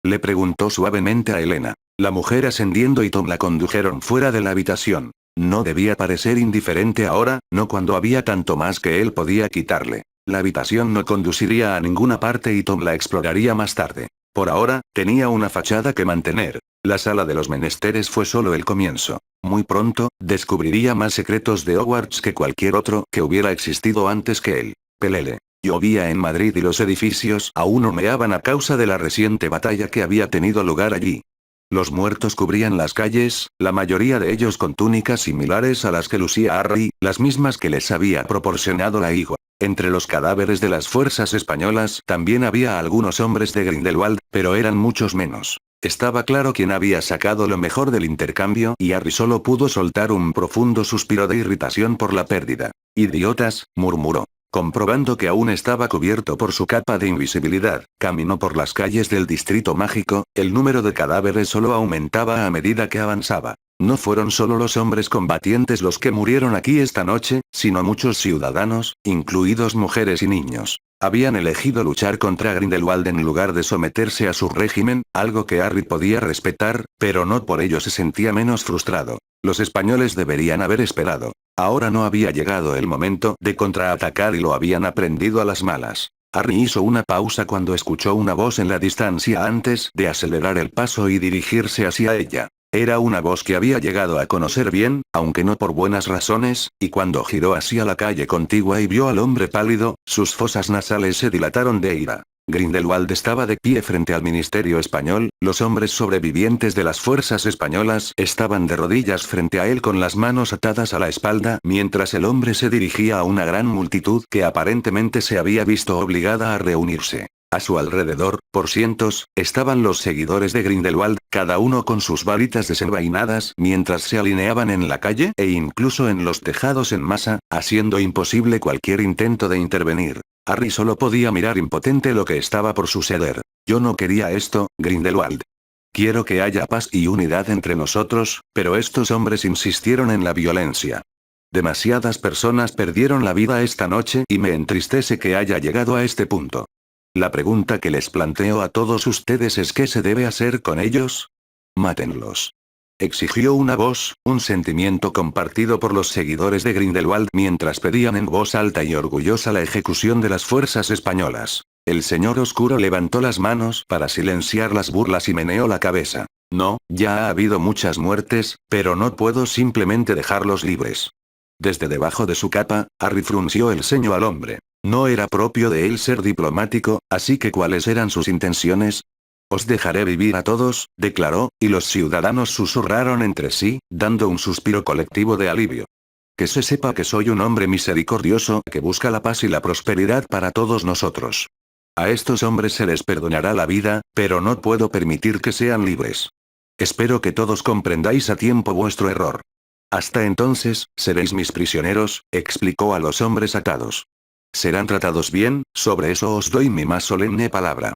Le preguntó suavemente a Elena. La mujer ascendiendo y Tom la condujeron fuera de la habitación. No debía parecer indiferente ahora, no cuando había tanto más que él podía quitarle. La habitación no conduciría a ninguna parte y Tom la exploraría más tarde. Por ahora, tenía una fachada que mantener. La sala de los menesteres fue solo el comienzo. Muy pronto, descubriría más secretos de Hogwarts que cualquier otro que hubiera existido antes que él. Pelele. Llovía en Madrid y los edificios aún humeaban a causa de la reciente batalla que había tenido lugar allí. Los muertos cubrían las calles, la mayoría de ellos con túnicas similares a las que lucía Harry, las mismas que les había proporcionado la higua. Entre los cadáveres de las fuerzas españolas también había algunos hombres de Grindelwald, pero eran muchos menos. Estaba claro quién había sacado lo mejor del intercambio y Harry solo pudo soltar un profundo suspiro de irritación por la pérdida. «Idiotas», murmuró. Comprobando que aún estaba cubierto por su capa de invisibilidad, caminó por las calles del distrito mágico, el número de cadáveres solo aumentaba a medida que avanzaba. No fueron solo los hombres combatientes los que murieron aquí esta noche, sino muchos ciudadanos, incluidos mujeres y niños. Habían elegido luchar contra Grindelwald en lugar de someterse a su régimen, algo que Harry podía respetar, pero no por ello se sentía menos frustrado. Los españoles deberían haber esperado. Ahora no había llegado el momento de contraatacar y lo habían aprendido a las malas. Harry hizo una pausa cuando escuchó una voz en la distancia antes de acelerar el paso y dirigirse hacia ella. Era una voz que había llegado a conocer bien, aunque no por buenas razones, y cuando giró hacia la calle contigua y vio al hombre pálido, sus fosas nasales se dilataron de ira. Grindelwald estaba de pie frente al ministerio español, los hombres sobrevivientes de las fuerzas españolas estaban de rodillas frente a él con las manos atadas a la espalda mientras el hombre se dirigía a una gran multitud que aparentemente se había visto obligada a reunirse. A su alrededor, por cientos, estaban los seguidores de Grindelwald, cada uno con sus varitas desenvainadas mientras se alineaban en la calle e incluso en los tejados en masa, haciendo imposible cualquier intento de intervenir. Harry solo podía mirar impotente lo que estaba por suceder. Yo no quería esto, Grindelwald. Quiero que haya paz y unidad entre nosotros, pero estos hombres insistieron en la violencia. Demasiadas personas perdieron la vida esta noche y me entristece que haya llegado a este punto. La pregunta que les planteo a todos ustedes es ¿qué se debe hacer con ellos? Mátenlos. Exigió una voz, un sentimiento compartido por los seguidores de Grindelwald mientras pedían en voz alta y orgullosa la ejecución de las fuerzas españolas. El señor oscuro levantó las manos para silenciar las burlas y meneó la cabeza. No, ya ha habido muchas muertes, pero no puedo simplemente dejarlos libres. Desde debajo de su capa, Harry frunció el ceño al hombre. No era propio de él ser diplomático, así que ¿cuáles eran sus intenciones? Os dejaré vivir a todos, declaró, y los ciudadanos susurraron entre sí, dando un suspiro colectivo de alivio. Que se sepa que soy un hombre misericordioso que busca la paz y la prosperidad para todos nosotros. A estos hombres se les perdonará la vida, pero no puedo permitir que sean libres. Espero que todos comprendáis a tiempo vuestro error. Hasta entonces, seréis mis prisioneros, explicó a los hombres atados. Serán tratados bien, sobre eso os doy mi más solemne palabra.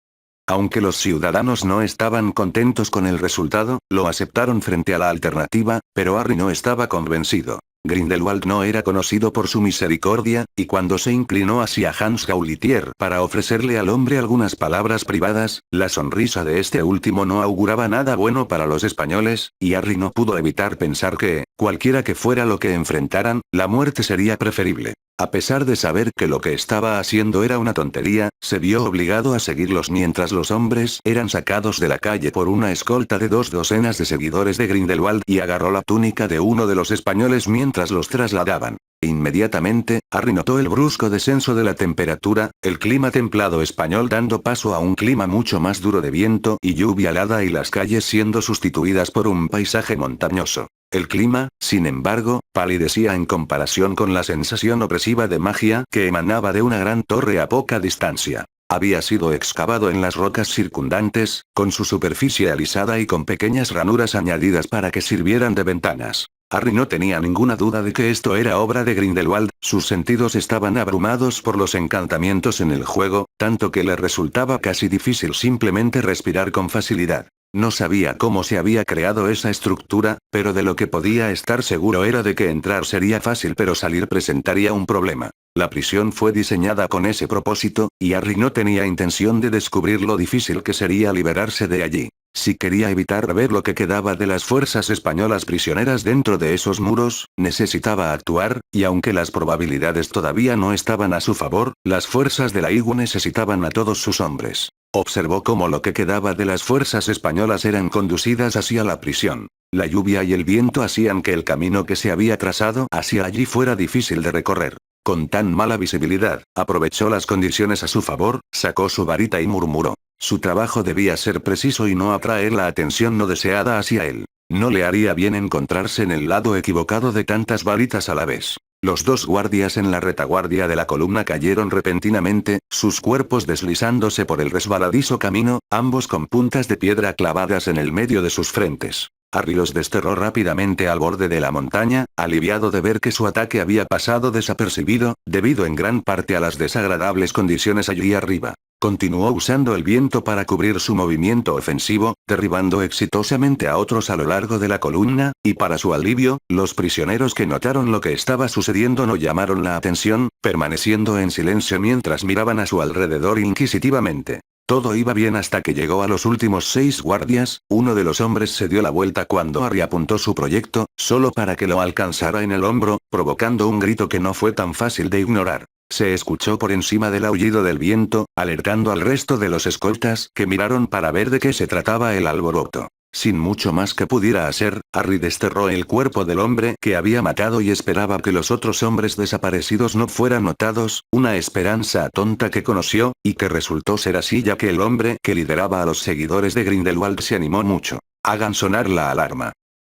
Aunque los ciudadanos no estaban contentos con el resultado, lo aceptaron frente a la alternativa, pero Harry no estaba convencido. Grindelwald no era conocido por su misericordia, y cuando se inclinó hacia Hans Gaulitier para ofrecerle al hombre algunas palabras privadas, la sonrisa de este último no auguraba nada bueno para los españoles, y Harry no pudo evitar pensar que, cualquiera que fuera lo que enfrentaran, la muerte sería preferible. A pesar de saber que lo que estaba haciendo era una tontería, se vio obligado a seguirlos mientras los hombres eran sacados de la calle por una escolta de 2 docenas de seguidores de Grindelwald y agarró la túnica de uno de los españoles mientras los trasladaban. Inmediatamente, Harry notó el brusco descenso de la temperatura, el clima templado español dando paso a un clima mucho más duro de viento y lluvia helada y las calles siendo sustituidas por un paisaje montañoso. El clima, sin embargo, palidecía en comparación con la sensación opresiva de magia que emanaba de una gran torre a poca distancia. Había sido excavado en las rocas circundantes, con su superficie alisada y con pequeñas ranuras añadidas para que sirvieran de ventanas. Harry no tenía ninguna duda de que esto era obra de Grindelwald, sus sentidos estaban abrumados por los encantamientos en el juego, tanto que le resultaba casi difícil simplemente respirar con facilidad. No sabía cómo se había creado esa estructura, pero de lo que podía estar seguro era de que entrar sería fácil pero salir presentaría un problema. La prisión fue diseñada con ese propósito, y Harry no tenía intención de descubrir lo difícil que sería liberarse de allí. Si quería evitar ver lo que quedaba de las fuerzas españolas prisioneras dentro de esos muros, necesitaba actuar, y aunque las probabilidades todavía no estaban a su favor, las fuerzas de la IGU necesitaban a todos sus hombres. Observó cómo lo que quedaba de las fuerzas españolas eran conducidas hacia la prisión. La lluvia y el viento hacían que el camino que se había trazado hacia allí fuera difícil de recorrer. Con tan mala visibilidad, aprovechó las condiciones a su favor, sacó su varita y murmuró. Su trabajo debía ser preciso y no atraer la atención no deseada hacia él. No le haría bien encontrarse en el lado equivocado de tantas varitas a la vez. Los dos guardias en la retaguardia de la columna cayeron repentinamente, sus cuerpos deslizándose por el resbaladizo camino, ambos con puntas de piedra clavadas en el medio de sus frentes. Harry los desterró rápidamente al borde de la montaña, aliviado de ver que su ataque había pasado desapercibido, debido en gran parte a las desagradables condiciones allí arriba. Continuó usando el viento para cubrir su movimiento ofensivo, derribando exitosamente a otros a lo largo de la columna, y para su alivio, los prisioneros que notaron lo que estaba sucediendo no llamaron la atención, permaneciendo en silencio mientras miraban a su alrededor inquisitivamente. Todo iba bien hasta que llegó a los últimos 6 guardias. Uno de los hombres se dio la vuelta cuando Harry apuntó su proyecto, solo para que lo alcanzara en el hombro, provocando un grito que no fue tan fácil de ignorar. Se escuchó por encima del aullido del viento, alertando al resto de los escoltas que miraron para ver de qué se trataba el alboroto. Sin mucho más que pudiera hacer, Harry desterró el cuerpo del hombre que había matado y esperaba que los otros hombres desaparecidos no fueran notados, una esperanza tonta que conoció, y que resultó ser así ya que el hombre que lideraba a los seguidores de Grindelwald se animó mucho. «Hagan sonar la alarma»,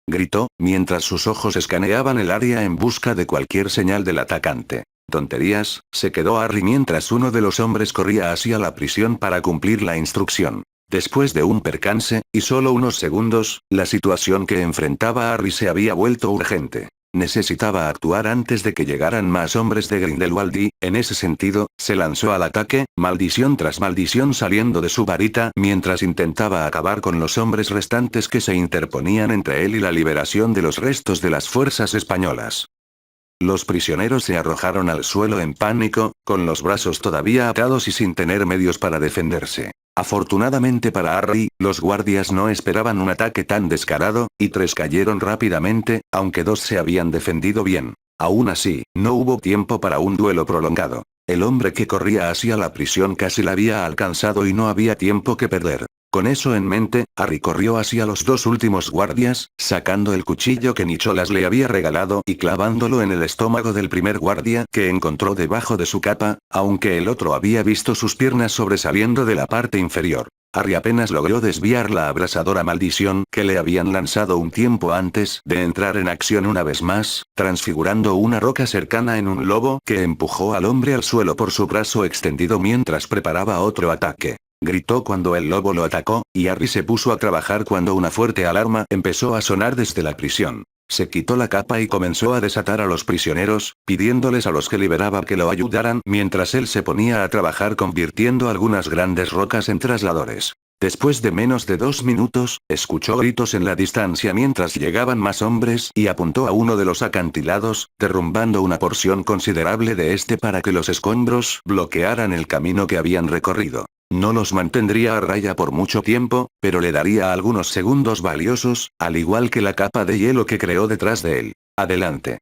gritó, mientras sus ojos escaneaban el área en busca de cualquier señal del atacante. «Tonterías», se quedó Harry mientras uno de los hombres corría hacia la prisión para cumplir la instrucción. Después de un percance, y solo unos segundos, la situación que enfrentaba Harry se había vuelto urgente. Necesitaba actuar antes de que llegaran más hombres de Grindelwald y, en ese sentido, se lanzó al ataque, maldición tras maldición saliendo de su varita mientras intentaba acabar con los hombres restantes que se interponían entre él y la liberación de los restos de las fuerzas españolas. Los prisioneros se arrojaron al suelo en pánico, con los brazos todavía atados y sin tener medios para defenderse. Afortunadamente para Harry, los guardias no esperaban un ataque tan descarado, y 3 cayeron rápidamente, aunque 2 se habían defendido bien. Aún así, no hubo tiempo para un duelo prolongado. El hombre que corría hacia la prisión casi la había alcanzado y no había tiempo que perder. Con eso en mente, Harry corrió hacia los 2 últimos guardias, sacando el cuchillo que Nicholas le había regalado y clavándolo en el estómago del primer guardia que encontró debajo de su capa, aunque el otro había visto sus piernas sobresaliendo de la parte inferior. Harry apenas logró desviar la abrasadora maldición que le habían lanzado un tiempo antes de entrar en acción una vez más, transfigurando una roca cercana en un lobo que empujó al hombre al suelo por su brazo extendido mientras preparaba otro ataque. Gritó cuando el lobo lo atacó, y Harry se puso a trabajar cuando una fuerte alarma empezó a sonar desde la prisión. Se quitó la capa y comenzó a desatar a los prisioneros, pidiéndoles a los que liberaba que lo ayudaran mientras él se ponía a trabajar convirtiendo algunas grandes rocas en trasladores. Después de menos de 2 minutos, escuchó gritos en la distancia mientras llegaban más hombres y apuntó a uno de los acantilados, derrumbando una porción considerable de este para que los escombros bloquearan el camino que habían recorrido. No los mantendría a raya por mucho tiempo, pero le daría algunos segundos valiosos, al igual que la capa de hielo que creó detrás de él. Adelante.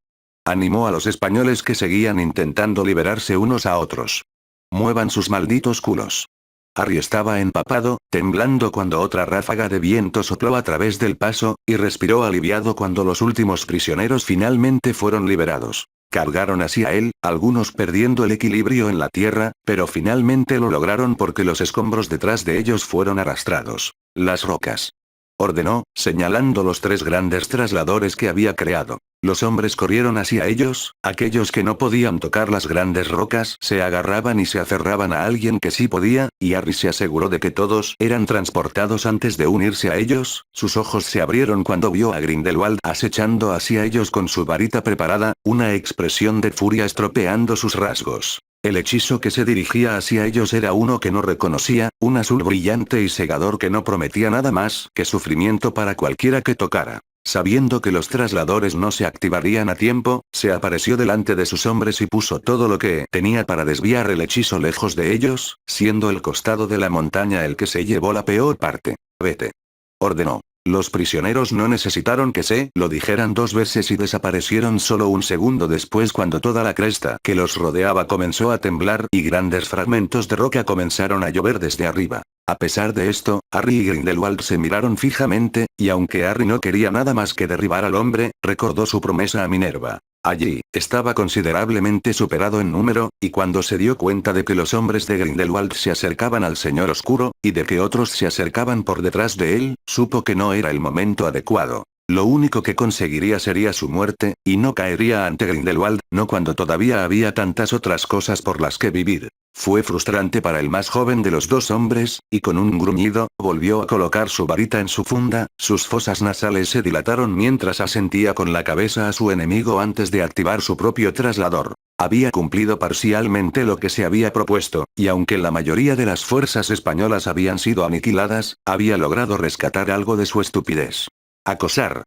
Animó a los españoles que seguían intentando liberarse unos a otros. Muevan sus malditos culos. Harry estaba empapado, temblando cuando otra ráfaga de viento sopló a través del paso, y respiró aliviado cuando los últimos prisioneros finalmente fueron liberados. Cargaron hacia él, algunos perdiendo el equilibrio en la tierra, pero finalmente lo lograron porque los escombros detrás de ellos fueron arrastrados. Las rocas. Ordenó, señalando los 3 grandes trasladores que había creado. Los hombres corrieron hacia ellos, aquellos que no podían tocar las grandes rocas se agarraban y se aferraban a alguien que sí podía, y Harry se aseguró de que todos eran transportados antes de unirse a ellos. Sus ojos se abrieron cuando vio a Grindelwald acechando hacia ellos con su varita preparada, una expresión de furia estropeando sus rasgos. El hechizo que se dirigía hacia ellos era uno que no reconocía, un azul brillante y cegador que no prometía nada más que sufrimiento para cualquiera que tocara. Sabiendo que los trasladores no se activarían a tiempo, se apareció delante de sus hombres y puso todo lo que tenía para desviar el hechizo lejos de ellos, siendo el costado de la montaña el que se llevó la peor parte. «Vete», ordenó. Los prisioneros no necesitaron que se lo dijeran 2 veces y desaparecieron solo un segundo después cuando toda la cresta que los rodeaba comenzó a temblar y grandes fragmentos de roca comenzaron a llover desde arriba. A pesar de esto, Harry y Grindelwald se miraron fijamente, y aunque Harry no quería nada más que derribar al hombre, recordó su promesa a Minerva. Allí, estaba considerablemente superado en número, y cuando se dio cuenta de que los hombres de Grindelwald se acercaban al Señor Oscuro, y de que otros se acercaban por detrás de él, supo que no era el momento adecuado. Lo único que conseguiría sería su muerte, y no caería ante Grindelwald, no cuando todavía había tantas otras cosas por las que vivir. Fue frustrante para el más joven de los dos hombres, y con un gruñido, volvió a colocar su varita en su funda, sus fosas nasales se dilataron mientras asentía con la cabeza a su enemigo antes de activar su propio traslador. Había cumplido parcialmente lo que se había propuesto, y aunque la mayoría de las fuerzas españolas habían sido aniquiladas, había logrado rescatar algo de su estupidez. ¿Acosar?,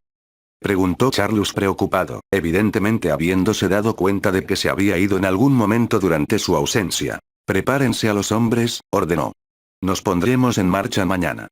preguntó Charlus preocupado, evidentemente habiéndose dado cuenta de que se había ido en algún momento durante su ausencia. Prepárense a los hombres, ordenó. Nos pondremos en marcha mañana.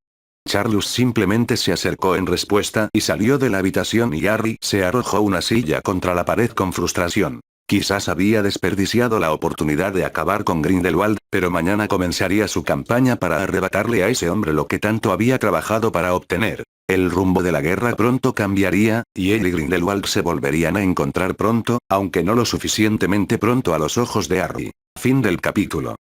Charlus simplemente se acercó en respuesta y salió de la habitación y Harry se arrojó una silla contra la pared con frustración. Quizás había desperdiciado la oportunidad de acabar con Grindelwald, pero mañana comenzaría su campaña para arrebatarle a ese hombre lo que tanto había trabajado para obtener. El rumbo de la guerra pronto cambiaría, y él y Grindelwald se volverían a encontrar pronto, aunque no lo suficientemente pronto a los ojos de Harry. Fin del capítulo.